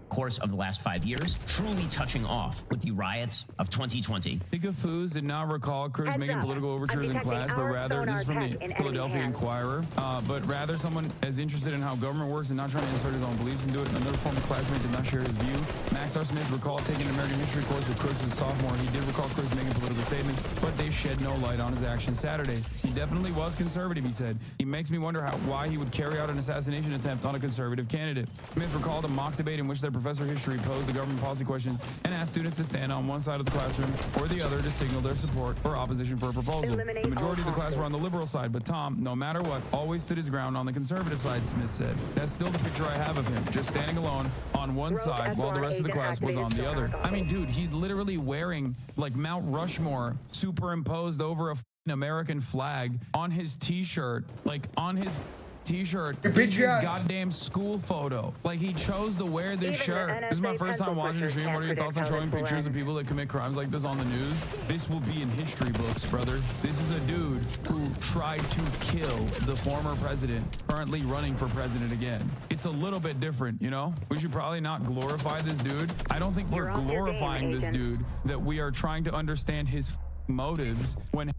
Course of the last 5 years, truly touching off with the riots of 2020. Bigga Foos did not recall Cruz making political overtures in class, but rather, this is from the Philadelphia Inquirer, but rather someone as interested in how government works and not trying to insert his own beliefs into it. Another former classmate did not share his view. Max R. Smith recalled taking an American history course with Cruz as a sophomore. He did recall Cruz making political statements, but they shed no light on his actions Saturday. He definitely was conservative, he said. He makes me wonder why he would carry out an assassination attempt on a conservative candidate. Smith recalled a mock debate in which their professor of history posed the government policy questions and asked students to stand on one side of the classroom or the other to signal their support or opposition for a proposal. The majority of the class were on the liberal side, but Tom, no matter what, always stood his ground on the conservative side, Smith said. That's still the picture I have of him, just standing alone on one side while the rest of the class was on the other. I mean, dude, he's literally wearing like Mount Rushmore superimposed over a American flag on his t-shirt, like on his t-shirt, his goddamn school photo. Like, he chose to wear this shirt. This is my first time watching a stream. What are your thoughts on showing pictures of people that commit crimes like this on the news? This will be in history books, brother. This is a dude who tried to kill the former president, currently running for president again. It's a little bit different, you know? We should probably not glorify this dude. I don't think we're glorifying this dude, that we are trying to understand his motives when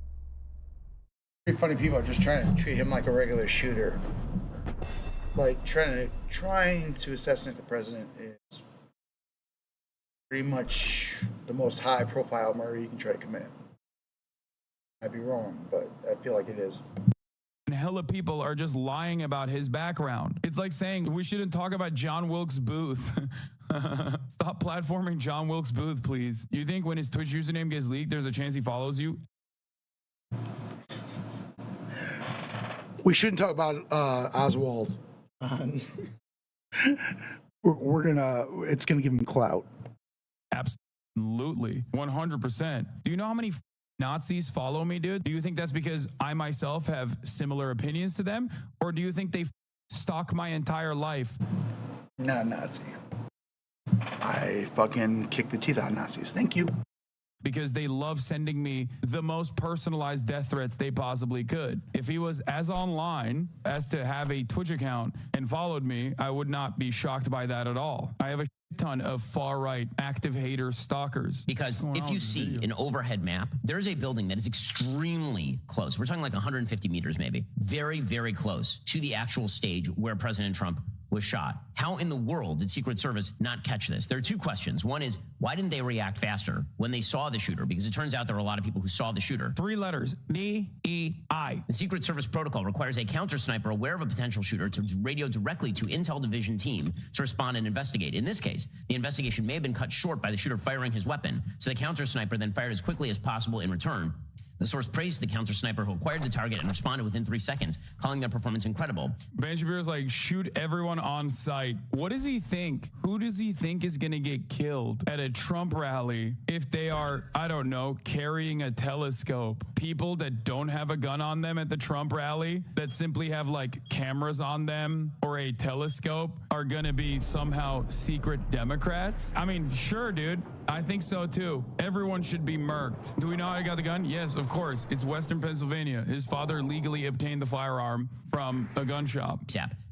funny people are just trying to treat him like a regular shooter. Like trying to assassinate the president is pretty much the most high profile murder you can try to commit. I'd be wrong, but I feel like it is. And hella people are just lying about his background. It's like saying we shouldn't talk about John Wilkes Booth. Stop platforming John Wilkes Booth, please. You think when his Twitch username gets leaked, there's a chance he follows you? We shouldn't talk about Oswald. It's gonna give him clout. Absolutely, 100%. Do you know how many Nazis follow me, dude? Do you think that's because I myself have similar opinions to them, or do you think they stalk my entire life? Not Nazi. I fucking kick the teeth out of Nazis. Thank you. Because they love sending me the most personalized death threats they possibly could. If he was as online as to have a Twitch account and followed me, I would not be shocked by that at all. I have a ton of far-right active hater stalkers. Because if you see an overhead map, there's a building that is extremely close. We're talking like 150 meters maybe. Very, very close to the actual stage where President Trump was shot. How in the world did Secret Service not catch this? There are two questions. One is, why didn't they react faster when they saw the shooter? Because it turns out there were a lot of people who saw the shooter. 3 letters, DEI. The Secret Service protocol requires a counter sniper aware of a potential shooter to radio directly to Intel Division team to respond and investigate. In this case, the investigation may have been cut short by the shooter firing his weapon, so the counter sniper then fired as quickly as possible in return. The source praised the counter sniper who acquired the target and responded within 3 seconds, calling their performance incredible. Ben Shapiro's like, shoot everyone on site. What does he think? Who does he think is going to get killed at a Trump rally if they are, I don't know, carrying a telescope? People that don't have a gun on them at the Trump rally, that simply have like cameras on them or a telescope, are going to be somehow secret Democrats? I mean, sure, dude. I think so too. Everyone should be murked. Do we know how he got the gun? Yes, of course. It's Western Pennsylvania. His father legally obtained the firearm from a gun shop.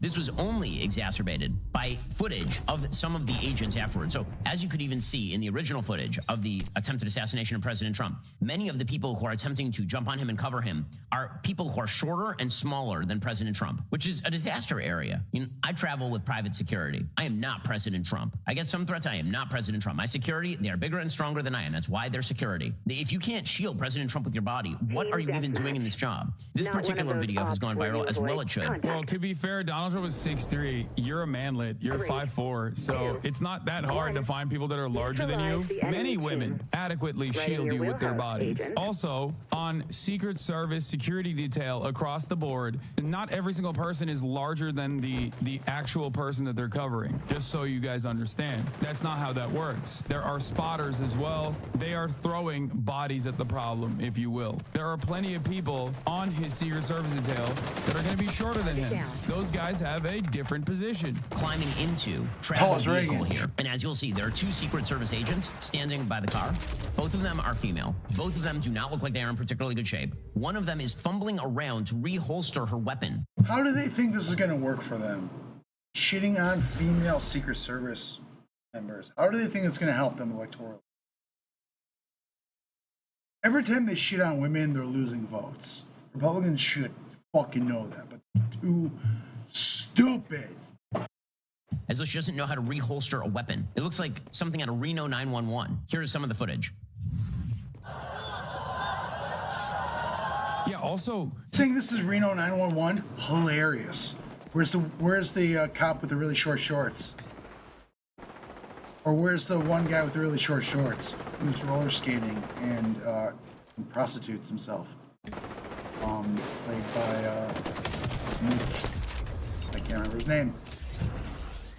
This was only exacerbated by footage of some of the agents afterwards. So as you could even see in the original footage of the attempted assassination of President Trump, many of the people who are attempting to jump on him and cover him are people who are shorter and smaller than President Trump, which is a disaster area. You know, I travel with private security. I am not President Trump. I get some threats. I am not President Trump. My security, they are bigger and stronger than I am. That's why they're security. If you can't shield President Trump with your body, what are you even doing in this job? This particular video has gone viral, as well it should. Well, to be fair, Donald Trump was 6'3". You're a manlet. You're 5'4". So it's not that hard to find people that are larger than you. Many women adequately shield you with their bodies. Also, on Secret Service security detail across the board, not every single person is larger than the actual person that they're covering. Just so you guys understand. That's not how that works. There are spotters as well. They are throwing bodies at the problem, if you will. will. There are plenty of people on his Secret Service detail that are going to be shorter than him. Those guys have a different position. Climbing into travel vehicle here. And as you'll see, there are 2 Secret Service agents standing by the car. Both of them are female. Both of them do not look like they are in particularly good shape. One of them is fumbling around to reholster her weapon. How do they think this is going to work for them? Shitting on female Secret Service members. How do they think it's going to help them electorally? Every time they shit on women, they're losing votes. Republicans should fucking know that, but they're too stupid. As though she doesn't know how to reholster a weapon. It looks like something out of Reno 911. Here's some of the footage. Yeah, also saying this is Reno 911, hilarious. Where's the cop with the really short shorts? Or where's the one guy with the really short shorts who's roller skating and prostitutes himself? Played by Nick. I can't remember his name.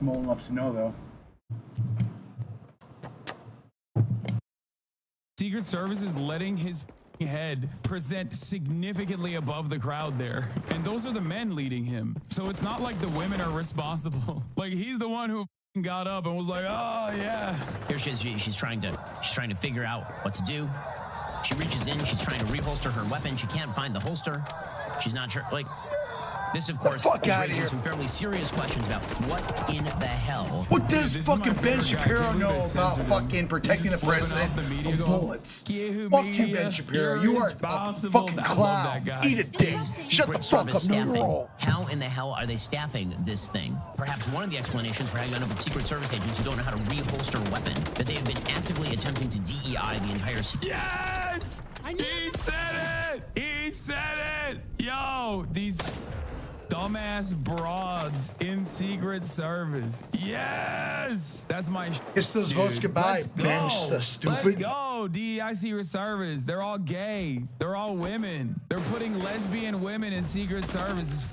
I'm old enough to know though. Secret Service is letting his head present significantly above the crowd there, and those are the men leading him. So it's not like the women are responsible. Like he's the one who got up and was like, oh yeah. Here she is. She's trying to figure out what to do. She reaches in. She's trying to reholster her weapon. She can't find the holster. She's not sure. Like this, of course, is raising some fairly serious questions about what in the hell. What does fucking Ben Shapiro know about fucking protecting the president from bullets? Fuck you, Ben Shapiro. You are a fucking clown. Eat a dick. Shut the fuck up. No roll. How in the hell are they staffing this thing? Perhaps one of the explanations for how you end up with Secret Service agents who don't know how to reholster a weapon, that they have been actively attempting to DEI the entire secret. Yes! He said it! He said it! Yo, these dumbass broads in Secret Service. Yes! That's my kiss those votes goodbye, bench the stupid. Let's go, DEI Secret Service. They're all gay. They're all women. They're putting lesbian women in Secret Service.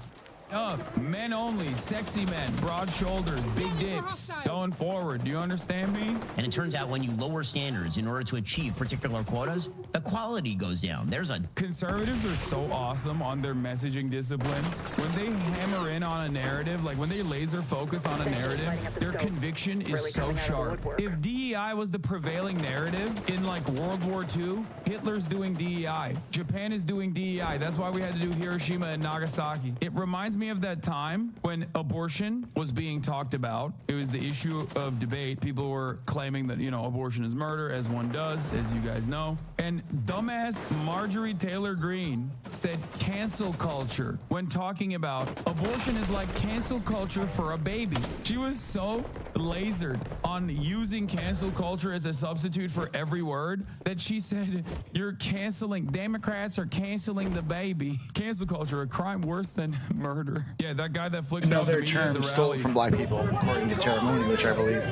Up. Men only, sexy men, broad shoulders, big dicks, going forward. Do you understand me? And it turns out when you lower standards in order to achieve particular quotas, the quality goes down. Conservatives are so awesome on their messaging discipline. When they hammer in on a narrative, like when they laser focus on a narrative, their conviction is so sharp. If DEI was the prevailing narrative in like World War II, Hitler's doing DEI. Japan is doing DEI. That's why we had to do Hiroshima and Nagasaki. It reminds me of that time when abortion was being talked about. It was the issue of debate. People were claiming that, abortion is murder, as one does, as you guys know. And dumbass Marjorie Taylor Greene said cancel culture when talking about abortion is like cancel culture for a baby. She was so lasered on using cancel culture as a substitute for every word that she said, you're canceling, Democrats are canceling the baby. Cancel culture, a crime worse than murder. Yeah, that guy that flicked off the another media at term the stolen rally. from black people, according to Tara Mooney, which I believe.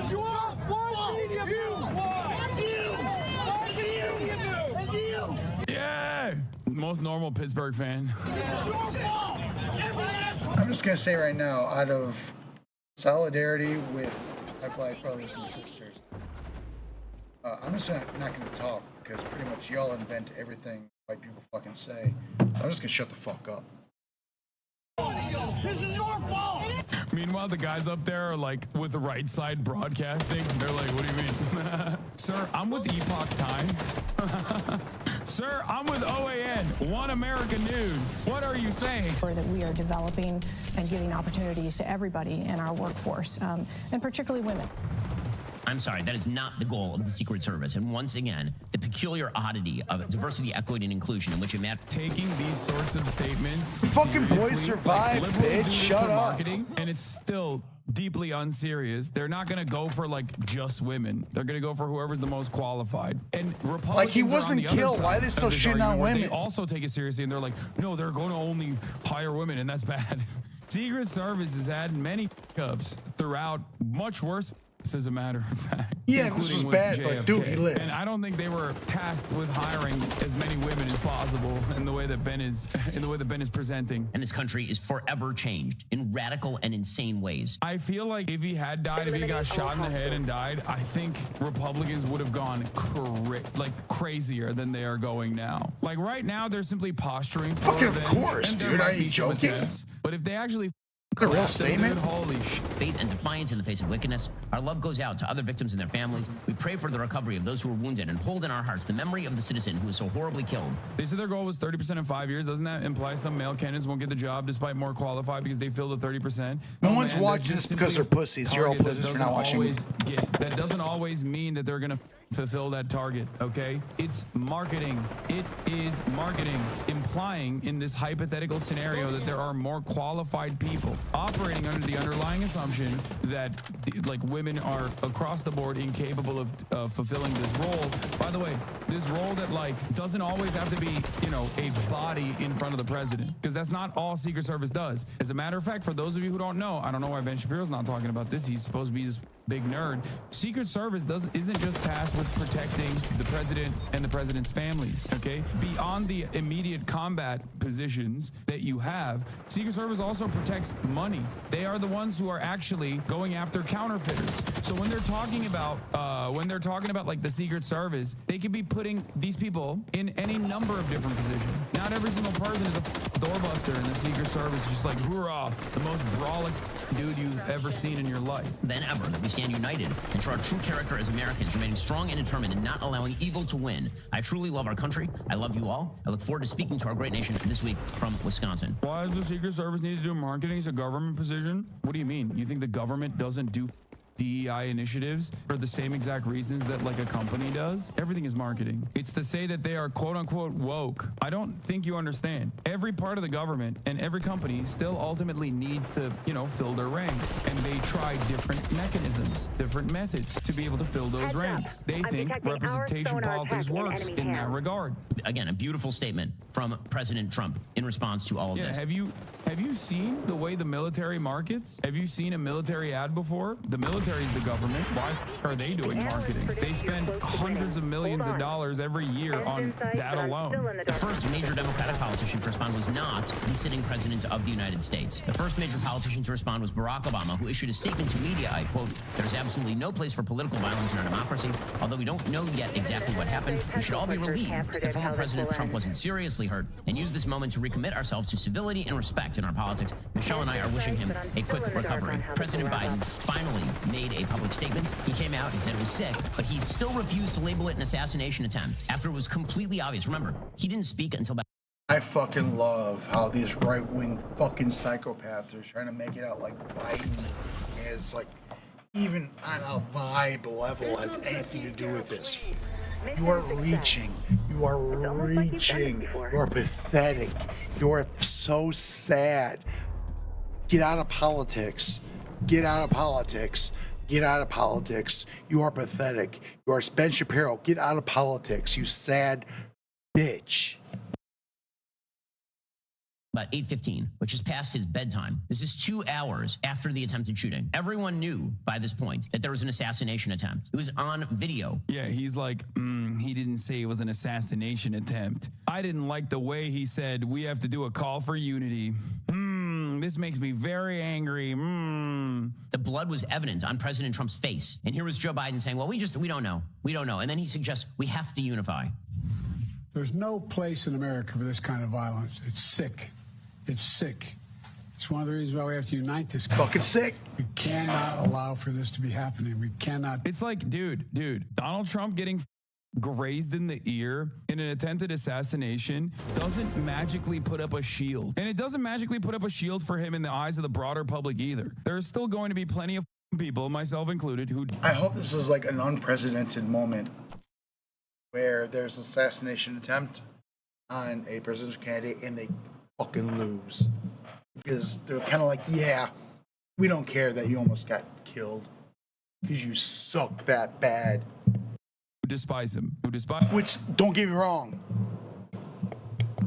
Yeah, most normal Pittsburgh fan. I'm just gonna say right now, out of solidarity with my black brothers and sisters, I'm just not gonna talk because pretty much y'all invent everything white people fucking say. I'm just gonna shut the fuck up. This is your fault! Meanwhile, the guys up there are like with the right side broadcasting. They're like, what do you mean? Sir, I'm with Epoch Times. Sir, I'm with OAN, One American News. What are you saying? That we are developing and giving opportunities to everybody in our workforce, and particularly women. I'm sorry, that is not the goal of the Secret Service. And once again, the peculiar oddity of diversity, equity, and inclusion in which taking these sorts of statements Fucking boys seriously, survive, like, liberals bitch. do it Shut for up. marketing, and it's still deeply unserious. They're not going to go for like just women. They're going to go for whoever's the most qualified. And Republicans Like, he are on wasn't the other killed. Why are they side still of this shitting on argument where women? They also take it seriously, and they're like, no, they're going to only hire women, and that's bad. Secret Service has had many hiccups throughout much worse as a matter of fact. Yeah, this was including with bad, but dude, he JFK. lived. And I don't think they were tasked with hiring as many women as possible in the way that Ben is presenting. And this country is forever changed in radical and insane ways. I feel like if he had died, if he got shot in the head and died, I think Republicans would have gone crazier than they are going now. Like right now, they're simply posturing for Fucking of revenge, course, and there dude. might Are you be some joking? attempts, but if they actually a real collapse them, statement? dude, holy shit. Faith and defiance in the face of wickedness. Our love goes out to other victims and their families. We pray for the recovery of those who were wounded and hold in our hearts the memory of the citizen who was so horribly killed. They said their goal was 30% in 5 years. Doesn't that imply some male candidates won't get the job despite more qualified because they fill the 30%? No one's watching this because they're pussies. You're all pussies for not watching. That doesn't always mean that they're going to fulfill that target, okay? It's marketing. It is marketing, implying in this hypothetical scenario that there are more qualified people operating under the underlying assumption that like women are across the board incapable of fulfilling this role. By the way, this role that like doesn't always have to be, you know, a body in front of the president, because that's not all Secret Service does. As a matter of fact, for those of you who don't know, I don't know why Ben Shapiro's not talking about this. He's supposed to be this big nerd. Secret Service isn't just tasked with protecting the president and the president's families, okay? Beyond the immediate combat positions that you have, Secret Service also protects money. They are the ones who are actually going after counterfeiters. So when they're talking about like the Secret Service, they could be putting these people in any number of different positions. Not every single person is a doorbuster in the Secret Service, just like hoorah, the most brawling dude you've ever seen in your life. Than ever that we stand united and show our true character as Americans, remaining strong and determined and not allowing evil to win. I truly love our country. I love you all. I look forward to speaking to our great nation this week from Wisconsin. Why does the Secret Service need to do marketing as a government position? What do you mean? You think the government doesn't do DEI initiatives for the same exact reasons that like a company does? Everything is marketing. It's to say that they are quote unquote woke. I don't think you understand. Every part of the government and every company still ultimately needs to, you know, fill their ranks, and they try different mechanisms, different methods to be able to fill those ranks. They think representation politics works in that regard. Again, a beautiful statement from President Trump in response to all of this. Have you seen the way the military markets? Have you seen a military ad before? The military is the government. Why are they doing marketing? They spend hundreds of millions of dollars every year on that alone. The first major Democratic politician to respond was not the sitting president of the United States. The first major politician to respond was Barack Obama, who issued a statement to media. I quote, "There's absolutely no place for political violence in our democracy. Although we don't know yet exactly what happened, we should all be relieved that former President Trump wasn't seriously hurt and use this moment to recommit ourselves to civility and respect in our politics. Michelle and I are wishing him a quick recovery." President Biden finally made a public statement. He came out and said it was sick, but he still refused to label it an assassination attempt after it was completely obvious. Remember, he didn't speak until about... I fucking love how these right-wing fucking psychopaths are trying to make it out like Biden is like even on a vibe level has anything to do with this. You are reaching. You are reaching. You are pathetic. You are so sad. Get out of politics. Get out of politics. Get out of politics. You are pathetic. You are Ben Shapiro. Get out of politics, you sad bitch. About 8:15, which is past his bedtime. This is 2 hours after the attempted shooting. Everyone knew by this point that there was an assassination attempt. It was on video. Yeah, he's like, he didn't say it was an assassination attempt. I didn't like the way he said, we have to do a call for unity. This makes me very angry. The blood was evident on President Trump's face. And here was Joe Biden saying, well, we don't know. We don't know. And then he suggests we have to unify. There's no place in America for this kind of violence. It's sick. It's sick. It's one of the reasons why we have to unite this country. Fucking sick. We cannot allow for this to be happening. We cannot. It's like, dude, Donald Trump getting grazed in the ear in an attempted assassination doesn't magically put up a shield. And it doesn't magically put up a shield for him in the eyes of the broader public either. There's still going to be plenty of people, myself included, who... I hope this is like an unprecedented moment where there's an assassination attempt on a presidential candidate and they fucking lose. Because they're kind of like, yeah, we don't care that you almost got killed because you suck that bad. Who despise him. Which, don't get me wrong,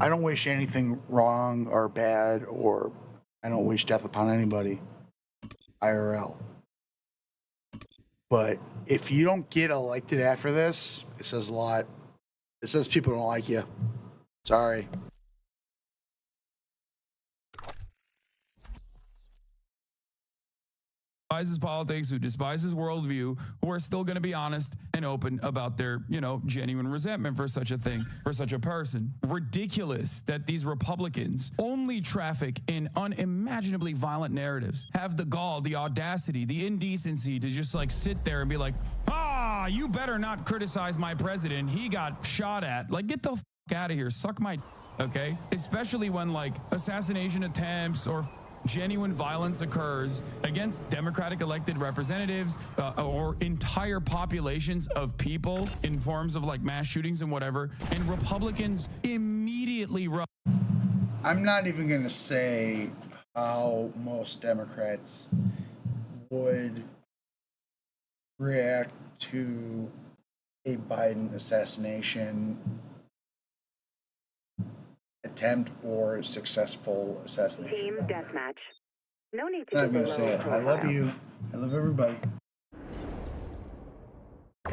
I don't wish anything wrong or bad, or I don't wish death upon anybody. IRL. But if you don't get elected after this, it says a lot. It says people don't like you. Sorry. Despises politics, who despises worldview, who are still going to be honest and open about their, genuine resentment for such a thing, for such a person. Ridiculous that these Republicans only traffic in unimaginably violent narratives, have the gall, the audacity, the indecency to just like sit there and be like, you better not criticize my president. He got shot at. Like, get the fuck out of here. Suck my okay? Especially when like assassination attempts or genuine violence occurs against Democratic elected representatives or entire populations of people in forms of like mass shootings and whatever, and Republicans immediately run. I'm not even going to say how most Democrats would react to a Biden assassination attempt or successful assassination. Team deathmatch. No need to. I'm not going to say it. I love you. I love everybody.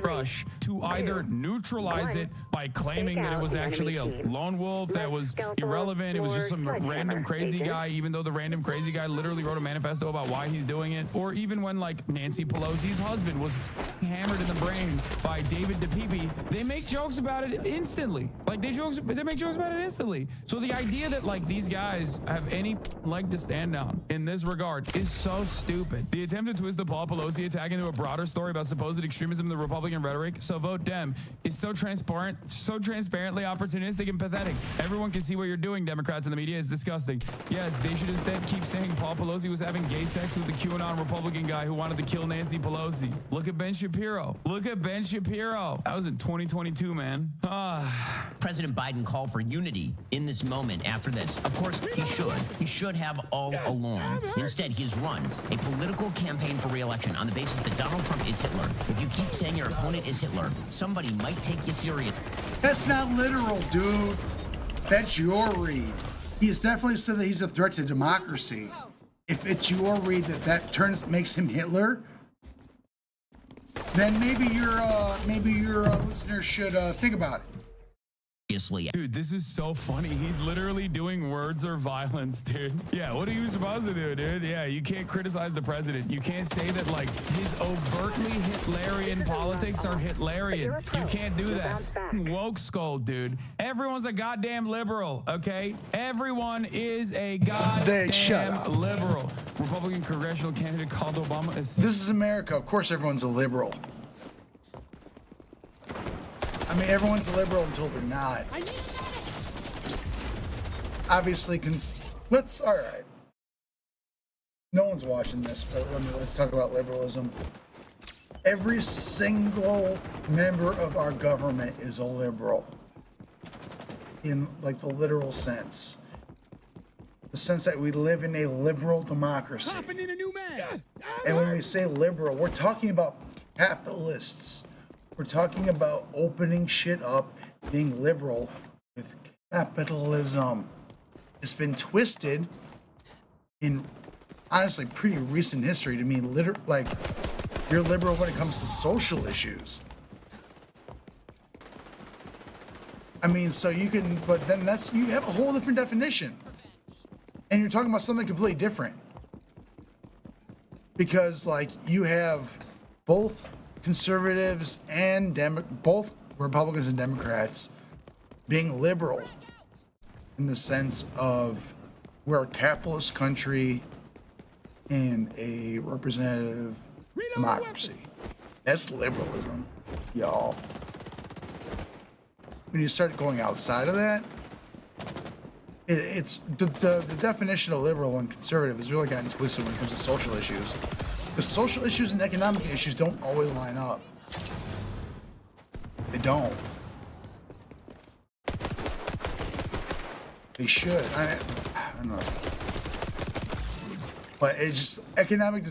Rush to either neutralize it by claiming that it was actually a lone wolf that was irrelevant, it was just some random crazy guy, even though the random crazy guy literally wrote a manifesto about why he's doing it. Or even when like Nancy Pelosi's husband was hammered in the brain by David DePipe, they make jokes about it instantly. Like they make jokes about it instantly. So the idea that like these guys have any leg to stand on in this regard is so stupid. The attempt to twist the Paul Pelosi attack into a broader story about supposed extremism in the Republican rhetoric, so vote Dem, is so transparently opportunistic and pathetic. Everyone can see what you're doing, Democrats in the media. Is disgusting. Yes, they should instead keep saying Paul Pelosi was having gay sex with the QAnon Republican guy who wanted to kill Nancy Pelosi. Look at Ben Shapiro. Look at Ben Shapiro. That was in 2022, man. President Biden called for unity in this moment after this. Of course, he should. He should have all along. Instead, he has run a political campaign for re-election on the basis that Donald Trump is Hitler. If you keep saying your opponent is Hitler, somebody might take you serious. That's not literal, dude. That's your read. He has definitely said that he's a threat to democracy. If it's your read that makes him Hitler, then maybe your listeners should think about it. Dude, this is so funny. He's literally doing words or violence, dude. Yeah, what are you supposed to do, dude? Yeah, you can't criticize the president. You can't say that, like, his overtly Hitlerian politics are Hitlerian. You can't do that. Woke skull, dude. Everyone's a goddamn liberal, okay? Everyone is a goddamn liberal. Republican congressional candidate called Obama This is America. Of course everyone's a liberal. I mean, everyone's a liberal until they're not. Obviously, all right. No one's watching this, but let's talk about liberalism. Every single member of our government is a liberal. In, like, the literal sense. The sense that we live in a liberal democracy. And when we say liberal, we're talking about capitalists. We're talking about opening shit up, being liberal with capitalism. It's been twisted in, honestly, pretty recent history to mean like you're liberal when it comes to social issues. I mean, so you can, but then you have a whole different definition. And you're talking about something completely different. Because, like, you have both conservatives and both Republicans and Democrats being liberal in the sense of we're a capitalist country and a representative democracy. That's liberalism, y'all. When you start going outside of that, it's the definition of liberal and conservative has really gotten twisted when it comes to social issues. The social issues and economic issues don't always line up. They don't. They should. I don't know. But it's just economic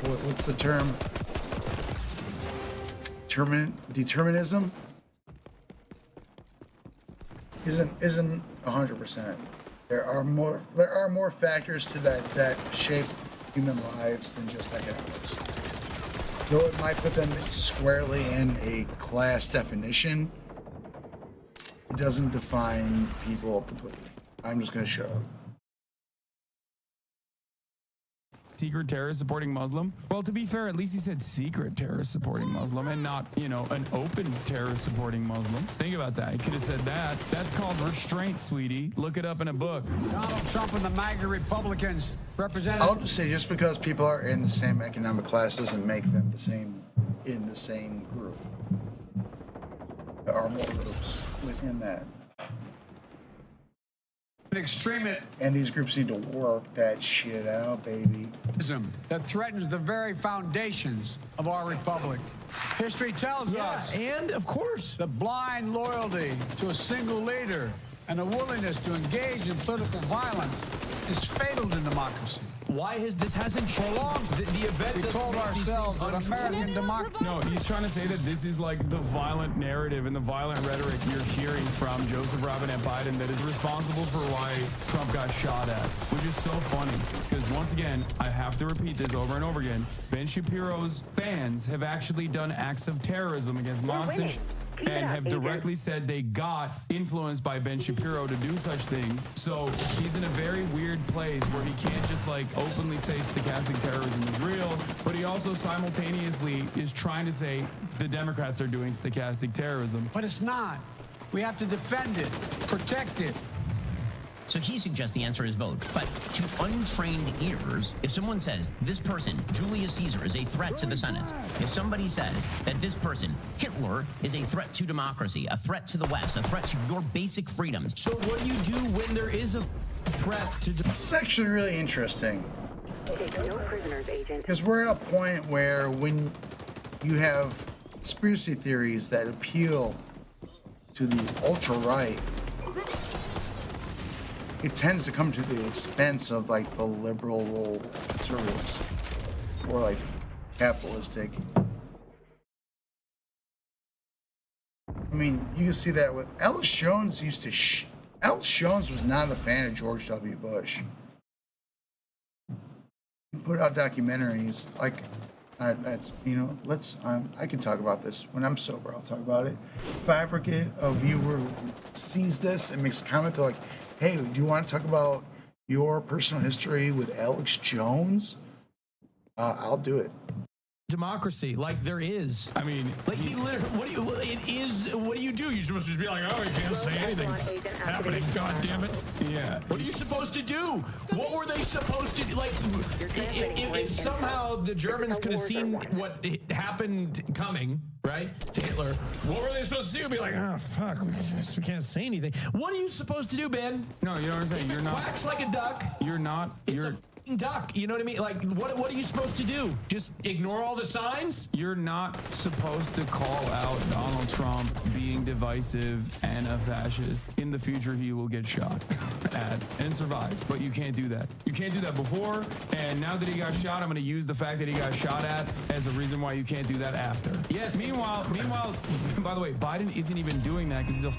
what's the term? Determinism isn't 100%. There are more factors to that shape human lives than just economics. Though it might put them squarely in a class definition, it doesn't define people completely. I'm just going to shut up. Secret terrorist supporting Muslim? Well, to be fair, at least he said secret terrorist supporting Muslim and not, you know, an open terrorist supporting Muslim. Think about that. He could have said that. That's called restraint, sweetie. Look it up in a book. Donald Trump and the MAGA Republicans represent. I'll just say, just because people are in the same economic class doesn't make them the same in the same group. There are more groups within that. Extremist. And these groups need to work that shit out, baby. That threatens the very foundations of our republic. History tells us, and of course, the blind loyalty to a single leader and a willingness to engage in political violence is fatal to democracy. Why has this hasn't changed? The event We doesn't told make these ourselves things that American democracy. No, he's trying to say that this is like the violent narrative and the violent rhetoric you're hearing from Joseph Robinette Biden that is responsible for why Trump got shot at, which is so funny. Because once again, I have to repeat this over and over again, Ben Shapiro's fans have actually done acts of terrorism against Mossadegh and have directly said they got influenced by Ben Shapiro to do such things. So he's in a very weird place where he can't just like openly say stochastic terrorism is real, but he also simultaneously is trying to say the Democrats are doing stochastic terrorism. But it's not. We have to defend it, protect it. So he suggests the answer is vote. But to untrained ears, if someone says this person, Julius Caesar, is a threat to the Senate, if somebody says that this person, Hitler, is a threat to democracy, a threat to the West, a threat to your basic freedoms. So what do you do when there is a threat to This is actually really interesting. No prisoners, agent. Because we're at a point where when you have conspiracy theories that appeal to the ultra-right, it tends to come to the expense of like the liberal conservatives or like capitalistic. I mean, you can see that with Alex Jones used to Alex Jones was not a fan of George W. Bush. He put out documentaries like that's, you know, let's I can talk about this when I'm sober. I'll talk about it. If I ever get a viewer who sees this and makes a comment, they're like, hey, do you want to talk about your personal history with Alex Jones? I'll do it. democracy like there is? I mean, like he literally, what do you do? You're supposed to just be like, oh, you can't say anything's happening, god damn it. Yeah. What are you supposed to do? What were they supposed to do? Like, if somehow the Germans could have seen what happened coming, right, to Hitler, what were they supposed to do? Be like, oh, fuck, we can't say anything. What are you supposed to do, Ben? No, you know what I'm saying? You're not. Quacks like a duck. You're not. You're a duck. You know what I mean? Like, what are you supposed to do? Just ignore all the signs? You're not supposed to call out Donald Trump being divisive and a fascist. In the future, he will get shot at and survive. But you can't do that. You can't do that before. And now that he got shot, I'm going to use the fact that he got shot at as a reason why you can't do that after. Yes. Meanwhile, by the way, Biden isn't even doing that because he's a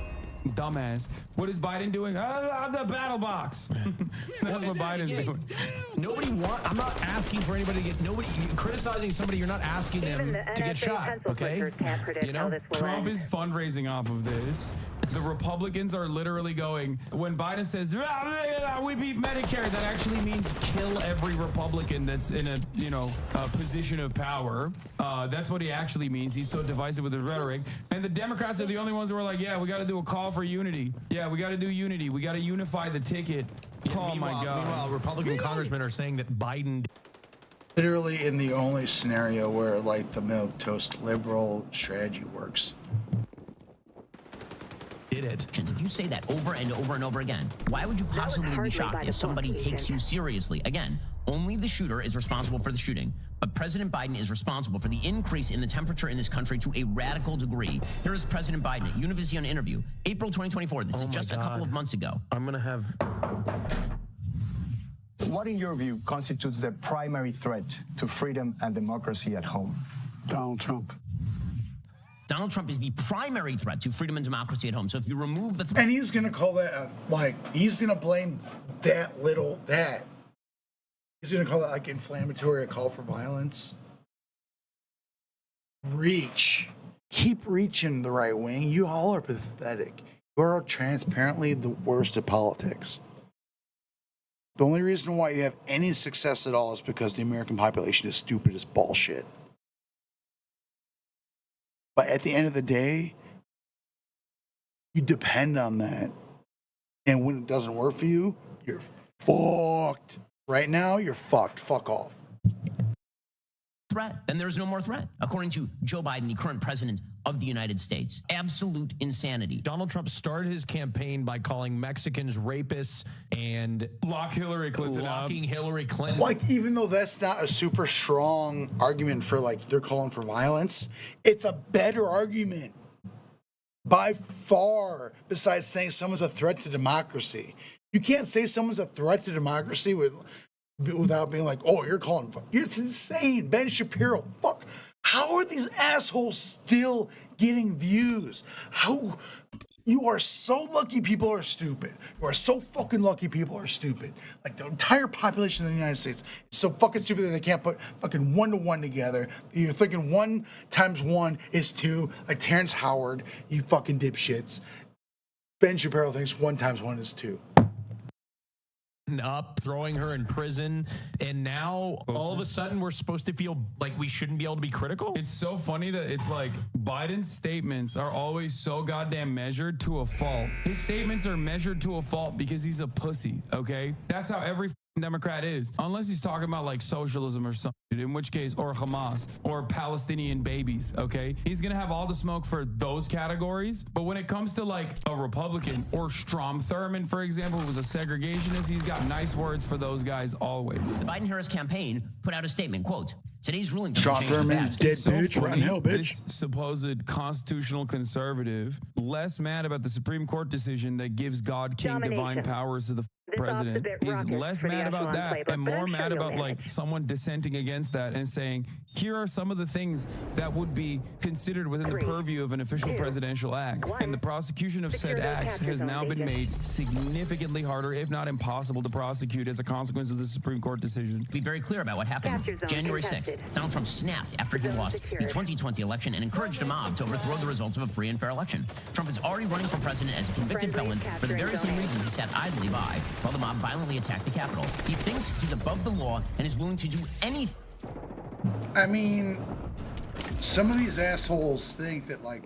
dumbass. What is Biden doing? The battle box. That's what Biden's doing. Nobody I'm not asking for anybody to get, criticizing somebody, you're not asking them to get shot, okay? You know? Trump is fundraising off of this. The Republicans are literally going, when Biden says, we beat Medicare, that actually means kill every Republican that's in a position of power. That's what he actually means. He's so divisive with his rhetoric. And the Democrats are the only ones who are like, yeah, we got to do a call for unity. Yeah, we got to do unity. We got to unify the ticket. Oh my God. Meanwhile, Republican congressmen are saying that Biden... Literally in the only scenario where like the milquetoast liberal strategy works. Did it. If you say that over and over and over again, why would you possibly be shocked if somebody takes you seriously? Again, only the shooter is responsible for the shooting, but President Biden is responsible for the increase in the temperature in this country to a radical degree. Here is President Biden at Univision interview, April 2024. This is just a couple of months ago. I'm going to have... What, in your view, constitutes the primary threat to freedom and democracy at home? Donald Trump. Donald Trump is the primary threat to freedom and democracy at home. So if you remove the threat... And he's going to call that, he's going to blame that He's gonna call it like inflammatory, a call for violence. Reach. Keep reaching, the right wing. You all are pathetic. You are transparently the worst at politics. The only reason why you have any success at all is because the American population is stupid as bullshit. But at the end of the day, you depend on that. And when it doesn't work for you, you're fucked. Right now, you're fucked. Fuck off. Threat, then there's no more threat, according to Joe Biden, the current president of the United States. Absolute insanity. Donald Trump started his campaign by calling Mexicans rapists and locking Hillary Clinton. Like, even though that's not a super strong argument for, like, they're calling for violence, it's a better argument by far, besides saying someone's a threat to democracy. You can't say someone's a threat to democracy without being like, oh, you're calling. It's insane. Ben Shapiro. Fuck. How are these assholes still getting views? How? You are so lucky people are stupid. You are so fucking lucky people are stupid. Like, the entire population of the United States is so fucking stupid that they can't put fucking 1 to 1 together. You're thinking 1 times 1 is 2, like Terrence Howard, you fucking dipshits. Ben Shapiro thinks 1 times 1 is 2. Up, throwing her in prison, and now all of a sudden we're supposed to feel like we shouldn't be able to be critical. It's so funny that it's like Biden's statements are always so goddamn measured to a fault. His statements are measured to a fault because he's a pussy, okay? That's how every Democrat is, unless he's talking about like socialism or something, in which case, or Hamas or Palestinian babies, okay? He's gonna have all the smoke for those categories, but when it comes to like a Republican or Strom Thurmond, for example, who was a segregationist, he's got nice words for those guys always. The Biden-Harris campaign put out a statement, quote, today's ruling Strom Thurmond's dead bitch, Run Hill bitch. This supposed constitutional conservative, less mad about the Supreme Court decision that gives God King divine powers to the president, is less mad about that and more mad about like someone dissenting against that and saying, here are some of the things that would be considered within the purview of an official presidential act. And the prosecution of said acts has now been made significantly harder, if not impossible, to prosecute as a consequence of the Supreme Court decision. To be very clear about what happened, January 6th, Donald Trump snapped after he lost the 2020 election and encouraged a mob to overthrow the results of a free and fair election. Trump is already running for president as a convicted felon for the very same reason he sat idly by while the mob violently attacked the Capitol. He thinks he's above the law and is willing to do anything. I mean, some of these assholes think that, like,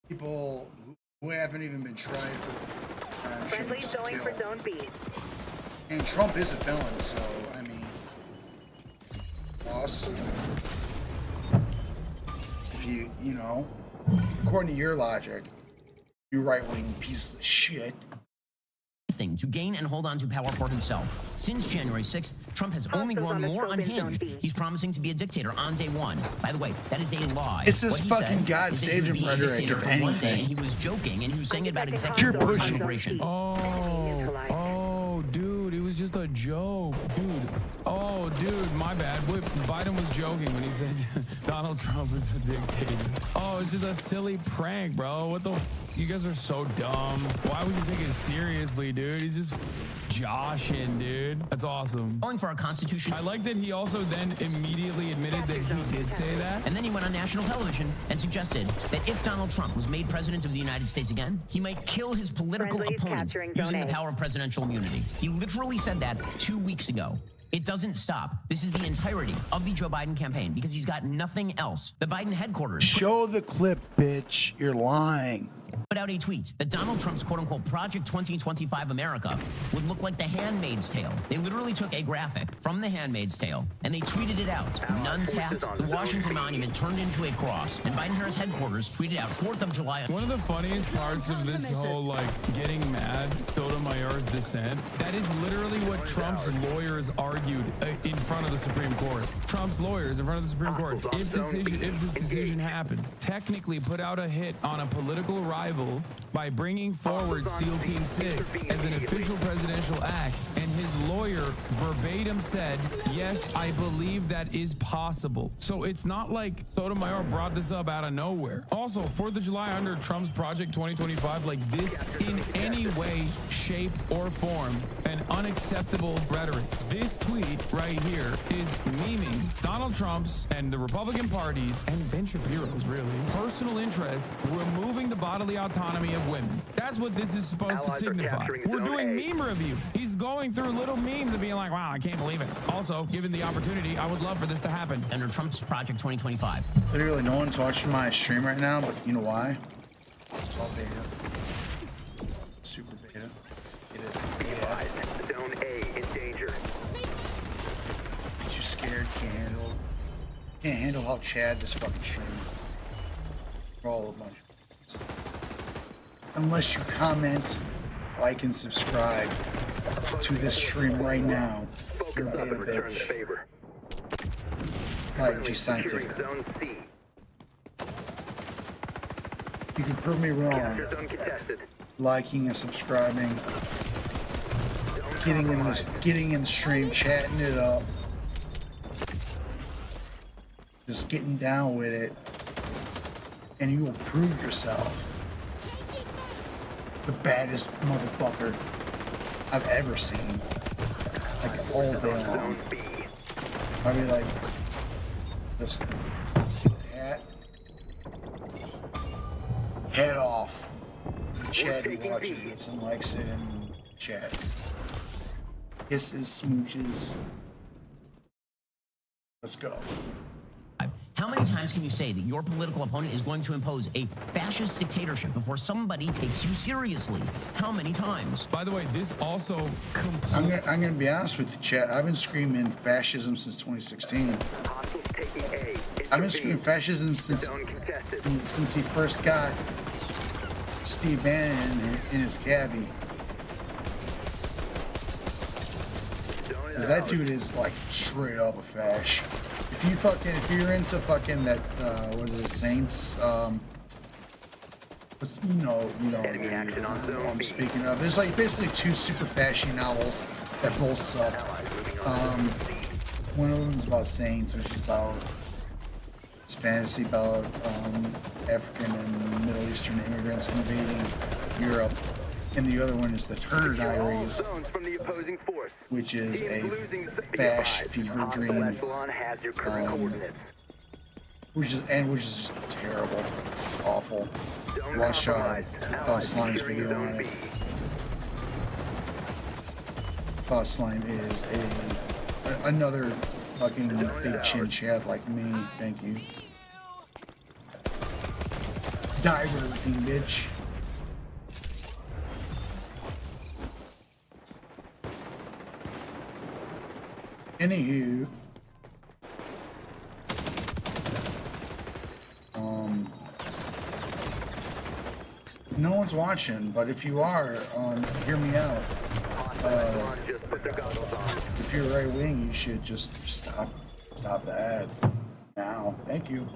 people who haven't even been tried for Friendly going for Zone B. And Trump is a felon, so, I mean, boss, if you know, according to your logic, you right-wing piece of shit, to gain and hold on to power for himself. Since January 6th, Trump has only grown more unhinged. He's promising to be a dictator on day one. By the way, that is a lie. It's this fucking God save him rhetoric, if anything. And he was joking, and he was saying it about executive order immigration. Oh, dude, it was just a joke, dude. Oh, dude, my bad. Biden was joking when he said Donald Trump was a dictator. Oh, it's just a silly prank, bro. What the? You guys are so dumb. Why would you take it seriously, dude? He's just joshing, dude. That's awesome. Calling for our Constitution. I like that he also then immediately admitted that he did say that. And then he went on national television and suggested that if Donald Trump was made president of the United States again, he might kill his political opponents using the power of presidential immunity. He literally said that 2 weeks ago. It doesn't stop. This is the entirety of the Joe Biden campaign because he's got nothing else. The Biden headquarters show the clip, bitch. You're lying. Put out a tweet that Donald Trump's quote-unquote Project 2025 America would look like The Handmaid's Tale. They literally took a graphic from The Handmaid's Tale and they tweeted it out. Nun's hat, the Washington Monument turned into a cross, and Biden-Harris headquarters tweeted out 4th of July. One of the funniest parts of this whole, like, getting mad, Sotomayor's dissent, that is literally what Trump's lawyers argued in front of the Supreme Court. Trump's lawyers in front of the Supreme Court. If this decision happens, technically put out a hit on a political rival by bringing forward SEAL Team 6 as an official presidential act, and his lawyer verbatim said, yes, I believe that is possible. So it's not like Sotomayor brought this up out of nowhere. Also, 4th of July under Trump's Project 2025, like this in any way, shape, or form, an unacceptable rhetoric. This tweet right here is memeing Donald Trump's and the Republican Party's and Ben Shapiro's really personal interest removing the bodily autonomy of women. That's what this is supposed to signify. We're doing meme review. He's going through little memes and being like, wow, I can't believe it. Also, given the opportunity, I would love for this to happen. Under Trump's Project 2025. Literally, no one's watching my stream right now, but you know why? It's all beta. Super beta. It is. Zone A in danger. Too scared, can't handle how Chad this fucking stream. We're all a bunch of idiots. Unless you comment, like, and subscribe to this stream right now. You're a bitch. Like G Scientific. Zone C. You can prove me wrong. Capture zone contested. Liking and subscribing. Getting in the stream, chatting it up. Just getting down with it. And you will prove yourself the baddest motherfucker I've ever seen. Like all day long. I mean, like, just head off. Chad who watches it and likes it and chats. Kisses, smooches. Let's go. How many times can you say that your political opponent is going to impose a fascist dictatorship before somebody takes you seriously? How many times? By the way, this also I'm gonna be honest with you, chat. I've been screaming fascism since 2016. I've been screaming fascism since he first got Steve Bannon in his cabbie. Cause that dude is like straight up a fash. If you're into fucking that, what is it, Saints? You know what I'm speaking of. There's like basically two super fashy novels that both suck. One of them is about Saints, which is about it's fantasy about African and Middle Eastern immigrants invading Europe. And the other one is the Turner Diaries, which is a fash fever dream, which is just terrible, just awful. Watch Slime's video on it. Slime is another fucking big chin chad like me. Thank you. Diver looking bitch. Anywho, no one's watching, but if you are, hear me out. If you're right wing, you should just stop the ad now. Thank you.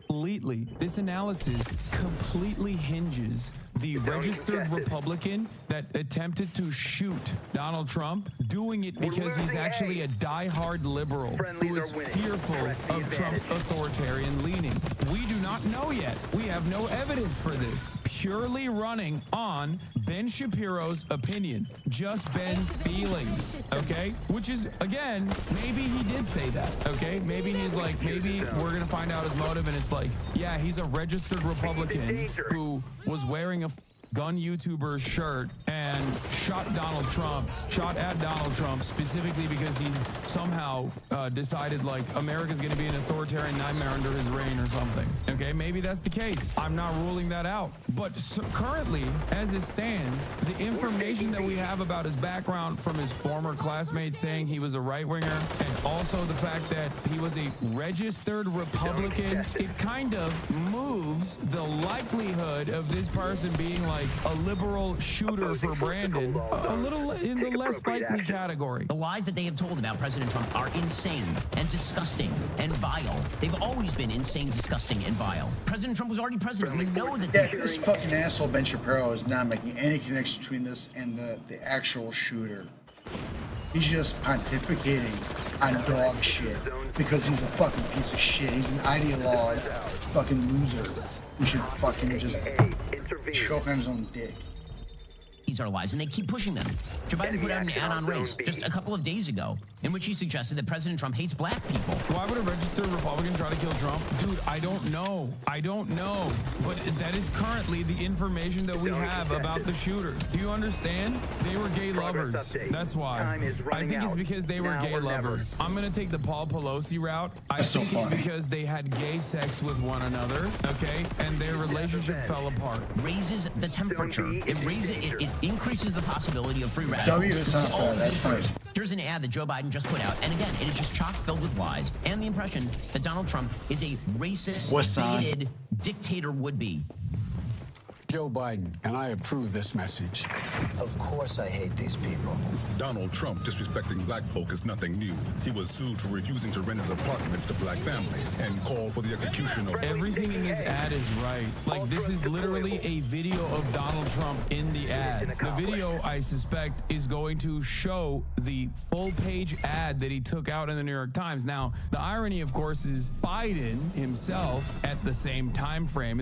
Completely. This analysis completely hinges the registered Republican that attempted to shoot Donald Trump, doing it because he's actually a diehard liberal who is fearful of Trump's authoritarian leanings. We do not know yet. We have no evidence for this. Purely running on Ben Shapiro's opinion, just Ben's feelings, okay? Which is, again, maybe he did say that, okay? Maybe he's like, maybe we're gonna find out his motive and it's like, yeah, he's a registered Republican who was wearing a gun YouTuber shirt and shot at Donald Trump specifically because he somehow decided like America's going to be an authoritarian nightmare under his reign or something. Okay, maybe that's the case. I'm not ruling that out. But currently, as it stands, the information that we have about his background from his former classmates saying he was a right-winger and also the fact that he was a registered Republican, it kind of moves the likelihood of this person being like a liberal shooter for Brandon a little in the less likely category. The lies that they have told about President Trump are insane and disgusting and vile. They've always been insane, disgusting, and vile. President Trump was already president. We know that. This fucking asshole Ben Shapiro is not making any connection between this and the actual shooter. He's just pontificating on dog shit because he's a fucking piece of shit. He's an ideologue, fucking loser. We should fucking just choke on his own dick. These are lies, and they keep pushing them. Joe Biden put out an ad on race just a couple of days ago in which he suggested that President Trump hates black people. Why would a registered Republican try to kill Trump? Dude, I don't know. I don't know. But that is currently the information that we have about the shooter. Do you understand? They were gay lovers. That's why. I think it's because they were gay lovers. I'm going to take the Paul Pelosi route. I think it's because they had gay sex with one another, okay? And their relationship fell apart. Raises the temperature. It increases the possibility of free radicals. Here's an ad that Joe Biden just put out, and again, it is just chock filled with lies and the impression that Donald Trump is a racist, bigoted dictator would-be. Joe Biden, and I approve this message. Of course I hate these people. Donald Trump disrespecting black folk is nothing new. He was sued for refusing to rent his apartments to black families and called for the execution of... Everything in this ad is right. Like, this is literally a video of Donald Trump in the ad. The video, I suspect, is going to show the full-page ad that he took out in the New York Times. Now, the irony, of course, is Biden himself, at the same time frame,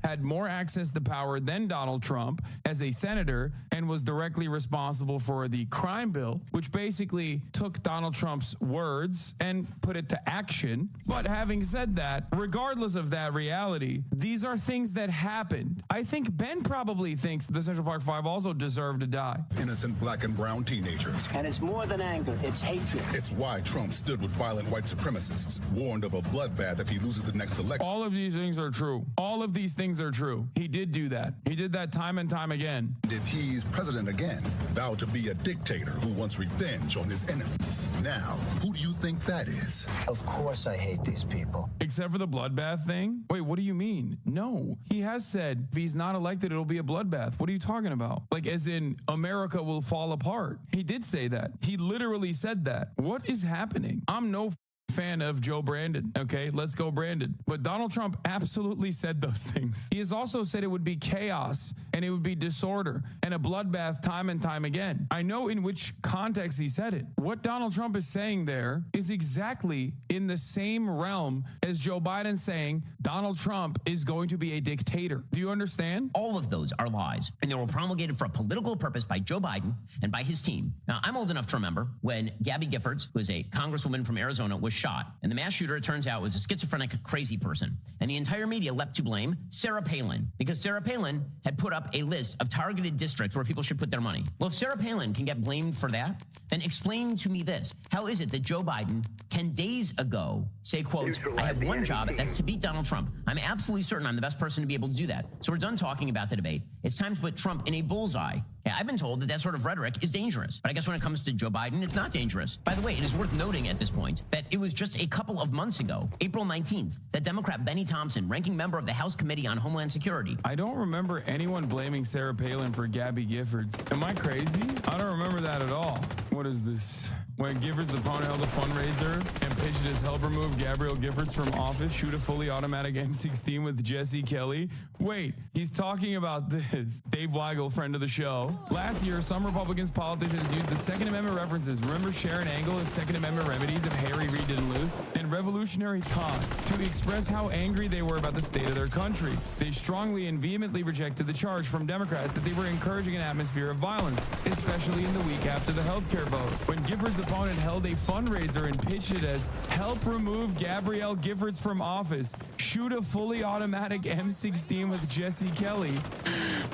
had more access to power than Donald Trump as a senator and was directly responsible for the crime bill, which basically took Donald Trump's words and put it to action. But having said that, regardless of that reality, these are things that happened. I think Ben probably thinks the Central Park Five also deserve to die. Innocent black and brown teenagers. And it's more than anger, it's hatred. It's why Trump stood with violent white supremacists, warned of a bloodbath if he loses the next election. All of these things are true. All of these things are true. He did do that. He did that time and time again. And if he's president again, vowed to be a dictator who wants revenge on his enemies. Now, who do you think that is? Of course I hate these people. Except for the bloodbath thing? Wait, what do you mean? No. He has said if he's not elected, it'll be a bloodbath. What are you talking about? Like, as in, America will fall apart. He did say that. He literally said that. What is happening? I'm no fan of Joe Brandon. Okay, let's go Brandon. But Donald Trump absolutely said those things. He has also said it would be chaos and it would be disorder and a bloodbath time and time again. I know in which context he said it. What Donald Trump is saying there is exactly in the same realm as Joe Biden saying Donald Trump is going to be a dictator. Do you understand? All of those are lies, and they were promulgated for a political purpose by Joe Biden and by his team. Now, I'm old enough to remember when Gabby Giffords, who is a congresswoman from Arizona, was shot, and the mass shooter, it turns out, was a schizophrenic, crazy person. And the entire media leapt to blame Sarah Palin, because Sarah Palin had put up a list of targeted districts where people should put their money. Well, if Sarah Palin can get blamed for that, then explain to me this. How is it that Joe Biden can days ago say, quote, I have one job, that's to beat Donald Trump. I'm absolutely certain I'm the best person to be able to do that. So we're done talking about the debate. It's time to put Trump in a bullseye. Yeah, I've been told that that sort of rhetoric is dangerous. But I guess when it comes to Joe Biden, it's not dangerous. By the way, it is worth noting at this point that it was just a couple of months ago, April 19th, that Democrat Benny Thompson, ranking member of the House Committee on Homeland Security. I don't remember anyone blaming Sarah Palin for Gabby Giffords. Am I crazy? I don't remember that at all. What is this? When Giffords' opponent held a fundraiser and pitched his help remove Gabrielle Giffords from office, shoot a fully automatic M16 with Jesse Kelly. Wait, he's talking about this. Dave Weigel, friend of the show. Last year, some Republicans politicians used the Second Amendment references. Remember Sharon Angle and Second Amendment remedies if Harry Reid didn't lose? And revolutionary talk to express how angry they were about the state of their country. They strongly and vehemently rejected the charge from Democrats that they were encouraging an atmosphere of violence, especially in the week after the healthcare vote. When Giffords' opponent held a fundraiser and pitched it as help remove Gabrielle Giffords from office, shoot a fully automatic M16 with Jesse Kelly,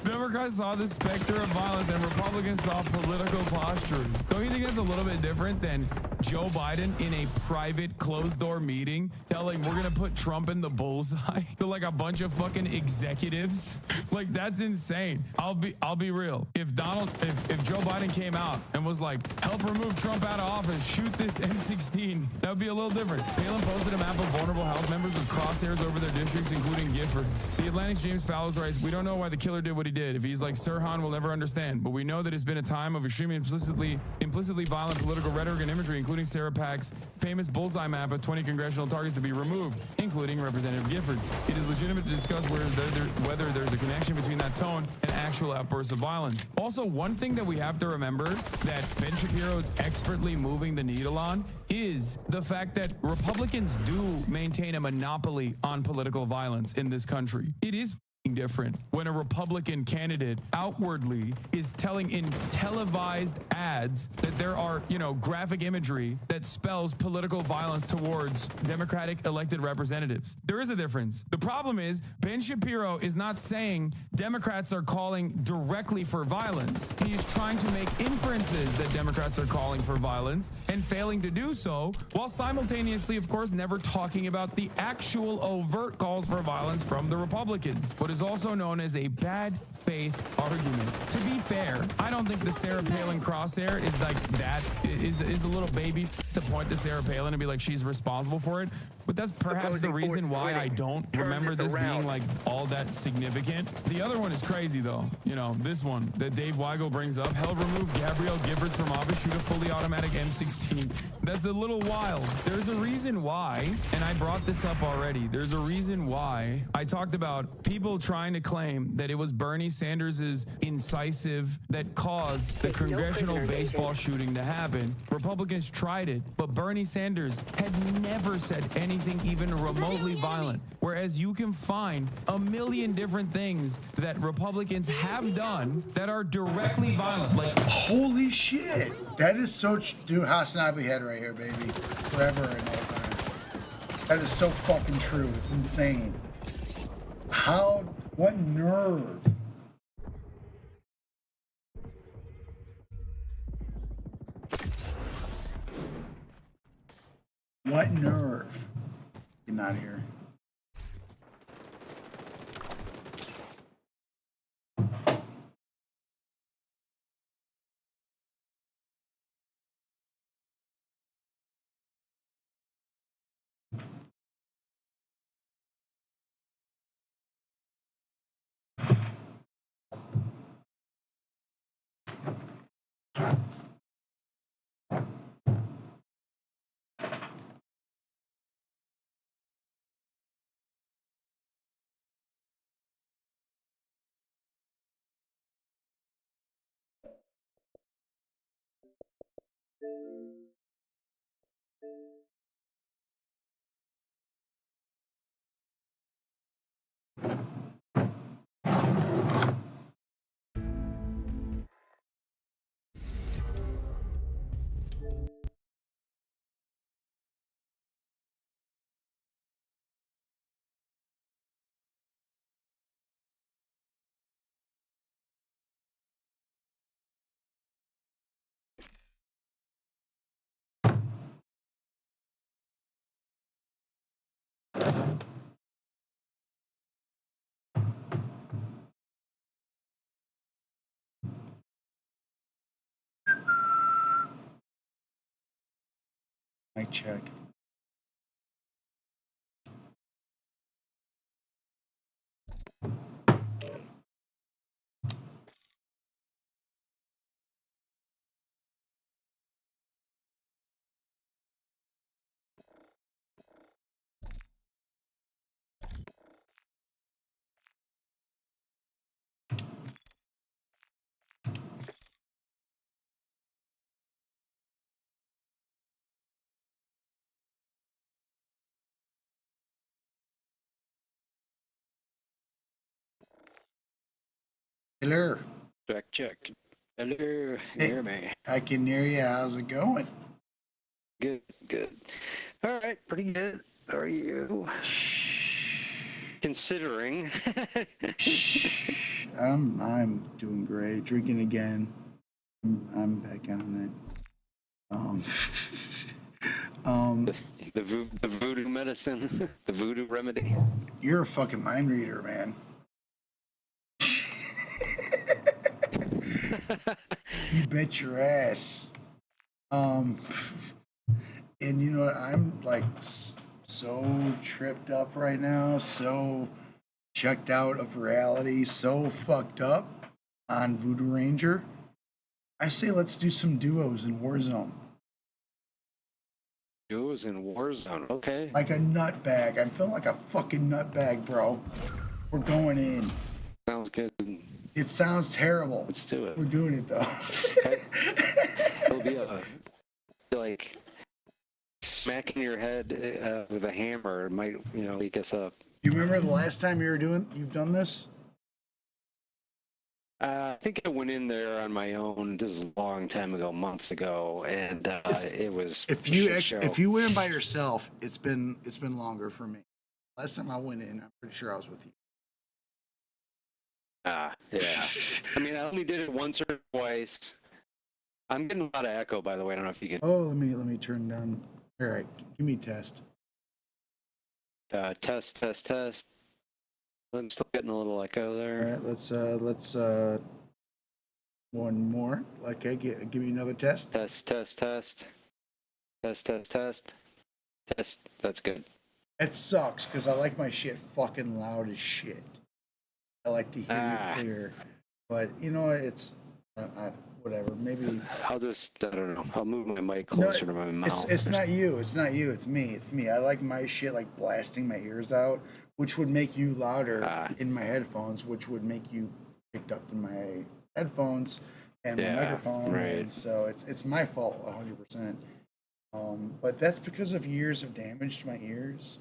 Democrats saw the specter of violence and Republicans saw political posturing. Don't you think that's a little bit different than Joe Biden in a private closed-door meeting telling we're gonna put Trump in the bullseye to like a bunch of fucking executives? Like, that's insane. I'll be real. If Joe Biden came out and was like, help remove Trump out of office, shoot this M16, that would be a little different. Palin posted a map of vulnerable House members with crosshairs over their districts, including Giffords. The Atlantic's James Fowles writes, we don't know why the killer did what he did. If he's like Sirhan, we'll never understand. But we know that it's been a time of extremely implicitly violent political rhetoric and imagery, including Sarah Pack's famous bullseye map of 20 congressional targets to be removed, including Representative Giffords. It is legitimate to discuss whether there's a connection between that tone and actual outbursts of violence. Also, one thing that we have to remember that Ben Shapiro is expertly moving the needle on is the fact that Republicans do maintain a monopoly on political violence in this country. It is different when a Republican candidate outwardly is telling in televised ads that there are, graphic imagery that spells political violence towards Democratic elected representatives. There is a difference. The problem is Ben Shapiro is not saying Democrats are calling directly for violence. He is trying to make inferences that Democrats are calling for violence and failing to do so, while simultaneously, of course, never talking about the actual overt calls for violence from the Republicans. What is also known as a bad faith argument. To be fair, I don't think the Sarah Palin crosshair is like that, is a little baby to point to Sarah Palin and be like, she's responsible for it. But that's perhaps the reason why I don't remember this being like all that significant. The other one is crazy though. This one that Dave Weigel brings up, hell remove Gabrielle Giffords from office, shoot a fully automatic M16. That's a little wild. There's a reason why, and I brought this up already. There's a reason why I talked about people trying to claim that it was Bernie Sanders' incisive that caused the congressional baseball shooting to happen. Republicans tried it, but Bernie Sanders had never said anything even remotely violent. Whereas you can find a million different things that Republicans have done that are directly violent. Like, holy shit. That is so dude, Hasanabi head right here, baby. Forever and all time. That is so fucking true. It's insane. What nerve? What nerve? Get out of here. Mic check. Hello. Check. Hello. Can you hear me? I can hear you. How's it going? Good. All right, pretty good. How are you? Considering. I'm doing great. Drinking again. I'm back on it. The voodoo medicine, the voodoo remedy. You're a fucking mind reader, man. You bet your ass. And you know what? I'm like so tripped up right now, so checked out of reality, so fucked up on Voodoo Ranger. I say let's do some duos in Warzone. It was in Warzone. Okay. Like a nutbag. I'm feeling like a fucking nutbag, bro. We're going in. Sounds good. It sounds terrible. Let's do it. We're doing it though. It'll be like smacking your head with a hammer. It might, wake us up. You remember the last time you've done this? I think I went in there on my own. This is a long time ago, months ago, and it was. If you went in by yourself, it's been longer for me. Last time I went in, I'm pretty sure I was with you. Yeah. I mean, I only did it once or twice. I'm getting a lot of echo, by the way. I don't know if you can. Oh, let me turn down. All right, give me a test. Test. I'm still getting a little echo there. All right, let's one more. Okay, give me another test. Test. That's good. It sucks because I like my shit fucking loud as shit. I like to hear you clear, but you know what? It's whatever. Maybe I'll just, I don't know. I'll move my mic closer to my mouth. It's not you. It's me. I like my shit like blasting my ears out, which would make you louder in my headphones, which would make you picked up in my headphones and my microphone. Right. And so it's my fault 100%. But that's because of years of damage to my ears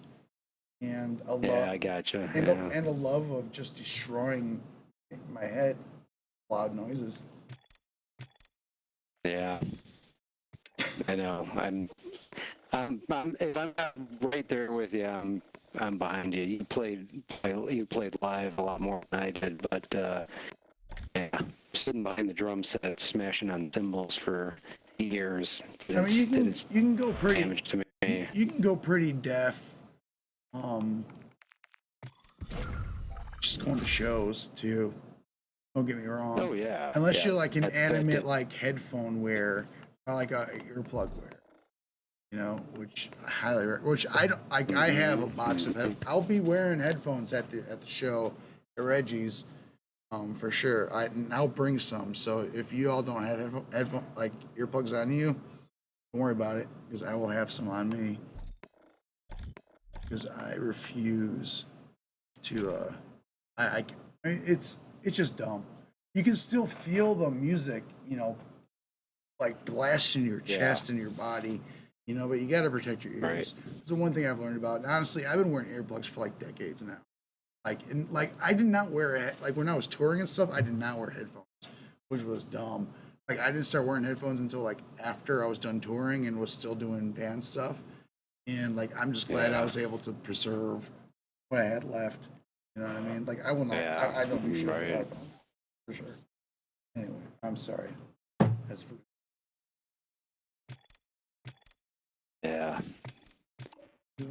and a love. I gotcha. And a love of just destroying my head, loud noises. Yeah, I know. I'm not right there with you. I'm behind you. You played live a lot more than I did, but sitting behind the drum set, smashing on cymbals for years. I mean, you can go pretty damage to me. You can go pretty deaf. Just going to shows too. Don't get me wrong. Oh yeah. Unless you're like an animate like headphone wear or like a earplug wear, which I highly which I don't. I have a box of head. I'll be wearing headphones at the show at Reggie's, for sure. I'll bring some. So if you all don't have headphone like earplugs on you, don't worry about it because I will have some on me. Because I refuse to. It's just dumb. You can still feel the music, like blasting your chest and your body, but you got to protect your ears. Right. It's the one thing I've learned about. And honestly, I've been wearing earplugs for like decades now. I did not wear when I was touring and stuff. I did not wear headphones, which was dumb. Like I didn't start wearing headphones until like after I was done touring and was still doing band stuff. And like I'm just glad I was able to preserve what I had left. You know what I mean? Like I will not. I don't do shit with headphones for sure. Anyway, I'm sorry. That's for. Yeah,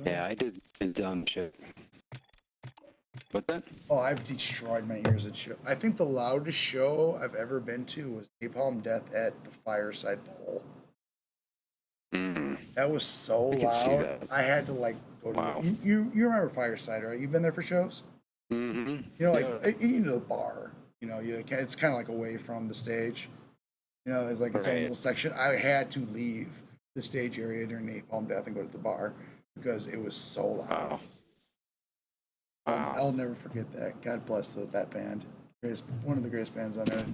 I did dumb shit. What then? Oh, I've destroyed my ears at show. I think the loudest show I've ever been to was Napalm Death at the Fireside Bowl. That was so loud. I had to like go to. You remember Fireside, right? You've been there for shows. Mm-hmm. The bar. It's kind of like away from the stage. It's like its own little section. I had to leave the stage area during Napalm Death and go to the bar because it was so loud. I'll never forget that. God bless that band. One of the greatest bands on earth.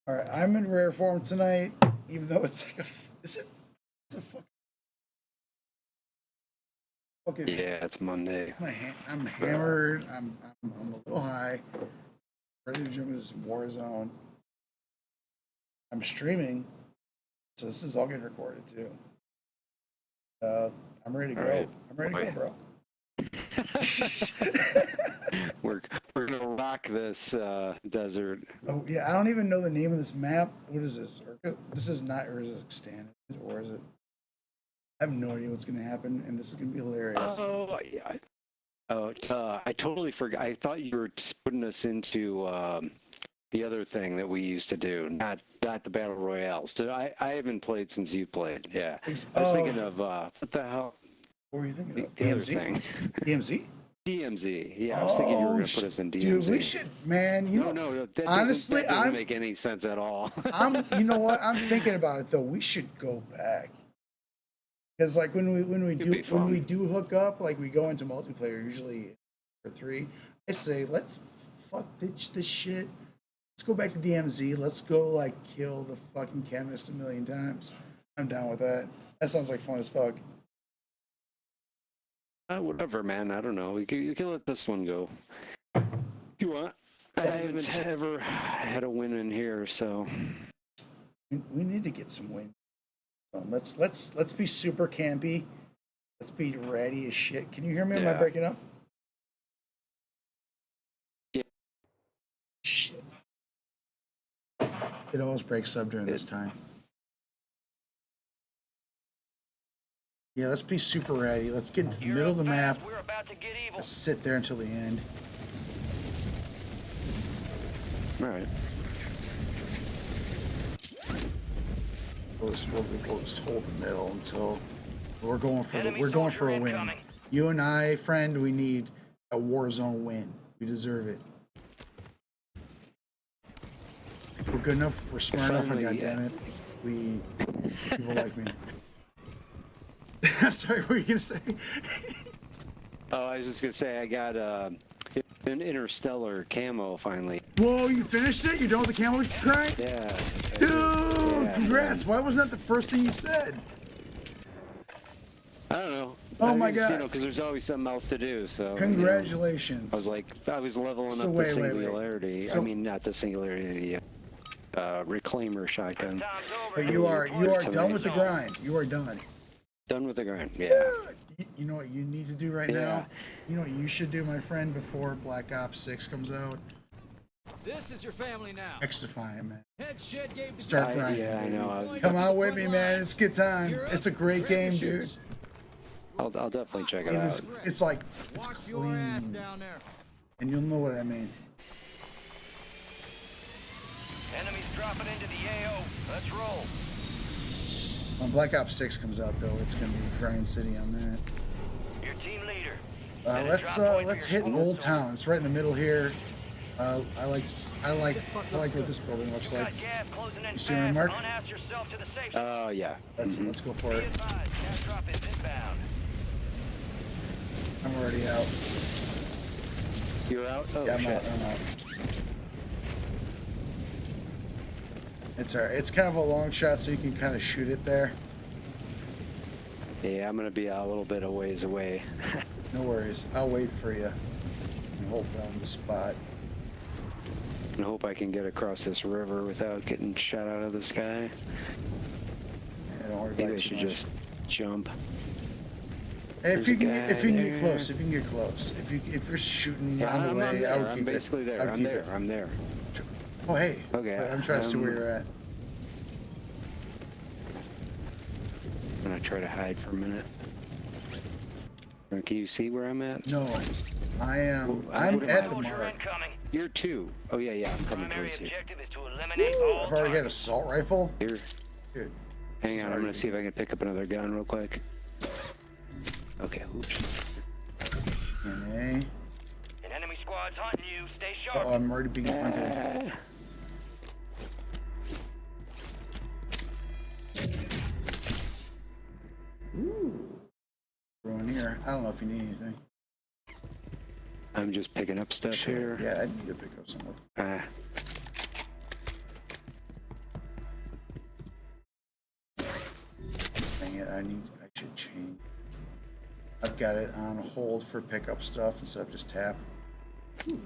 All right, I'm in rare form tonight, even though it's like it's a fucking. Yeah, it's Monday. I'm hammered. I'm a little high. Ready to jump into some Warzone. I'm streaming, so this is all getting recorded too. I'm ready to go. Right. I'm ready to go, bro. We're gonna rock this desert. Oh yeah, I don't even know the name of this map. What is this? This is not Urzikstan, or is it? I have no idea what's gonna happen, and this is gonna be hilarious. Oh yeah. I totally forgot. I thought you were putting us into the other thing that we used to do, not the battle royales. So I haven't played since you played. Yeah, I was thinking of what the hell? What were you thinking of? The other thing. DMZ? DMZ. Yeah, I was thinking you were going to put us in DMZ. Dude, we should, man. You know, no. That honestly, that doesn't make any sense at all. You know what? I'm thinking about it though. We should go back because, like, when we do hook up, like we go into multiplayer usually for 3. I say let's ditch this shit. Let's go back to DMZ. Let's go like kill the fucking chemist 1,000,000 times. I'm down with that. That sounds like fun as fuck. Whatever, man. I don't know. You can let this one go. You want? I haven't ever had a win in here, so we need to get some wins. Let's be super campy. Let's be ready as shit. Can you hear me? Am I breaking up? Yeah. Shit. It always breaks up during this time. Yeah, let's be super ready. Let's get into the middle of the map. Let's sit there until the end. All right. We'll just hold the middle until we're going for a win. You and I, friend, we need a war zone win. We deserve it. We're good enough. We're smart enough. And goddammit, people like me. I'm sorry, what were you gonna say? Oh, I was just gonna say I got an interstellar camo finally. Whoa, you finished it? You done with the camo grind? Yeah. Dude, congrats. Why wasn't that the first thing you said? I don't know. Oh my god. You know, because there's always something else to do. So. Congratulations. You know, I was leveling up the singularity. So, I mean, not the singularity. The reclaimer shotgun. But you are done with the grind. You are done. Done with the grind. Yeah. You know what you need to do right now? You know what you should do, my friend, before Black Ops 6 comes out? This is your family now. XDEFIANT, man. Start grinding. Yeah, I know. Come out with me, man. It's a good time. It's a great game, dude. I'll definitely check it out. It's clean. And you'll know what I mean. Enemies dropping into the AO. Let's roll. When Black Ops 6 comes out, though, it's gonna be Grind City on that. Your team leader. Let's hit an old town. It's right in the middle here. I like what this building looks like. You see my mark? Yeah. Let's go for it. I'm already out. You're out? Oh, yeah, I'm out. It's kind of a long shot, so you can kind of shoot it there. Yeah, I'm gonna be a little bit a ways away. No worries. I'll wait for you and hold down the spot. And hope I can get across this river without getting shot out of the sky. Yeah, don't worry about it. Maybe I should just jump. If you can get close, if you're shooting on the way, I would keep it. I'm basically there. I'm there. Oh, hey. Okay. I'm trying to see where you're at. I'm gonna try to hide for a minute. Can you see where I'm at? No, I am. I'm at the mark. You're 2. Oh yeah. I'm coming towards you. I've already got an assault rifle. Here. Dude. Hang on. I'm gonna see if I can pick up another gun real quick. Okay. Oops. An enemy squad's hunting you. Stay sharp. Oh, I'm already being hunted. Ooh. Everyone here. I don't know if you need anything. I'm just picking up stuff here. Yeah, I need to pick up some more. Dang it, I should change. I've got it on hold for pickup stuff instead of just tap. Ooh.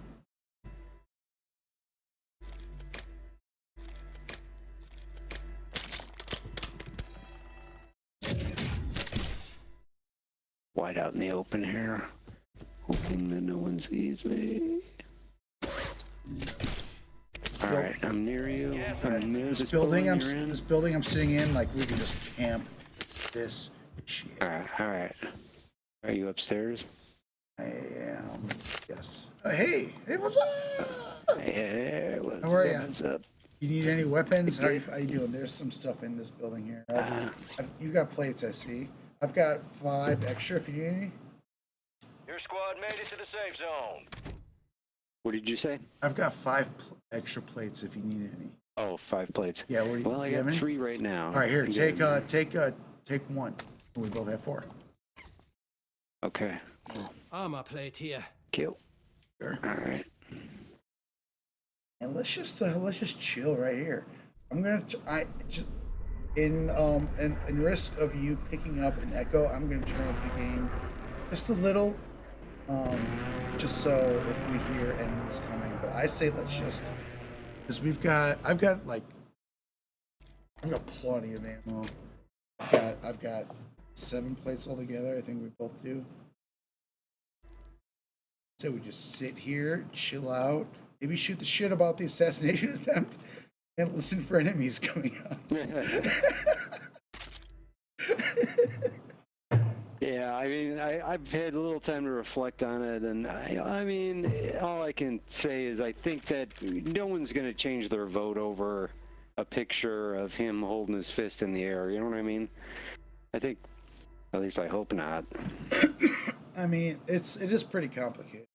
Wide out in the open here. Hoping that no one sees me. Alright, I'm near you. I'm near this building I'm sitting in, like we can just camp this shit. Alright. Are you upstairs? I am. Yes. Hey, what's up? Hey, how are you? What's up? You need any weapons? How you doing? There's some stuff in this building here. You got plates, I see. I've got 5 extra if you need any. Your squad made it to the safe zone. What did you say? I've got 5 extra plates if you need any. Oh, 5 plates. Yeah. What do you, well, I you got have any? 3 right now. All right, here. You Take get take 1. We both have 4. Okay. Armor plate here. Kill. Sure. All right. And let's just chill right here. I'm gonna in risk of you picking up an echo, I'm gonna turn up the game just a little, just so if we hear enemies coming. But I say let's just, because I've got plenty of ammo. I've got 7 plates altogether. I think we both do. So we just sit here, chill out, maybe shoot the shit about the assassination attempt, and listen for enemies coming up. Yeah, I mean, I've had a little time to reflect on it, and I mean, all I can say is I think that no one's going to change their vote over a picture of him holding his fist in the air. You know what I mean? I think, at least I hope not. I mean, it is pretty complicated.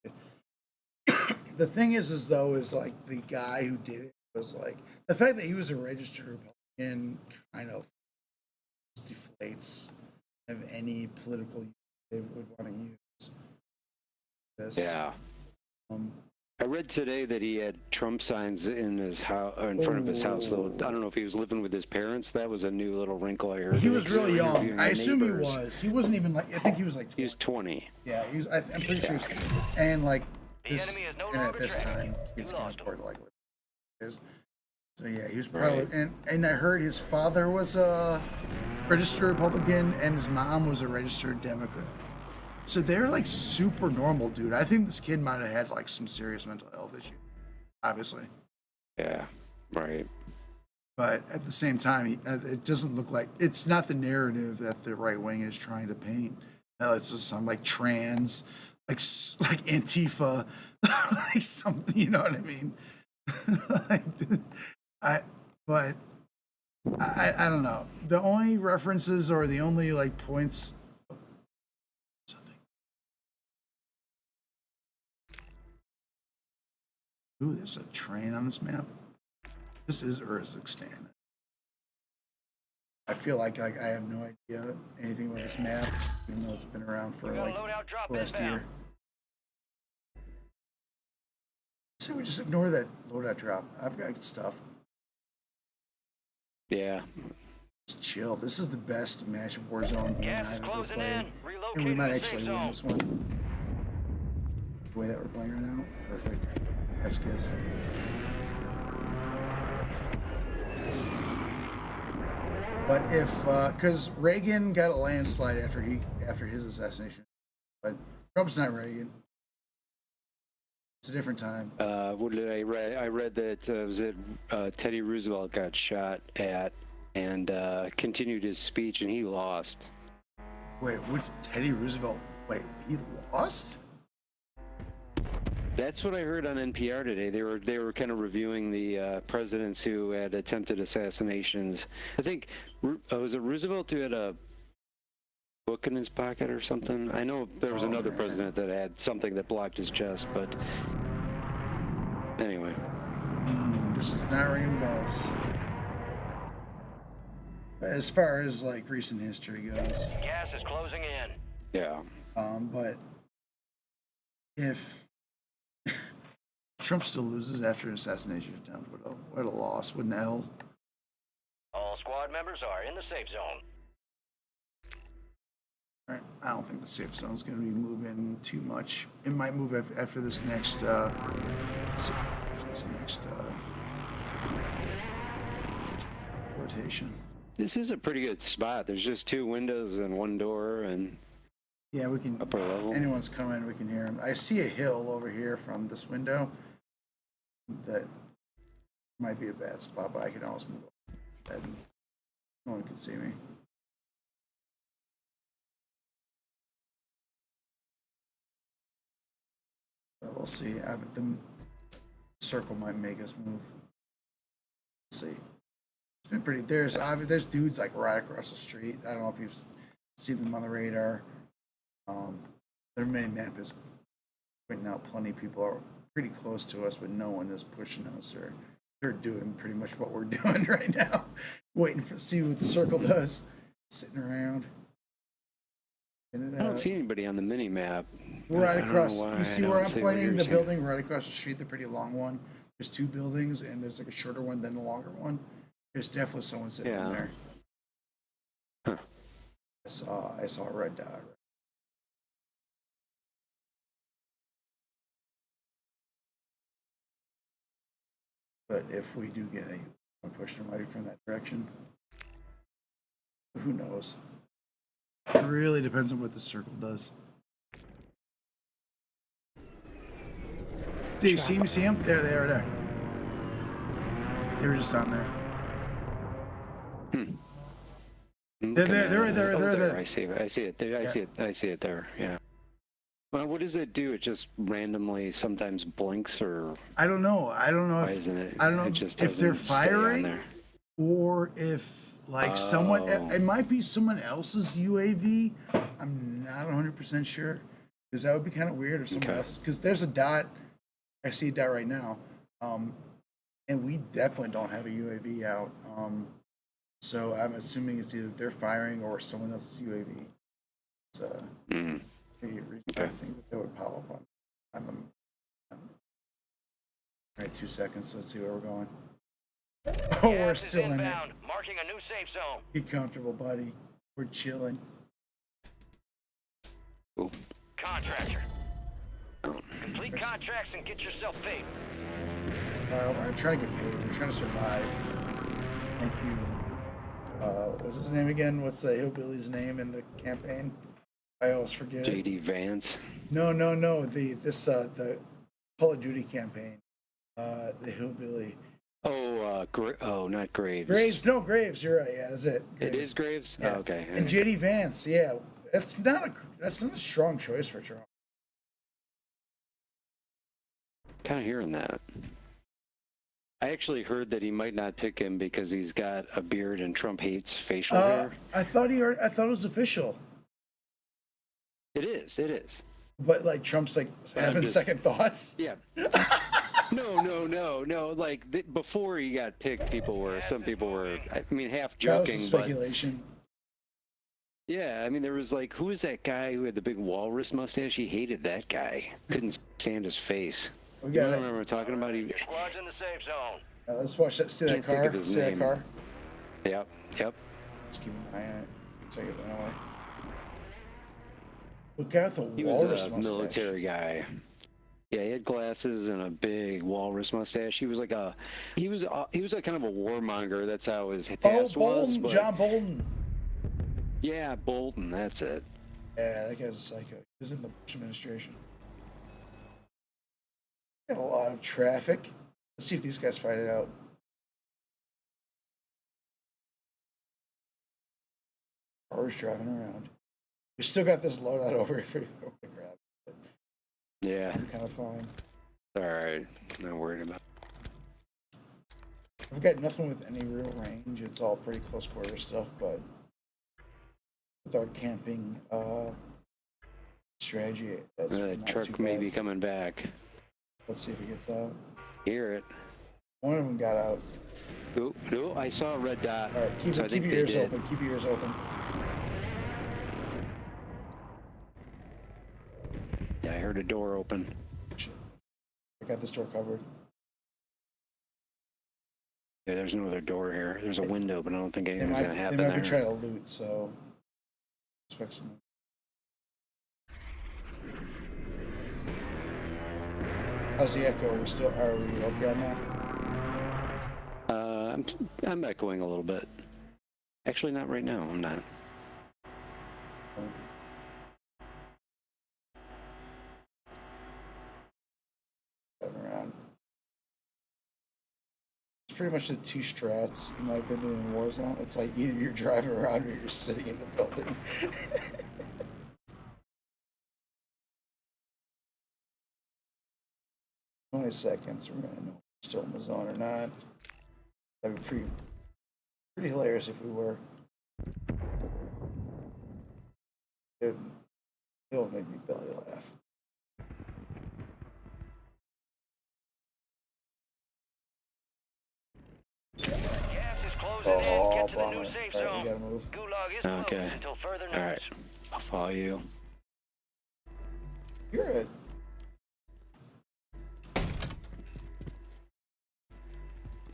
The thing is like the guy who did it was like the fact that he was a registered Republican kind of deflates of any political use they would want to use this. Yeah. I read today that he had Trump signs in his house, in front of his house. Though I don't know if he was living with his parents. That was a new little wrinkle I heard. He was really young. I assume he was. He wasn't even like. I think he was like 20. He was 20. Yeah, he was. I'm pretty sure he was 20. And like this, and at this time, kids can't afford to like live. So yeah, he was probably. Right. And I heard his father was a registered Republican and his mom was a registered Democrat. So they're like super normal, dude. I think this kid might have had like some serious mental health issues, obviously. Yeah, right. But at the same time, it doesn't look like it's not the narrative that the right wing is trying to paint. No, it's just some like trans, like Antifa, like something. You know what I mean? I don't know. The only references or the only like points. Ooh, there's a train on this map. This is Urzikstan. I feel like I have no idea anything about this map, even though it's been around for like the last year. So we just ignore that loadout drop. I've got stuff. Yeah. Just chill. This is the best match of Warzone game I've ever played. And we might actually win this one. The way that we're playing right now. Perfect. Kiss. But if, because Reagan got a landslide after his assassination, but Trump's not Reagan. It's a different time. What did I read? I read that Teddy Roosevelt got shot at and continued his speech, and he lost. Wait, Teddy Roosevelt? Wait, he lost? That's what I heard on NPR today. They were kind of reviewing the presidents who had attempted assassinations. I think was it Roosevelt who had a book in his pocket or something? I know there was another president that had something that blocked his chest, but anyway. This is not ringing bells. As far as like recent history goes. Gas is closing in. Yeah. But if Trump still loses after an assassination attempt, what a loss, what an L. All squad members are in the safe zone. All right, I don't think the safe zone's going to be moving too much. It might move after this next rotation. This is a pretty good spot. There's just 2 windows and 1 door, and yeah, we can. Upper level. Anyone's coming, we can hear them. I see a hill over here from this window. That might be a bad spot, but I can always move up. No one can see me. But we'll see. The circle might make us move. Let's see. It's been pretty. There's dudes like right across the street. I don't know if you've seen them on the radar. Their main map is Right now, plenty of people are pretty close to us, but no one is pushing us, or they're doing pretty much what we're doing right now, waiting for see what the circle does, sitting around. I don't see anybody on the mini map. Right across. You see where I'm pointing? The saying. building right across the street, the pretty long one. There's two buildings, and there's like a shorter one, then a longer one. There's definitely someone sitting in there. Huh. I saw a red dot. But if we do get a push, it might be from that direction. Who knows? It really depends on what the circle does. Do you see me? See them? There they are. There. They were just on there. They're there. They're right there. They're right there. I see it. I see it. There. I see it. I see it there. Yeah. Well, what does it do? It just randomly sometimes blinks, or I don't know. I don't know. Why isn't it? I don't know It just if they're doesn't stay on firing there. or if like someone. It might be someone else's UAV. I'm not 100% sure because that would be kind of weird if someone else. Because there's a dot. I see a dot right now, and we definitely don't have a UAV out. So I'm assuming it's either they're firing or someone else's UAV. So. I think that would pop up on them. All right, 2 seconds. Let's see where we're going. Oh, we're still in it. Marking a new safe zone. Get comfortable, buddy. We're chilling. Contractor. Complete contracts and get yourself paid. We're trying to get paid. We're trying to survive. Thank you. What's his name again? What's the hillbilly's name in the campaign? I always forget it. JD Vance. No. The Call of Duty campaign. The hillbilly. Oh, not Graves. Graves. No, Graves. You're right. Yeah, that's it. Graves. It is Graves. Yeah. Oh, okay. And JD Vance. Yeah, that's not a strong choice for Trump. Kind of hearing that. I actually heard that he might not pick him because he's got a beard and Trump hates facial hair. I thought it was official. It is. It is. But like Trump's like having second thoughts. Yeah. No. Like before he got picked, some people were. I mean, half joking. That was speculation. But, yeah, I mean, there was like, who was that guy who had the big walrus mustache? He hated that guy. Couldn't stand his face. You know what I remember talking about? Your squad's in the safe zone. Let's watch that. See that car? See that car? Yep. Just keep an eye on it. Take it away. Look out the He walrus was a mustache. military guy. Yeah, he had glasses and a big walrus mustache. He was like like kind of a warmonger. That's how his past Bolton, was. John Bolton. Yeah, Bolton. That's it. Yeah, that guy's a psycho. He was in the Bush administration. Got a lot of traffic. Let's see if these guys fight it out. Cars driving around. We still got this loadout over if we go to grab it. Yeah. I'm kind of fine. All right. Not worried about I've got nothing with any real range. It's all pretty close quarter stuff, but with our camping strategy, that's not truck too bad. may be coming back. Let's see if he gets out. Hear it. One of them got out. No, I saw a red dot. All right, keep your ears open. Keep your ears open. Yeah, I heard a door open. I got this door covered. Yeah, there's no other door here. There's a window, but I don't think anything's gonna happen They might there. be trying to loot, so expect some. How's the echo? Are we okay on that? I'm echoing a little bit. Actually, not right now. I'm not. Around. It's pretty much the two strats, in my opinion, in Warzone. It's like either you're driving around or you're sitting in the building. 20 seconds, we're gonna know if we're still in the zone or not. That'd be pretty hilarious if we were. It would make me belly laugh. Oh, bummer. Alright, we gotta move. Okay. All right. I'll follow you. You're it.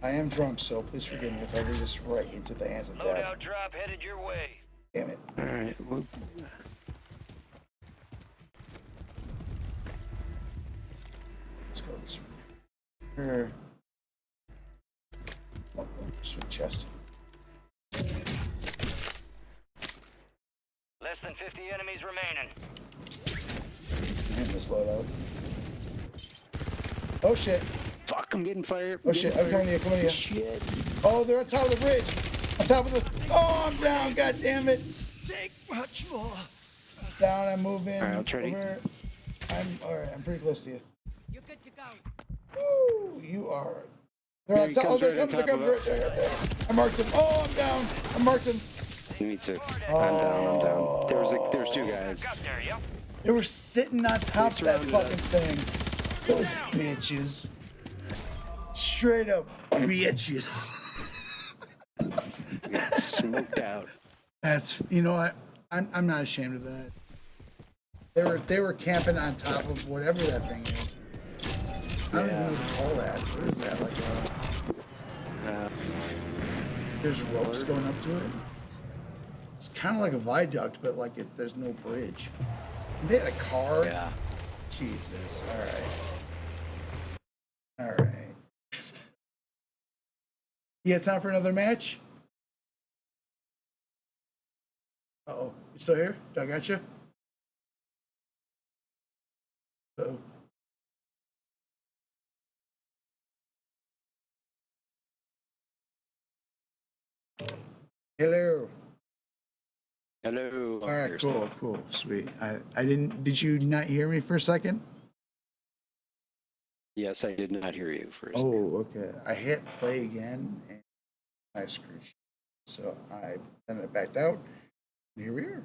I am drunk, so please forgive me if I lead this right into the hands of death. Loadout drop headed your way. Damn it. All right. Let's go this way. Here. Oh, sweet chest. Less than 50 enemies remaining. And this loadout. Oh shit. Fuck, I'm getting fired. Oh shit, I'm coming to you, coming to you. Shit. Oh, they're on top of the bridge. On top of the. Oh, I'm down, god damn it. Take much more. Down, I'm moving. Alright, I'll try over. Alright, I'm pretty close to you. You're good to go. Woo, you are. They're on top. Oh, they're coming, right there. I marked them. Oh, I'm down. I marked them. Me too. I'm down. There's two guys. They were sitting on top of that fucking thing. Those bitches. Straight up bitches. Smoked out. That's, you know what? I'm not ashamed of that. They were camping on top of whatever that thing is. I don't even know what to call that. What is that? Like there's ropes going up to it. It's kind of like a viaduct, but like there's no bridge. They had a car. Yeah. Jesus. All right. You got time for another match? Uh-oh. You still here? I got you? Uh-oh. Hello. Hello. All right, cool, sweet. I didn't. Did you not hear me for a second? Yes, I did not hear you for a second. Oh, okay. I hit play again, and I screwed. So then I backed out. And here we are.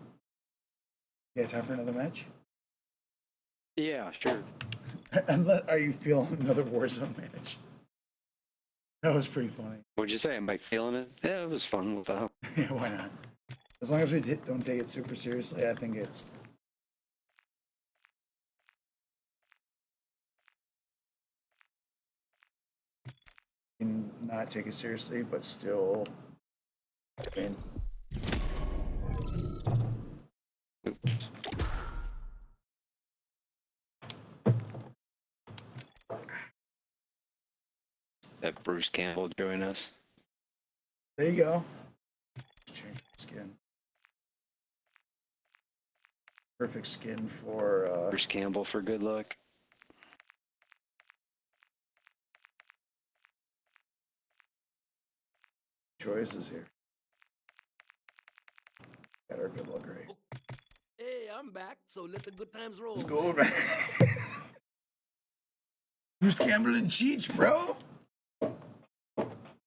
You guys time for another match? Yeah, sure. Are you feeling another Warzone match? That was pretty funny. What'd you say? Am I feeling it? Yeah, it was fun with the. Yeah, why not? As long as we don't take it super seriously, I think it's. Can not take it seriously, but still win. That Bruce Campbell join us. There you go. Change skin. Perfect skin for Bruce Campbell for good luck. Choices here. Got our good luck rate. Hey, I'm back, so let the good times roll. Let's go, man. Bruce Campbell and Cheech, bro.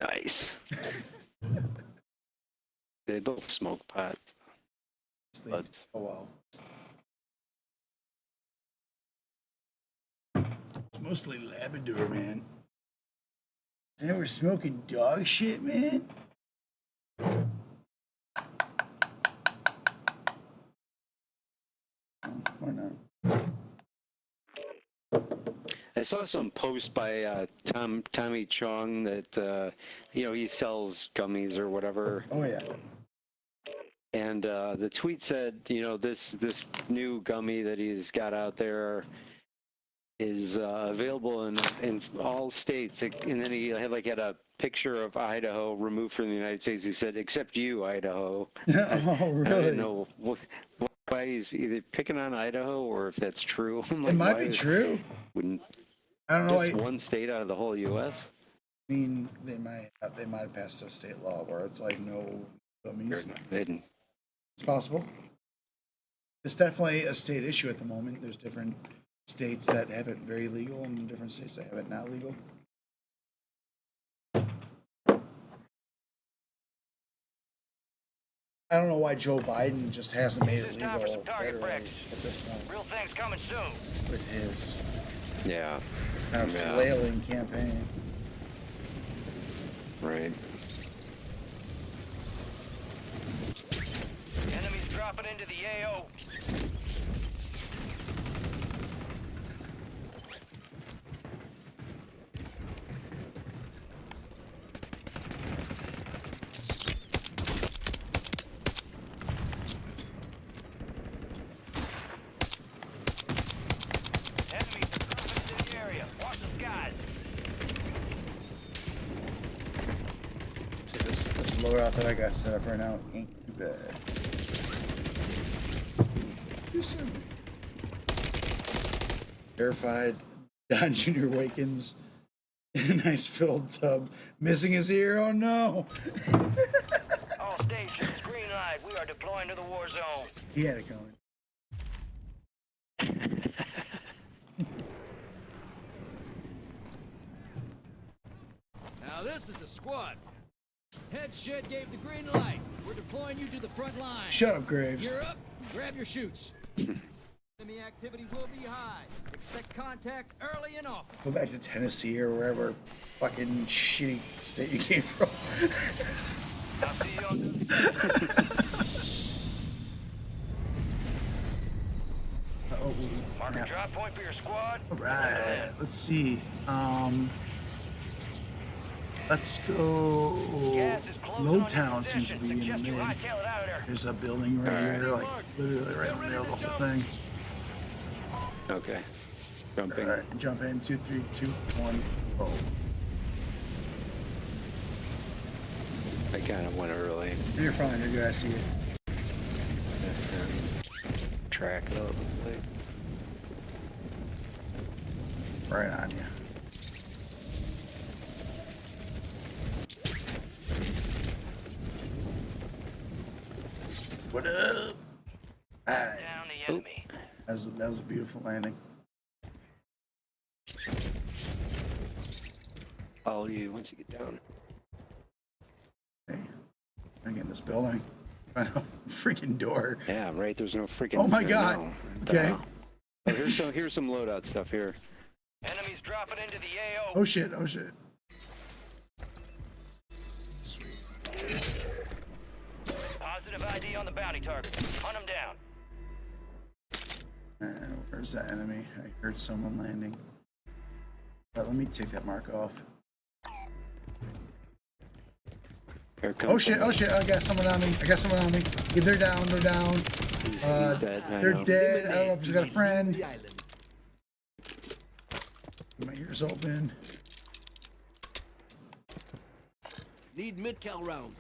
Nice. They both smoke pot. Oh wow. It's mostly Labrador, man. They were smoking dog shit, man. Why not? I saw some post by Tommy Chong that he sells gummies or whatever. Oh yeah. And the tweet said, this new gummy that he's got out there is available in all states. And then he had a picture of Idaho removed from the United States. He said, "Except you, Idaho." Oh, really? I didn't know why he's either picking on Idaho or if that's true. It might be true. I don't know. Just one state out of the whole U.S. I mean, they might have passed a state law where it's like no gummies. It's possible. It's definitely a state issue at the moment. There's different states that have it very legal and different states that have it not legal. I don't know why Joe Biden just hasn't made it legal federally at this point. Real things coming soon. With his kind of flailing campaign. Right. dropping into the AO. Enemies are dropping into the area. Watch the skies. See, this loadout that I got set up right now ain't too bad. Verified. Don Jr. Wakens in a nice filled tub. Missing his ear. Oh no. All stations, green light. We are deploying to the war zone. He had it going. Now this is a squad. Head shed gave the green light. We're deploying you to the front line. Shut up, Graves. You're up. Grab your chutes. Enemy activity will be high. Expect contact early and often. Go back to Tennessee or wherever fucking shitty state you came from. I'll see you on Oh, Mark a yeah. drop point for your squad. All right, let's see. Let's go. Lowtown seems to be in the mid. There's a building right here, like literally right in there, the whole thing. Okay. Jumping. All right, jump in. 2, 3, 2, 1, go. I kind of went early. You're fine. You're good. I see you. Track it up. Right on you. What up? Alright. Down the enemy. That was a beautiful landing. Follow you once you get down. Hey, I'm getting this building. Find a freaking door. Yeah, right. There's no freaking. Oh my god. Okay. Oh, here's some loadout stuff here. Enemies dropping into the AO. Oh shit. Oh shit. Sweet. Positive ID on the bounty target. Hunt them down. Where's that enemy? I heard someone landing. All right, let me take that mark off. Here comes Oh shit, oh shit, I got someone on me. Yeah, they're down, they're down. He's dead. They're dead. I don't know if he's got a friend. My ears open. Need mid-cal rounds.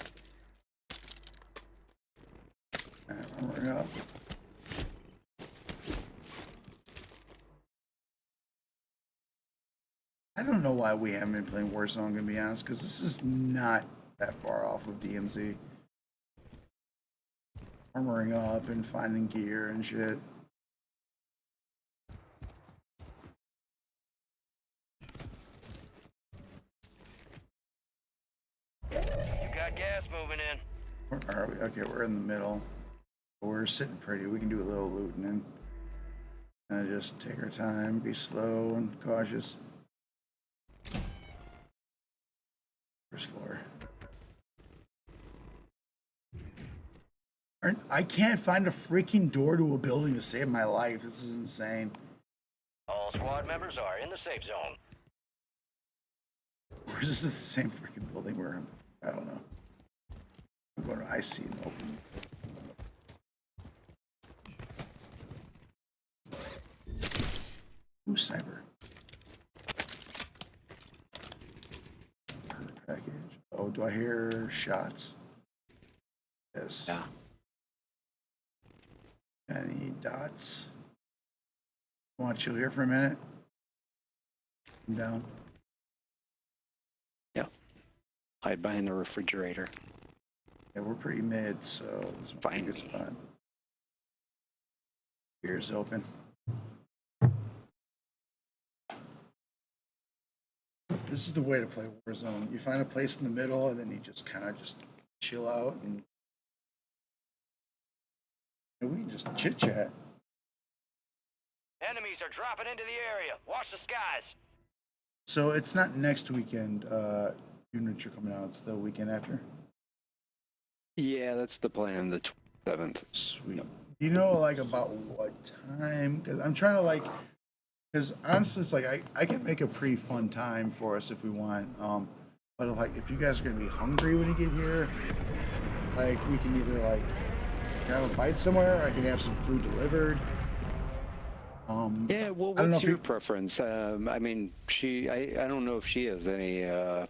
We're up. I don't know why we haven't been playing Warzone, I'm gonna be honest, because this is not that far off of DMZ. Armoring up and finding gear and shit. You got gas moving in. Where are we? Okay, we're in the middle. We're sitting pretty. We can do a little looting and kind of just take our time, be slow and cautious. First floor. I can't find a freaking door to a building to save my life. This is insane. All squad members are in the safe zone. Or is this the same freaking building where I'm? I don't know. I'm going to IC and open. Ooh, sniper. Per package. Oh, do I hear shots? Yes. Yeah. Any dots? Want to chill here for a minute? I'm down. Yep. Hide behind the refrigerator. Yeah, we're pretty mid, so this might be a good spot. Beer's open. This is the way to play Warzone. You find a place in the middle, and then you just kind of just chill out, and we can just chit chat. Enemies are dropping into the area. Watch the skies. So it's not next weekend, units are coming out. It's the weekend after. Yeah, that's the plan. The 7th. Sweet. Do you know like about what time? Because I'm trying to like, because honestly, it's like I can make a pretty fun time for us if we want. But like if you guys are gonna be hungry when you get here, like we can either like grab a bite somewhere, or I can have some food delivered. Yeah, well, what's your preference? I mean, I don't know if she has any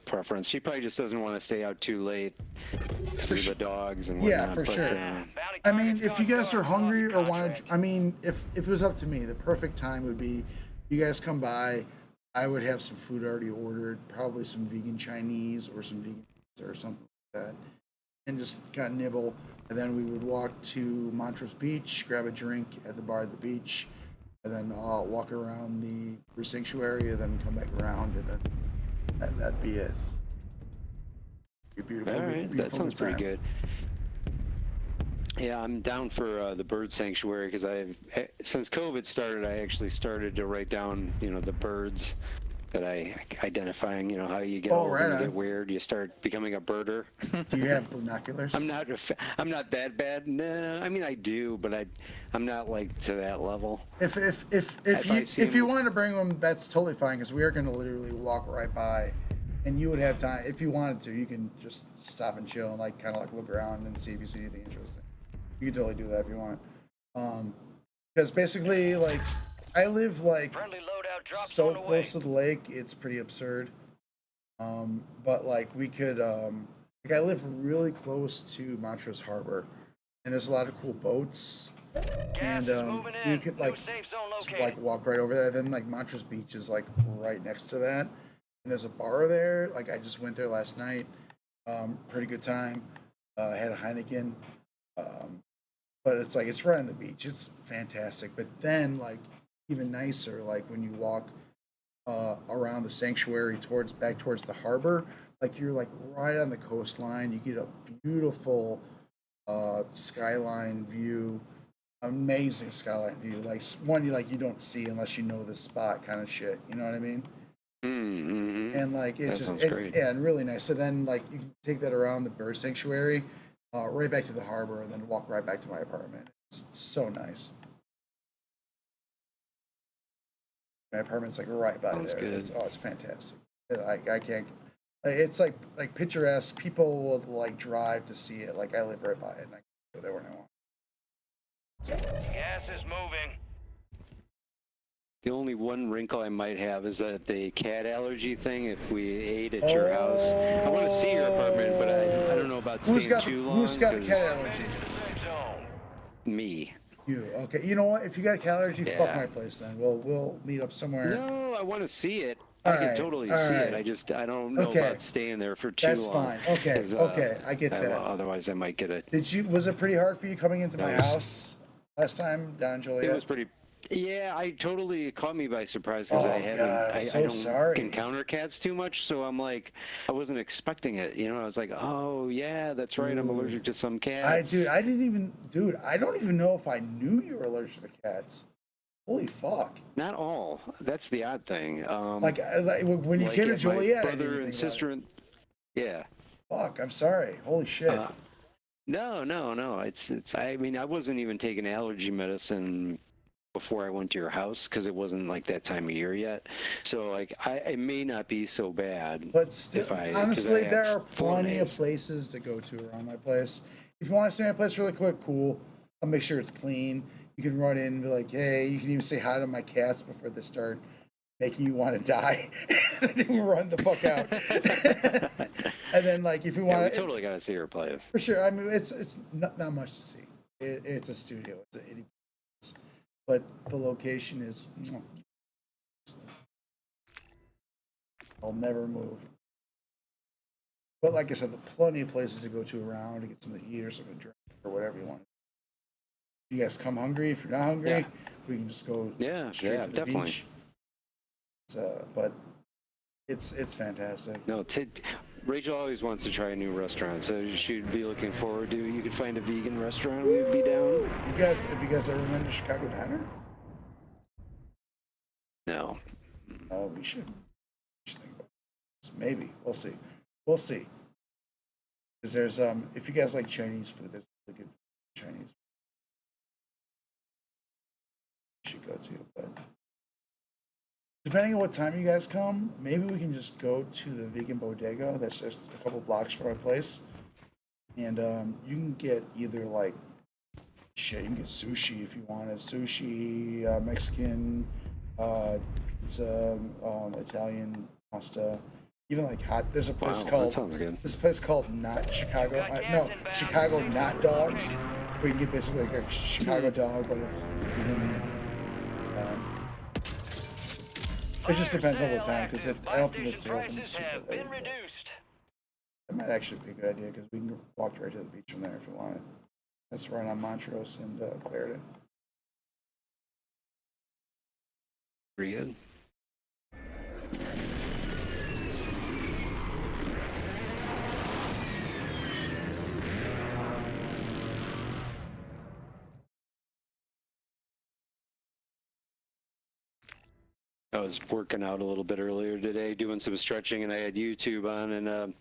preference. She probably just doesn't want to stay out too late with the dogs and whatnot. Yeah, for sure. I mean, if you guys are hungry or want to, I mean, if it was up to me, the perfect time would be you guys come by. I would have some food already ordered, probably some vegan Chinese or some vegan pizza or something like that, and just kind of nibble. And then we would walk to Montrose Beach, grab a drink at the bar at the beach, and then walk around the bird sanctuary, and then come back around, and then that'd be it. Be beautiful. All right, that sounds pretty time. good. Yeah, I'm down for the bird sanctuary because since COVID started, I actually started to write down, the birds that I identifying. How you get old and you get weird, you start becoming a birder. Do you have binoculars? I'm not that bad. No, I mean I do, but I'm not like to that level. If you wanted to bring them, that's totally fine because we are going to literally walk right by. And you would have time, if you wanted to, you can just stop and chill and like kind of like look around and see if you see anything interesting. You can totally do that if you want. Because basically, like, I live like so close to the lake, it's pretty absurd. But like we could, like I live really close to Montrose Harbor, and there's a lot of cool boats. And we could like walk right over there. Then like Montrose Beach is like right next to that. And there's a bar there. Like I just went there last night. Pretty good time. Had a Heineken. But it's like it's right on the beach. It's fantastic. But then like even nicer, like when you walk around the sanctuary back towards the harbor, like you're like right on the coastline. You get a beautiful skyline view. Amazing skyline view. Like one you don't see unless you know the spot kind of shit. You know what I mean? Mm-hmm. And like it's just great. Yeah, and really nice. So then like you can take that around the bird sanctuary, right back to the harbor, and then walk right back to my apartment. It's so nice. My apartment's like right by there. Good. It's fantastic. I can't. It's like picturesque. People will like drive to see it. Like I live right by it, and I can go there when I want. So. Gas is moving. The only one wrinkle I might have is that the cat allergy thing. If we ate at your house, I want to see your apartment, but I don't know about staying too long. Who's got a cat allergy? Me. You okay? You know what? If you got a cat allergy, fuck my place. Then we'll meet up somewhere. No, I want to see it. I can totally see it. I don't know about staying there for too long. That's fine. Okay, I get that. Otherwise, I might get it. Was it pretty hard for you coming into my house last time down in Joliet? It was pretty. Yeah, it caught me by surprise because I don't encounter cats too much, so I'm like, I wasn't expecting it. I was like, oh yeah, that's right, I'm allergic to some cats. I don't even know if I knew you were allergic to cats. Holy fuck! Not all. That's the odd thing. Like when you came to Joliet, brother and sister, yeah. Fuck! I'm sorry. Holy shit. No. It's. I mean, I wasn't even taking allergy medicine before I went to your house because it wasn't like that time of year yet. So like, it may not be so bad. But still, honestly, there are plenty of places to go to around my place. If you want to see my place really quick, cool. I'll make sure it's clean. You can run in and be like, hey, you can even say hi to my cats before they start making you want to die. And then you run the fuck out. And then, like, if you want we totally got to see your place. For sure. I mean, it's not much to see. It's a studio. But the location is... I'll never move. But like I said, there are plenty of places to go to around to get something to eat or something to drink or whatever you want. You guys come hungry. If you're not hungry, we can just go straight to the beach. But it's fantastic. No, Rachel always wants to try a new restaurant, so she'd be looking forward to. You could find a vegan restaurant, we'd be down. Have you guys ever been to Chicago Diner? No. Oh, we should think about this. Maybe we'll see. Because there's if you guys like Chinese food, there's a really good Chinese should go to, but depending on what time you guys come, maybe we can just go to the vegan bodega that's just a couple blocks from my place, and you can get either like shit, you can get sushi if you wanted, sushi, Mexican, pizza, Italian pasta, even like hot. There's a place called Not Chicago. No, Chicago Not Dogs, where you can get basically like a Chicago dog, but it's a vegan. It just depends on what time, because I don't think it's open super late. That might actually be a good idea, because we can walk right to the beach from there if you want it. That's right on Montrose and Clarendon. Pretty good. I was working out a little bit earlier today, doing some stretching, and I had YouTube on, and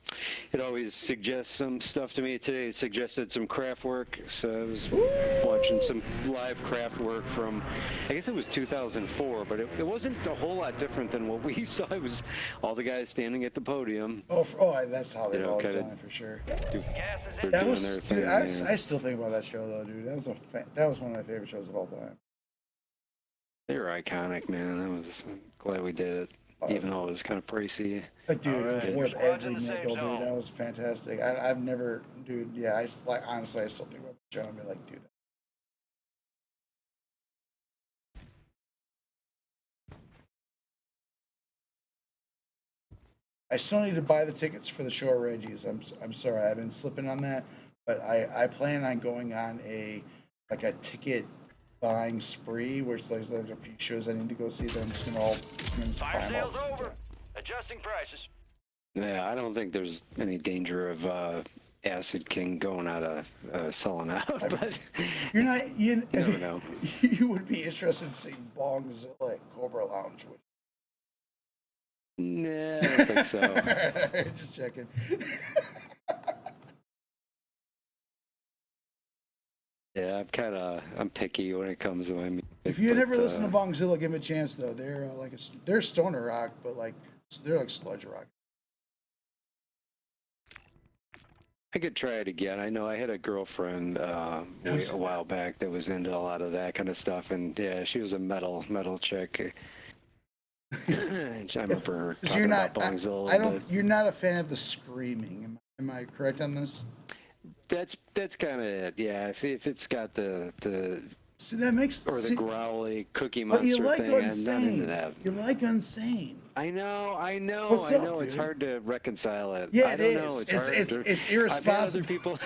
it always suggests some stuff to me. Today it suggested some craft work, so I was watching some live craft work from, I guess it was 2004, but it wasn't a whole lot different than what we saw. It was all the guys standing at the podium. That's how they've always done it for sure. I still think about that show though, dude. That was one of my favorite shows of all time. They were iconic, man. I'm glad we did it, even though it was kind of pricey. But dude, it was worth every nickel, dude. That was fantastic. I've never, dude. Yeah, honestly, I still think about the show and be like, dude. I still need to buy the tickets for the show at Reggie's. I'm sorry, I've been slipping on that, but I plan on going on a ticket buying spree, where there's like a few shows I need to go see that I'm just gonna Fire sale's over. Adjusting prices. Yeah, I don't think there's any danger of Acid King going out of selling out, but you never know. You would be interested in seeing Bongzilla at Cobra Lounge, which... Nah, I don't think so. Just checking. Yeah, I'm picky when it comes to my music. If you never listen to Bongzilla, give them a chance though. They're stoner rock, but they're like sludge rock. I could try it again. I know I had a girlfriend a while back that was into a lot of that kind of stuff, and yeah, she was a metal chick. I remember her talking about Bongzilla. You're not a fan of the screaming. Am I correct on this? That's kind of it. Yeah, if it's got the see, that makes the growly Cookie Monster you like thing, Unsane. I'm not into that. You like Unsane. I know. What's up, dude? It's hard to reconcile it. Yeah, I don't know. It's irresponsible. I've had other people.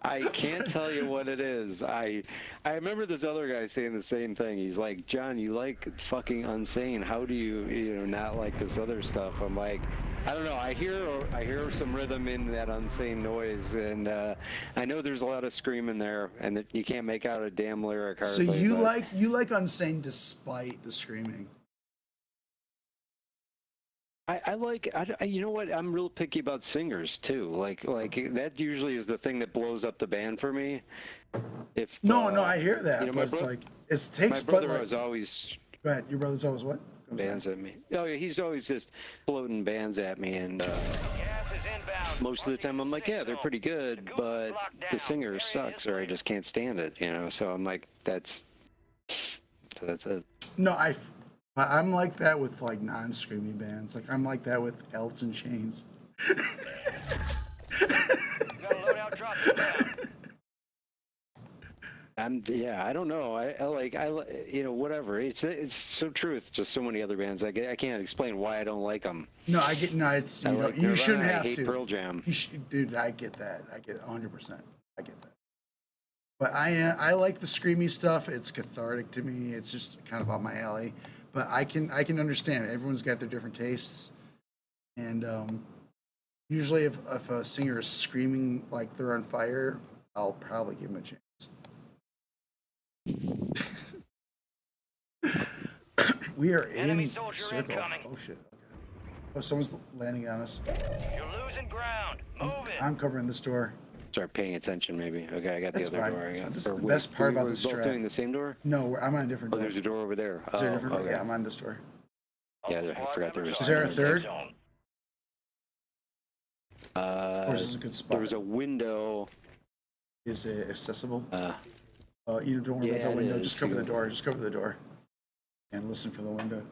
I can't tell you what it is. I remember this other guy saying the same thing. He's like, John, you like fucking Unsane. How do you not like this other stuff? I'm like, I don't know. I hear some rhythm in that Unsane noise, and I know there's a lot of screaming there, and that you can't make out a damn lyric hardly. So you like Unsane despite the screaming. I like, you know what? I'm real picky about singers too. Like that usually is the thing that blows up the band for me. No, I hear that, but it's takes. My brother was always. Go ahead. Your brother's always what? Bands at me. Oh yeah, he's always just floating bands at me, and most of the time I'm like, yeah, they're pretty good, but the singer sucks, or I just can't stand it. So I'm like, that's it. No, I'm like that with like non-screamy bands. Like I'm like that with Alice in Chains. I don't know. I like whatever. It's so true. It's just so many other bands. I can't explain why I don't like them. No, it's you shouldn't have to. I hate to. Pearl Jam. Dude, I get that. I get 100%. I get that. But I like the screamy stuff. It's cathartic to me. It's just kind of up my alley. But I can understand. Everyone's got their different tastes, and usually if a singer is screaming like they're on fire, I'll probably give them a chance. We are in circle. Oh shit! Okay. Oh, someone's landing on us. You're losing losing ground. Move it. I'm covering this door. Start paying attention, maybe. Okay, I got That's the other fine. door. I got. This is the best part about this We're both strat. doing the same door? No, I'm on a different Oh, door. there's a door over there. Is there a Oh, different door? okay. Yeah, I'm on this door. Yeah, I forgot there was. Is there a third? Or is this a good spot? There was a window. Is it accessible? You don't worry yeah, about that window. it Just is. cover the door. Just cover the door. And listen for the window.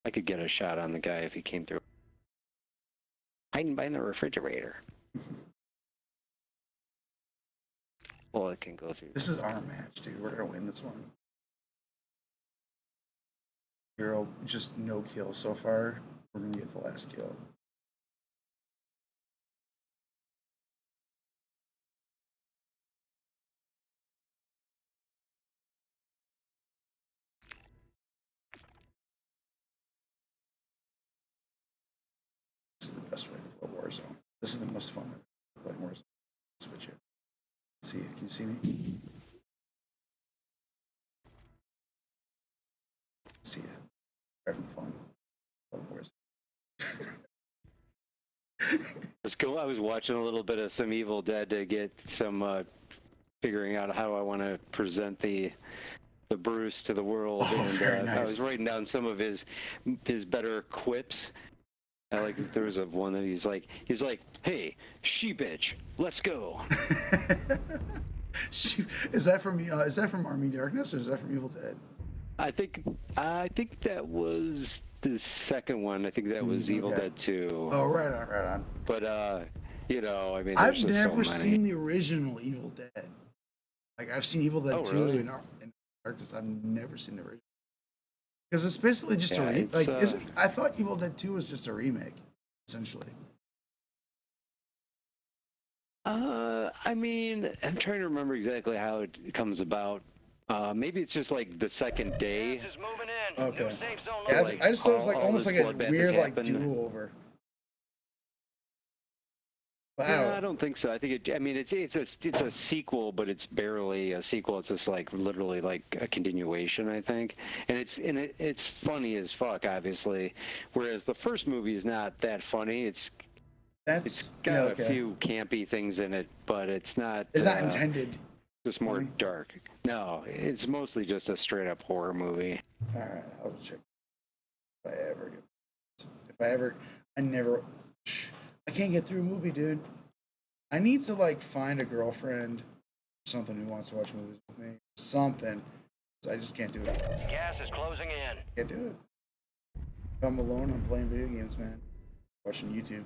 I could get a shot on the guy if he came through. Hiding behind the refrigerator. Well, it can go through. This is our match, dude. We're gonna win this one. Hero, just no kill so far. We're gonna get the last kill. This is the best way to play Warzone. This is the most fun way to play Warzone. Switch it. See it. Can you see me? See it. Having fun. Love Warzone. I was watching a little bit of some Evil Dead to get some figuring out how I want to present the Bruce to the world, and nice. I was writing down some of his better quips. I like there was one that he's like, "Hey, she bitch, let's go." Is that from Army Darkness or is that from Evil Dead? I think that was the second one. I think that was Evil Dead 2. Oh, right on. But you know, I mean, I've there's just never so many. seen the original Evil Dead. Like I've seen Evil Dead 2 really? in Darkness. I've never seen the original. Because it's basically just Yeah, a remake. it's, I thought Evil Dead 2 was just a remake, essentially. I mean, I'm trying to remember exactly how it comes about. Maybe it's just like the second day. Okay. Yeah, I just thought it was like almost like a weird like happened. do-over. No, I don't think so. I think it's a sequel, but it's barely a sequel. It's just like literally like a continuation, I think. And it's funny as fuck, obviously. Whereas the first movie is not that funny. It's got a few campy things in it, but it's not. It's not intended. Just more dark. No, it's mostly just a straight up horror movie. All right, I'll check. I can't get through a movie, dude. I need to like find a girlfriend, something who wants to watch movies with me, something. I just can't do it. Gas is closing in. Can't do it. If I'm alone, I'm playing video games, man. Watching YouTube.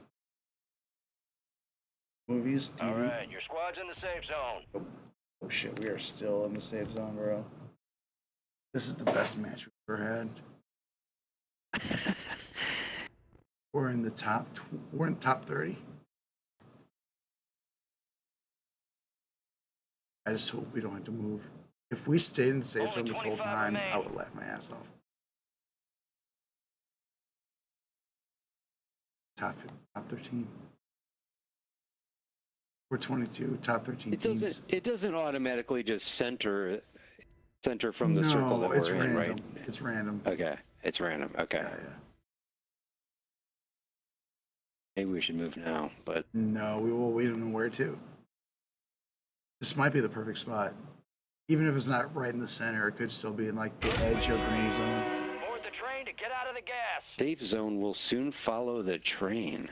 Movies, TV. All right, your squad's in the safe zone. Oh shit, we are still in the safe zone, bro. This is the best match we've ever had. We're in the top 30. I just hope we don't have to move. If we stayed in the safe zone this whole time, I would laugh my ass off. Top 13. We're 22, top 13 teams. It doesn't automatically just center from the circle that it's we're in, random. right? It's random. Okay, it's random. Okay. Yeah. Maybe we should move now, but no, we don't know where to. This might be the perfect spot. Even if it's not right in the center, it could still be in like the edge of the new zone. Board the train to get out of the gas. safe zone will soon follow the train.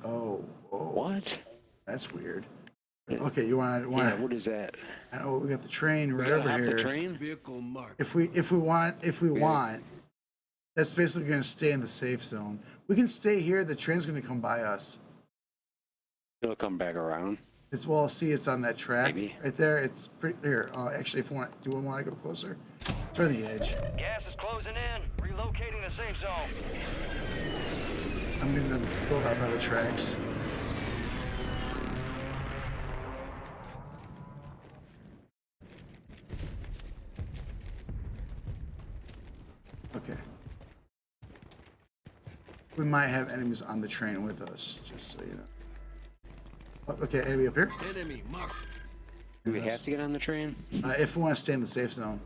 Oh. What? That's weird. Okay, you want to? Yeah, what is that? I know we got the train right We gotta over hop here. the train? Vehicle mark. If we want, that's basically going to stay in the safe zone. We can stay here. The train's going to come by us. It'll come back around. It's it's on that track right there. It's pretty here. Actually, if we want, do we want to go closer? It's on the edge. Gas is closing in. Relocating the safe zone. I'm going to go out by the tracks. Okay. We might have enemies on the train with us, just so you know. Oh, okay, enemy up here. Enemy mark. Do we have to get on the train? If we want to stay in the safe zone.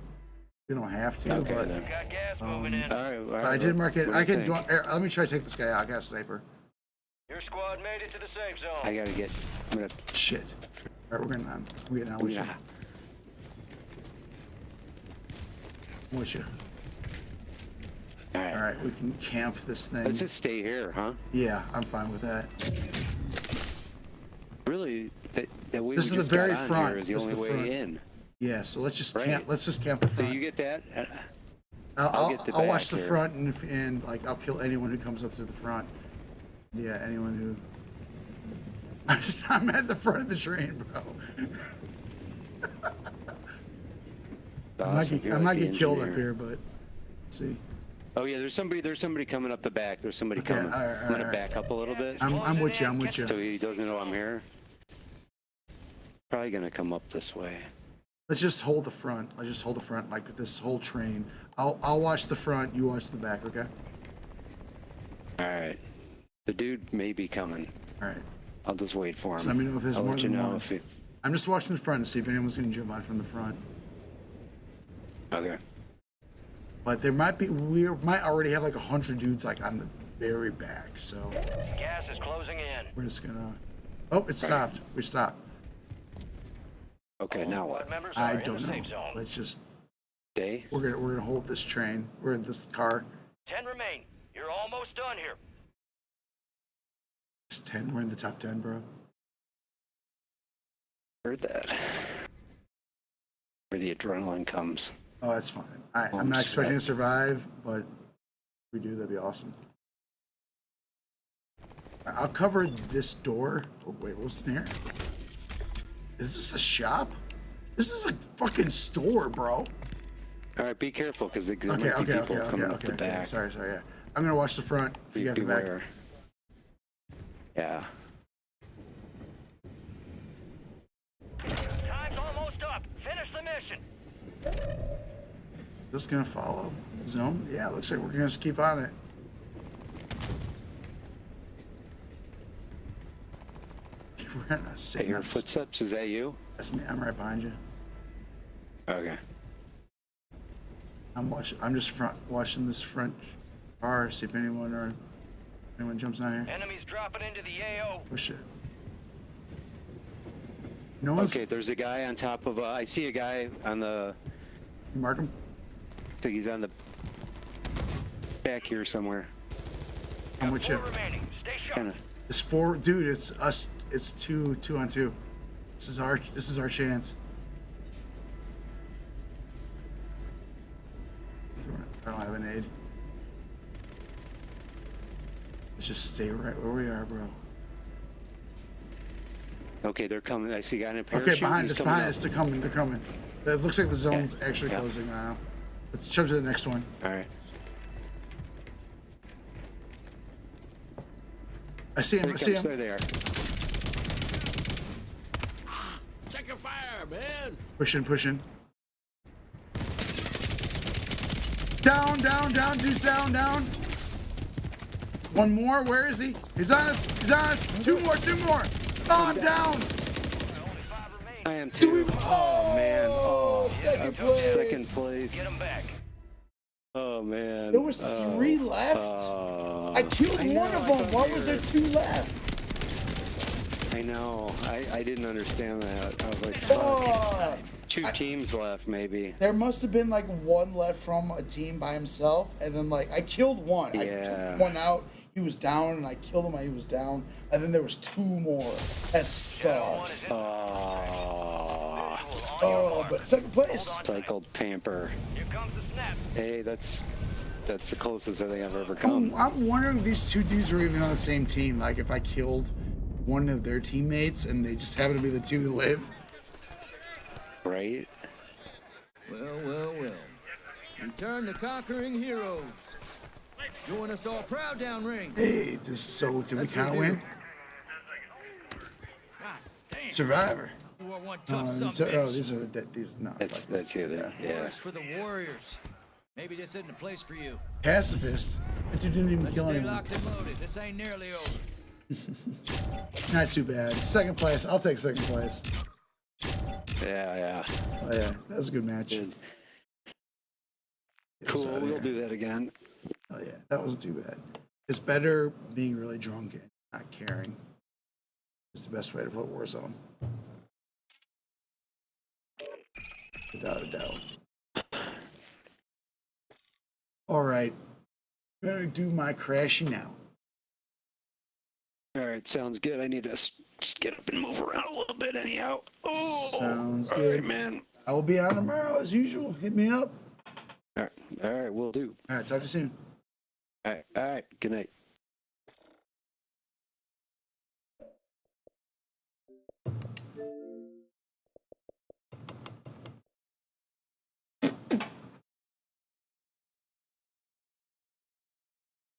We don't have to, Okay, but then. Got gas moving in. All right, I did mark it. What do I you can. think? Let me try to take this guy out. I got a sniper. Your squad made it to the safe zone. I gotta get. I'm gonna. Shit. All right, we're getting on with you. I'm with you. All right. All right, we can camp this thing. Let's just stay here, huh? Yeah, I'm fine with that. Really, that way This is we the just very got on front. here is the This is only the way front. in. Yeah, so let's just Right. camp. Let's just camp the So front. you get that? I'll get the I'll watch back the here. front and like I'll kill anyone who comes up to the front. Yeah, anyone who. I'm at the front of the train, bro. I might get killed up here, but let's see. Oh yeah, there's somebody coming up the back. There's somebody coming. all right, I'm gonna back up a little bit. I'm with you. I'm with you. So he doesn't know I'm here. Probably gonna come up this way. Let's just hold the front. Let's just hold the front like this whole train. I'll watch the front. You watch the back. Okay. All right. The dude may be coming. All right. I'll just wait for him. So let me know if there's I'll more let you than know one. if he... I'm just watching the front to see if anyone's gonna jump out from the front. Okay. But there might be. We might already have like 100 dudes like on the very back. So. Gas is closing in. We're just gonna. Oh, it stopped. We stopped. Okay, now what? I don't know. Let's just. Stay. We're gonna hold this train. We're in this car. 10 remain. You're almost done here. It's 10. We're in the top 10, bro. Heard that. Where the adrenaline comes. Oh, that's fine. I'm not expecting to survive, but if we do, that'd be awesome. I'll cover this door. Oh, wait, what's in here? Is this a shop? This is a fucking store, bro. All right, be careful because there might be people coming up the back. Sorry, yeah. I'm gonna watch the front. If you got the back. Beware. Yeah. Time's almost up. Finish the mission. Just gonna follow zone. Yeah, looks like we're gonna just keep on it. We're not I sitting. hear footsteps. Is that you? That's me. I'm right behind you. Okay. I'm just watching this front car. See if anyone jumps on here. Enemies dropping into the AO. Oh shit. No one's. Okay, there's a guy on top of. I see a guy on the. You mark him? I think he's on the back here somewhere. I'm with you. Kinda. It's 4, dude. It's us. It's 2 on 2. This is our chance. I don't have an aid. Let's just stay right where we are, bro. Okay, they're coming. I see a guy in a parachute. Okay, behind He's us. coming up. They're coming. They're coming. It looks like the zone's Yeah. actually Yeah. closing on now. Let's jump to the next one. All right. I see him. Here I he see comes. him. There they are. Check your fire, man. Pushing. Down. Dude's down. One more. Where is he? He's on us. Two more. Oh, I'm down. I am too. Oh man. Oh, second place. Second place. Get them back. Oh man. There was 3 left. I killed one of them. Why was there 2 left? I know. I didn't understand that. I was like, fuck. 2 teams left, maybe. There must have been like 1 left from a team by himself, and then like I killed one. Yeah. I took one out. He was down, and I killed him. He was down, and then there was 2 more. That sucks. Oh, but second place. Cycled Pamper. Here comes the snap. Hey, that's the closest I think I've ever come. I'm wondering if these 2 dudes were even on the same team. Like if I killed one of their teammates, and they just happen to be the 2 who live. Right? Well. Return to conquering heroes. Doing us all proud downrange. Hey, did we kind of win? Survivor. These are the dead. These not. That's you then. Yeah. For the warriors. Maybe this isn't a place for you. Pacifist. That dude didn't even Let's kill stay anyone. locked and loaded. This ain't nearly over. Not too bad. Second place. I'll take second place. Yeah. Oh yeah, that was a good match. Good. Cool. We'll do that again. Oh yeah, that wasn't too bad. It's better being really drunk not caring. It's the best way to put Warzone. Without a doubt. All right. I'm going to do my crashing now. All right, sounds good. I need to just get up and move around a little bit anyhow. Oh, sounds all good, right, man. I will be on tomorrow as usual. Hit me up. All right, we'll do. All right, talk to you soon. All right, good night.